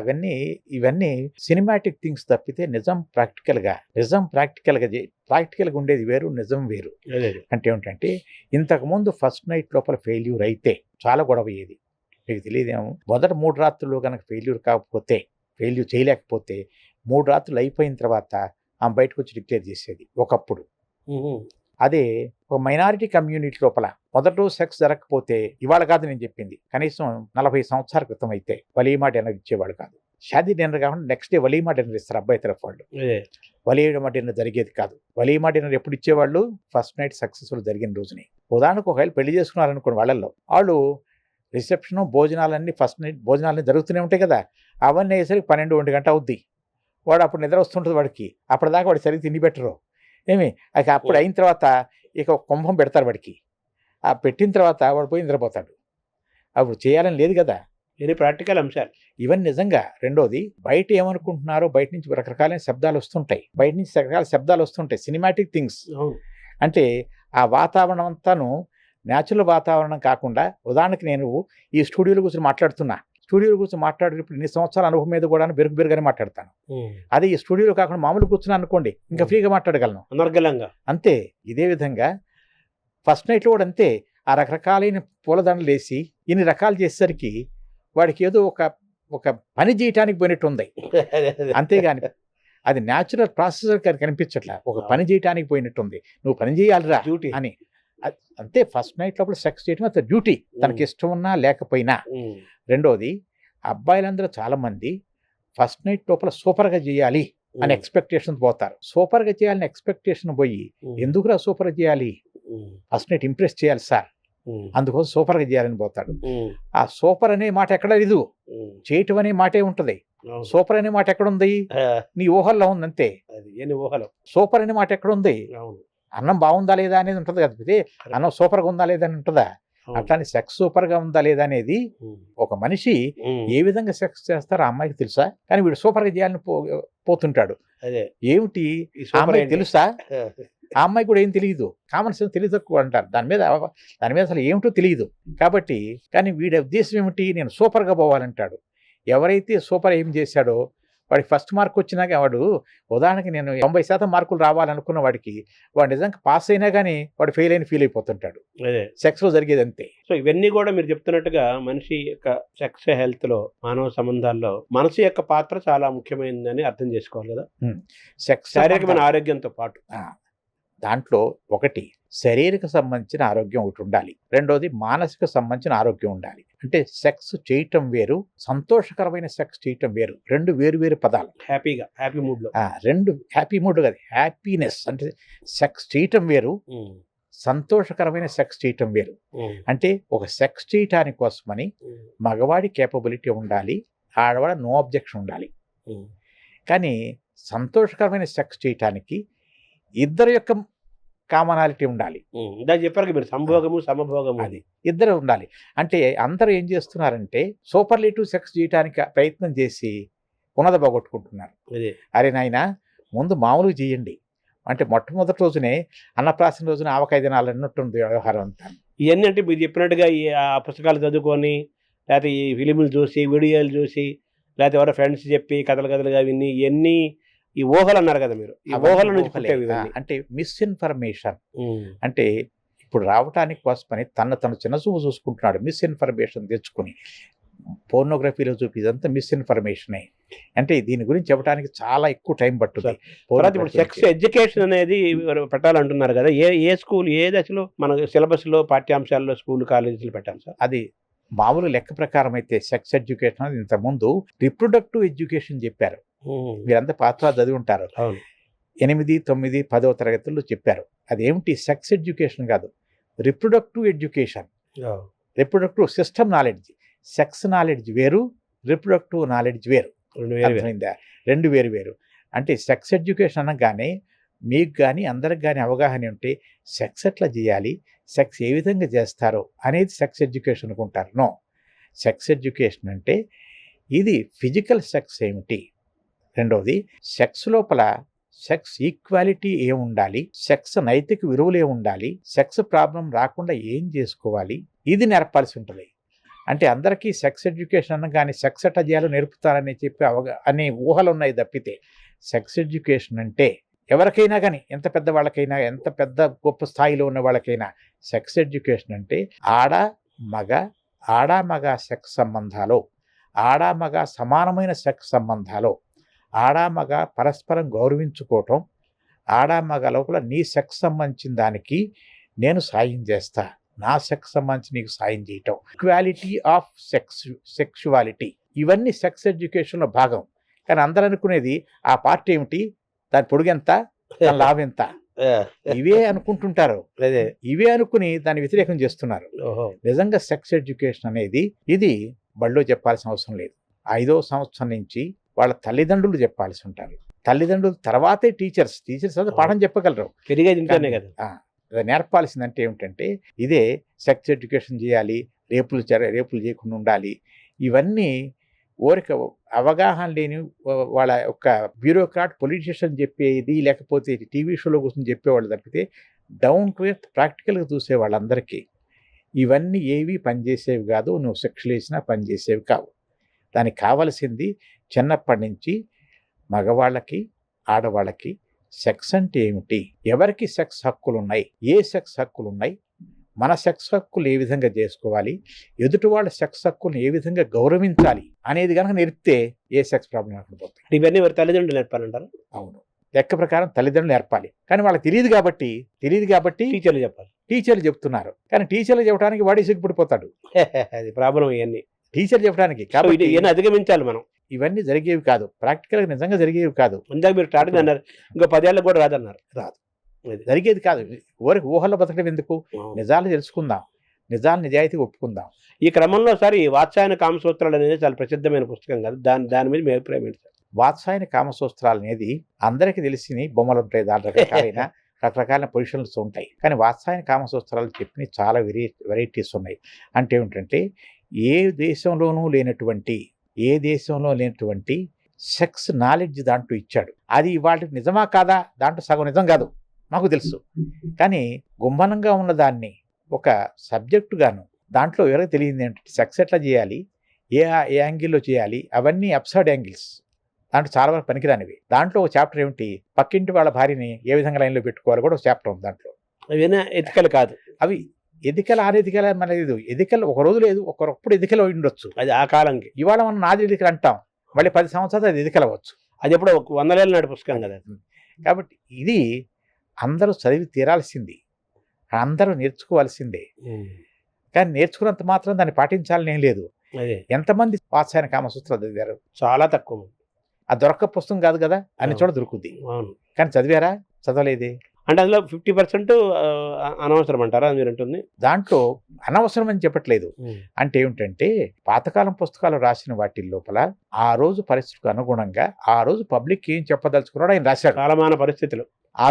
ఇవన్నీ సినిమాటిక్ థింగ్స్ తప్పితే నిజం ప్రాక్టికల్గా ఉండేది వేరు, నిజం వేరు. అంటే ఏమిటంటే ఇంతకుముందు ఫస్ట్ నైట్ లోపల ఫెయిల్యూర్ అయితే చాలా గొడవ అయ్యేది. మీకు తెలియదేమో, మొదట 3 రాత్రులు కనుక ఫెయిల్యూర్ చేయలేకపోతే 3 రాత్రులు అయిపోయిన తర్వాత ఆమె బయటకు వచ్చి డిక్లేర్ చేసేది ఒకప్పుడు. అదే ఒక మైనారిటీ కమ్యూనిటీ లోపల మొదటి రోజు సెక్స్ జరగకపోతే, ఇవాళ కాదు నేను చెప్పింది, కనీసం 40 సంవత్సరాల క్రితం అయితే వలీమా డిన్నర్ ఇచ్చేవాడు కాదు. షాదీ డిన్నర్ కాకుండా నెక్స్ట్ డే వలీమా డిన్నర్ ఇస్తారు అబ్బాయి తరఫు వాళ్ళు. వలీమా డిన్నర్ జరిగేది కాదు. వలీమా డిన్నర్ ఎప్పుడు ఇచ్చేవాళ్ళు? ఫస్ట్ నైట్ సక్సెస్ఫుల్ జరిగిన రోజుని. ఉదాహరణకు ఒకవేళ పెళ్లి చేసుకున్నారనుకోండి, వాళ్ళల్లో వాళ్ళు రిసెప్షను భోజనాలన్నీ ఫస్ట్ నైట్ భోజనాలన్నీ జరుగుతూనే ఉంటాయి కదా. అవన్నీ అయ్యేసరికి 12-1 గంట అవుద్ది. వాడు అప్పుడు నిద్ర వస్తుంటుంది వాడికి. అప్పటిదాకా వాడు సరిగ్గా తిండి పెట్టరు అప్పుడు అయిన తర్వాత ఇక కుంభం పెడతారు వాడికి. ఆ పెట్టిన తర్వాత వాడు పోయి నిద్రపోతాడు. అప్పుడు చేయాలని లేదు కదా. ఇది ప్రాక్టికల్ అంశాలు ఇవన్నీ నిజంగా. రెండోది, బయట ఏమనుకుంటున్నారో బయట నుంచి రకరకాలైన శబ్దాలు వస్తుంటాయి. Cinematic things. అంటే ఆ వాతావరణం అంతాను న్యాచురల్ వాతావరణం కాకుండా, ఉదాహరణకి నేను ఈ స్టూడియోలో కూర్చొని మాట్లాడేటప్పుడు ఇన్ని సంవత్సరాల అనుభవం మీద కూడా బెరుకుగానే మాట్లాడతాను. అదే ఈ స్టూడియోలో కాకుండా మామూలు కూర్చున్నాను అనుకోండి, ఇంకా ఫ్రీగా మాట్లాడగలను అనర్గళంగా. అంతే. ఇదే విధంగా ఫస్ట్ నైట్లో కూడా అంతే. ఆ రకరకాలైన పూలదండలు వేసి ఇన్ని రకాలు చేసేసరికి వాడికి ఏదో ఒక పని చేయటానికి పోయినట్టు ఉంది. అంతేగాని అది న్యాచురల్ ప్రాసెస్ కనిపించట్లా. ఒక పని చేయటానికి పోయినట్టుంది. నువ్వు పని చేయాలిరా డ్యూటీ అని. అంతే. ఫస్ట్ నైట్ లోపల సెక్స్ చేయడం అది డ్యూటీ, తనకి ఇష్టం ఉన్నా లేకపోయినా. రెండోది, అబ్బాయిలందరూ చాలా మంది ఫస్ట్ నైట్ లోపల సూపర్గా చేయాలి అని ఎక్స్పెక్టేషన్ పోతారు. సూపర్గా చేయాలని ఎక్స్పెక్టేషన్ పోయి, ఎందుకురా సూపర్గా చేయాలి, ఫస్ట్ నైట్ ఇంప్రెస్ చేయాలి సార్, అందుకోసం సూపర్గా చేయాలని పోతాడు. ఆ సూపర్ అనే మాట ఎక్కడ లేదు, చేయటం అనే మాటే ఉంటది. సూపర్ అనే మాట ఎక్కడుంది? నీ ఊహల్లో ఉంది. అంతే. సూపర్ అనే మాట ఎక్కడుంది? అన్నం బాగుందా లేదా అనేది ఉంటుంది కదా. అన్నం సూపర్గా ఉందా లేదా అని ఉంటుందా? అట్లానే సెక్స్ సూపర్గా ఉందా లేదా అనేది ఒక మనిషి ఏ విధంగా సెక్స్ చేస్తారో ఆ అమ్మాయికి తెలుసా? కానీ వీడు సూపర్గా చేయాలని పోతుంటాడు. ఏమిటి ఆ అమ్మాయికి తెలుసా? ఆ అమ్మాయి కూడా ఏం తెలియదు. కామన్ సెన్స్ తెలియ తక్కువ అంటారు. దాని మీద అసలు ఏమిటో తెలియదు. కాబట్టి కానీ వీడి ఉద్దేశం ఏమిటి? నేను సూపర్గా పోవాలంటాడు. ఎవరైతే సూపర్ ఏం చేశాడో వాడికి ఫస్ట్ మార్క్ వచ్చినాక, వాడు ఉదాహరణకి నేను 90% మార్కులు రావాలనుకున్న వాడికి వాడు నిజంగా పాస్ అయినా కానీ వాడు ఫెయిల్ అయిన ఫీల్ అయిపోతుంటాడు. సెక్స్లో జరిగేది అంతే. సో ఇవన్నీ కూడా మీరు చెప్తున్నట్టుగా మనిషి యొక్క సెక్స్ హెల్త్లో, మానవ సంబంధాల్లో మనసు యొక్క పాత్ర చాలా ముఖ్యమైనదని అర్థం చేసుకోవాలి కదా. సెక్స్ శారీరకమైన ఆరోగ్యంతో పాటు దాంట్లో ఒకటి శరీరక సంబంధించిన ఆరోగ్యం ఒకటి ఉండాలి. రెండోది మానసిక సంబంధించిన ఆరోగ్యం ఉండాలి. అంటే సెక్స్ చేయటం వేరు, సంతోషకరమైన సెక్స్ చేయటం వేరు. రెండు వేరు పదాలు. హ్యాపీ మూడ్లో రెండు హ్యాపీ మూడ్ కాదు, హ్యాపీనెస్. అంటే సెక్స్ చేయటం వేరు, సంతోషకరమైన సెక్స్ చేయటం వేరు. అంటే ఒక సెక్స్ చేయటానికి కోసమని మగవాడి కేపబిలిటీ ఉండాలి, ఆడవాడ నో అబ్జెక్షన్ ఉండాలి. కానీ సంతోషకరమైన సెక్స్ చేయటానికి ఇద్దరు యొక్క కామనాలిటీ ఉండాలి. చెప్పారు మీరు, సంభోగము సమభోగము, అది ఇద్దరు ఉండాలి. అంటే అందరూ ఏం చేస్తున్నారంటే సూపర్లేటివ్ సెక్స్ చేయడానికి ప్రయత్నం చేసి ఉన్నది పోగొట్టుకుంటున్నారు. అరే నాయనా, ముందు మామూలుగా చేయండి. అంటే మొట్టమొదటి రోజునే అన్నప్రాసన రోజున ఆవకాయ దినాలు అన్నట్టుంది వ్యవహారం అంతా. ఇవన్నీ అంటే మీరు చెప్పినట్టుగా ఈ పుస్తకాలు చదువుకొని, లేకపోతే ఈ ఫిలిములు చూసి, వీడియోలు చూసి, లేకపోతే ఎవరో ఫ్రెండ్స్ చెప్పి కథలుగా విని, ఇవన్నీ ఈ ఊహలు అన్నారు కదా మీరు. ఈ ఊహల నుంచి అంటే మిస్ఇన్ఫర్మేషన్. అంటే ఇప్పుడు రావటానికి కోసమని తను చిన్న చూపు చూసుకుంటున్నాడు. మిస్ఇన్ఫర్మేషన్ తెచ్చుకుని పోర్నోగ్రఫీలో చూపిదంతా మిస్ఇన్ఫర్మేషనే. అంటే దీని గురించి చెప్పడానికి చాలా ఎక్కువ టైం పట్టుతుంది. ఇప్పుడు సెక్స్ ఎడ్యుకేషన్ అనేది పెట్టాలంటున్నారు కదా. ఏ స్కూల్, ఏ దశలో మన సిలబస్లో, పాఠ్యాంశాల్లో స్కూల్ కాలేజీలు పెట్టాలి సార్? అది మామూలు లెక్క ప్రకారం అయితే సెక్స్ ఎడ్యుకేషన్ అనేది ఇంతకుముందు రిప్రొడక్టివ్ ఎడ్యుకేషన్ చెప్పారు. మీరంతా పాత్ర చదివి ఉంటారు. 8, 9, 10వ తరగతుల్లో చెప్పారు. అదేమిటి సెక్స్ ఎడ్యుకేషన్ కాదు, reproductive education, reproductive system knowledge. Sex knowledge వేరు, రిప్రొడక్టివ్ నాలెడ్జ్ వేరు. అర్థమైందా? రెండు వేరు వేరు. అంటే సెక్స్ ఎడ్యుకేషన్ అనగానే మీకు కానీ అందరికి కానీ అవగాహన ఉంటే సెక్స్ ఎట్లా చేయాలి, సెక్స్ ఏ విధంగా చేస్తారో అనేది సెక్స్ ఎడ్యుకేషన్ అనుకుంటారు. నో, సెక్స్ ఎడ్యుకేషన్ అంటే ఇది ఫిజికల్ సెక్స్ ఏమిటి, రెండవది సెక్స్ లోపల సెక్స్ ఈక్వాలిటీ ఏముండాలి, సెక్స్ నైతిక విలువలు ఏముండాలి, సెక్స్ ప్రాబ్లం రాకుండా ఏం చేసుకోవాలి, ఇది నేర్పాల్సి ఉంటుంది. అంటే అందరికీ సెక్స్ ఎడ్యుకేషన్ అనగానే సెక్స్ ఎట్లా చేయాలో నేర్పుతారని చెప్పి అనే ఊహలు ఉన్నాయి తప్పితే సెక్స్ ఎడ్యుకేషన్ అంటే ఎవరికైనా కానీ, ఎంత పెద్ద వాళ్ళకైనా, ఎంత పెద్ద గొప్ప స్థాయిలో ఉన్న వాళ్ళకైనా సెక్స్ ఎడ్యుకేషన్ అంటే ఆడ మగ సెక్స్ సంబంధాలు, ఆడ మగ సమానమైన సెక్స్ సంబంధాలు, ఆడ మగ పరస్పరం గౌరవించుకోవటం, ఆడ మగ లోపల నీ సెక్స్ సంబంధించిన దానికి నేను సాయం చేస్తా, నా సెక్స్ సంబంధించి నీకు సాయం చేయటం, ఈక్వాలిటీ ఆఫ్ సెక్షువాలిటీ, ఇవన్నీ సెక్స్ ఎడ్యుకేషన్లో భాగం. కానీ అందరూ అనుకునేది ఆ పార్ట్ ఏమిటి, దాని పొడుగెంత, దాని లాభెంత, ఇవే అనుకుంటుంటారు. ఇవే అనుకుని దాన్ని వ్యతిరేకం చేస్తున్నారు. నిజంగా సెక్స్ ఎడ్యుకేషన్ అనేది ఇది బడిలో చెప్పాల్సిన అవసరం లేదు. 5వ సంవత్సరం నుంచి వాళ్ళ తల్లిదండ్రులు చెప్పాల్సి ఉంటారు. తల్లిదండ్రుల తర్వాతే టీచర్స్ అయితే పాఠం చెప్పగలరు. అది నేర్పాల్సిందంటే ఏమిటంటే ఇదే సెక్స్ ఎడ్యుకేషన్ చేయాలి, రేపులు చేయకుండా ఉండాలి. ఇవన్నీ ఊరిక అవగాహన లేని వాళ్ళ యొక్క బ్యూరోక్రాట్ పొలిటీషియన్ చెప్పేది, లేకపోతే టీవీ షోలో కూర్చొని చెప్పేవాళ్ళు తప్పితే డౌన్ టు ఎర్త్ ప్రాక్టికల్గా చూసే వాళ్ళందరికీ ఇవన్నీ ఏవి పనిచేసేవి కాదు. నువ్వు సెక్స్లు వేసినా పనిచేసేవి కావు. దానికి కావలసింది చిన్నప్పటి నుంచి మగవాళ్ళకి ఆడవాళ్ళకి సెక్స్ అంటే ఏమిటి, ఎవరికి సెక్స్ హక్కులు ఉన్నాయి, ఏ సెక్స్ హక్కులు ఉన్నాయి, మన సెక్స్ హక్కులు ఏ విధంగా చేసుకోవాలి, ఎదుటి వాళ్ళ సెక్స్ హక్కులను ఏ విధంగా గౌరవించాలి అనేది కనుక నేర్పితే ఏ సెక్స్ ప్రాబ్లం లేకపోతే. ఇవన్నీ మరి తల్లిదండ్రులు నేర్పాలంటారు? అవును, లెక్క ప్రకారం తల్లిదండ్రులు నేర్పాలి. కానీ వాళ్ళకి తెలియదు కాబట్టి టీచర్లు చెప్పాలి. టీచర్లు చెప్తున్నారు, కానీ టీచర్లు చెప్పడానికి వాడి సిగ్గుపడిపోతాడు. అది ప్రాబ్లం. ఇవన్నీ టీచర్ చెప్పడానికి అధిగమించాలి మనం. ఇవన్నీ జరిగేవి కాదు, ప్రాక్టికల్గా నిజంగా జరిగేవి కాదు. ఇందాక మీరు స్టార్టింగ్ అన్నారు, ఇంకో 10 ఏళ్ళకి కూడా రాదన్నారు. రాదు, జరిగేది కాదు. ఊరికి ఊహల్లో బతకడం ఎందుకు, నిజాలు తెలుసుకుందాం, నిజాలు నిజాయితీగా ఒప్పుకుందాం. ఈ క్రమంలో సార్ ఈ వాత్సాయన కామసూత్రాలు అనేది చాలా ప్రసిద్ధమైన పుస్తకం కదా, దాని మీద మీ అభిప్రాయం ఏంటి సార్? వాత్సాయన కామసూత్రాలు అనేది అందరికీ తెలిసిన బొమ్మలు ఉంటాయి, దాంట్లో రకరకాలైన రకరకాల పొజిషన్స్ ఉంటాయి. కానీ వాత్సాయన కామసూత్రాలు చెప్పిన చాలా వెరైటీస్ ఉన్నాయి. అంటే ఏమిటంటే ఏ దేశంలో లేనటువంటి సెక్స్ నాలెడ్జ్ దాంట్లో ఇచ్చాడు. అది వాటికి నిజమా కాదా, దాంట్లో సగం నిజం కాదు నాకు తెలుసు. కానీ గుమ్మనంగా ఉన్న దాన్ని ఒక సబ్జెక్టుగాను దాంట్లో ఎవరికి తెలియదు ఏంటంటే సెక్స్ ఎట్లా చేయాలి, ఏ యాంగిల్లో చేయాలి, అవన్నీ అబ్సర్డ్ యాంగిల్స్ దాంట్లో చాలా వరకు పనికిరానివి. దాంట్లో ఒక చాప్టర్ ఏమిటి, పక్కింటి వాళ్ళ భార్యని ఏ విధంగా లైన్లో పెట్టుకోవాలి కూడా ఒక చాప్టర్ ఉంది దాంట్లో. అవేనా ఎథికల్ కాదు, అవి ఎథికల్ ఆనెథికల్ మనది. ఎథికల్ ఒక రోజు లేదు, ఒకప్పుడు ఎథికల్ ఉండొచ్చు, అది ఆ కాలంకి. ఇవాళ మనం నాది ఎథికల్ అంటాం, మళ్ళీ 10 సంవత్సరాలు అది ఎథికల్ అవ్వచ్చు. అది ఎప్పుడో 100 ఏళ్ళ నాటి పుస్తకం కదా. కాబట్టి ఇది అందరూ చదివి తీరాల్సింది, అందరూ నేర్చుకోవాల్సిందే. కానీ నేర్చుకున్నంత మాత్రం దాన్ని పాటించాలని ఏం లేదు. ఎంతమంది వాత్సాయన కామసూత్రాలు చదివారు? చాలా తక్కువ. ఆ దొరక్క పుస్తకం కాదు కదా, అన్ని చోట దొరుకుద్ది. కానీ చదివారా? చదవలేదే. అంటే అందులో 50% అనవసరం అంటారా మీరు అంటుంది? దాంట్లో అనవసరం అని చెప్పట్లేదు. అంటే ఏమిటంటే పాతకాలం పుస్తకాలు రాసిన వాటి లోపల ఆ రోజు పరిస్థితికి అనుగుణంగా ఆ రోజు పబ్లిక్ ఏం చెప్పదలుచుకున్నాడో ఆయన రాశాడు. కాలమాన పరిస్థితులు ఆ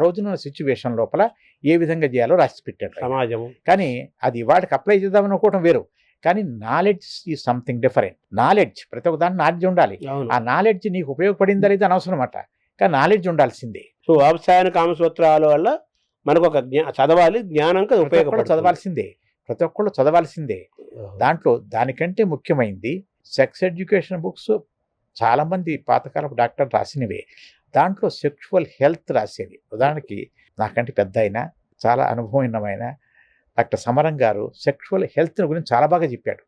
రోజున సిచ్యువేషన్ లోపల ఏ విధంగా చేయాలో రాసి పెట్టాడు సమాజం. కానీ అది వాటికి అప్లై చేద్దామని అనుకోవడం వేరు. కానీ knowledge is something different. Knowledge, ప్రతి ఒక్క దాని నాలెడ్జ్ ఉండాలి. ఆ నాలెడ్జ్ నీకు ఉపయోగపడిందా లేదా అనవసరం అన్నమాట, కానీ నాలెడ్జ్ ఉండాల్సిందే. సో వాత్సాయన కామసూత్రాల వల్ల మనకు ఒక చదవాలి, జ్ఞానం చదవాల్సిందే, ప్రతి ఒక్కళ్ళు చదవాల్సిందే. దాంట్లో దానికంటే ముఖ్యమైనది సెక్స్ ఎడ్యుకేషన్ బుక్స్ చాలా మంది పాతకాలపు డాక్టర్లు రాసినవే. దాంట్లో సెక్షువల్ హెల్త్ రాసేది. ఉదాహరణకి నాకంటే పెద్ద అయినా చాలా అనుభవమైన డాక్టర్ సమరం గారు సెక్షువల్ హెల్త్ గురించి చాలా బాగా చెప్పాడు.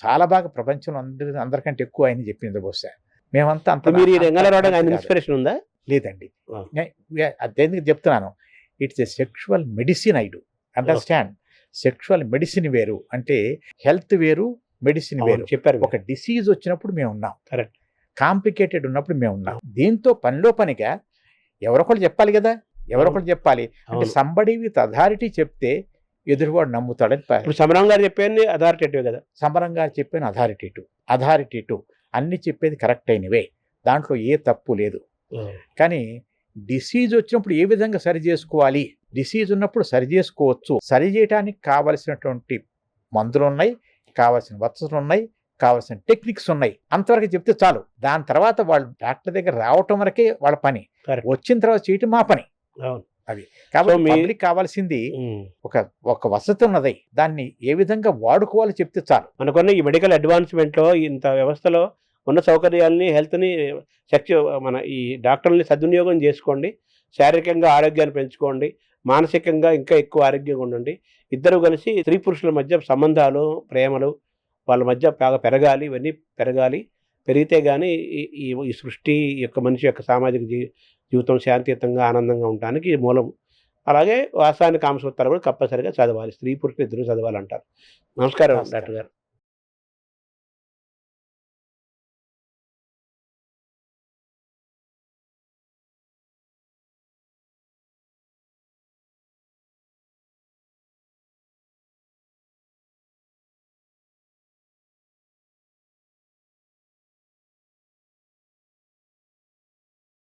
చాలా బాగా ప్రపంచంలో అందరికంటే ఎక్కువ ఆయన చెప్పింది. బహుశా మేమంతా ఇన్స్పిరేషన్ ఉందా? లేదండి, అదేందుకు చెప్తున్నాను, it's a sexual medicine. I do understand. Sexual medicine వేరు, అంటే హెల్త్ వేరు, మెడిసిన్ వేరు. చెప్పారు. ఒక డిసీజ్ వచ్చినప్పుడు మేము ఉన్నాం, కరెక్ట్. కాంప్లికేటెడ్ ఉన్నప్పుడు మేము ఉన్నాం. దీంతో పనిలో పనిగా ఎవరొకళ్ళు చెప్పాలి కదా. ఎవరో ఒకరు చెప్పాలి. అంటే అవును. సంబడి విత్ అథారిటీ చెప్తే ఎదురువాడు నమ్ముతాడని ఇప్పుడు సమరం గారు చెప్పేది అథారిటేటివ్ కదా. సమరం గారు చెప్పిన అథారిటేటివ్ అన్ని చెప్పేది కరెక్ట్ అయినవే, దాంట్లో ఏ తప్పు లేదు. కానీ డిసీజ్ వచ్చినప్పుడు ఏ విధంగా సరి చేసుకోవాలి, డిసీజ్ ఉన్నప్పుడు సరి చేసుకోవచ్చు, సరి చేయడానికి కావలసినటువంటి మందులు ఉన్నాయి, కావలసిన వసతులు ఉన్నాయి, కావలసిన టెక్నిక్స్ ఉన్నాయి, అంతవరకు చెప్తే చాలు. దాని తర్వాత వాళ్ళు డాక్టర్ దగ్గర రావటం వరకే వాళ్ళ పని, Correct. వచ్చిన తర్వాత చేయటం మా పని. అవును. అవి కాబట్టి మీ- పబ్లిక్ కావాల్సింది ఉమ్. ఒక వసతి ఉన్నది, దాన్ని ఏ విధంగా వాడుకోవాలో చెప్తే చాలు. మనకున్న ఈ మెడికల్ అడ్వాన్స్మెంట్లో ఇంత వ్యవస్థలో ఉన్న సౌకర్యాలని హెల్త్ని మన ఈ డాక్టర్ని సద్వినియోగం చేసుకోండి. శారీరకంగా ఆరోగ్యాన్ని పెంచుకోండి, మానసికంగా ఇంకా ఎక్కువ ఆరోగ్యంగా ఉండండి. ఇద్దరు కలిసి స్త్రీ పురుషుల మధ్య సంబంధాలు, ప్రేమలు వాళ్ళ మధ్య బాగా పెరగాలి. ఇవన్నీ పెరగాలి. పెరిగితే కానీ ఈ సృష్టి యొక్క మనిషి యొక్క సామాజిక జీవితం శాంతియుతంగా ఆనందంగా ఉండడానికి మూలం. అలాగే వాస్తవానికి కామసూత్రాలు కూడా కంపల్సరిగా చదవాలి. స్త్రీ పురుషులు ఇద్దరు చదవాలంటారు. నమస్కారం డాక్టర్ గారు.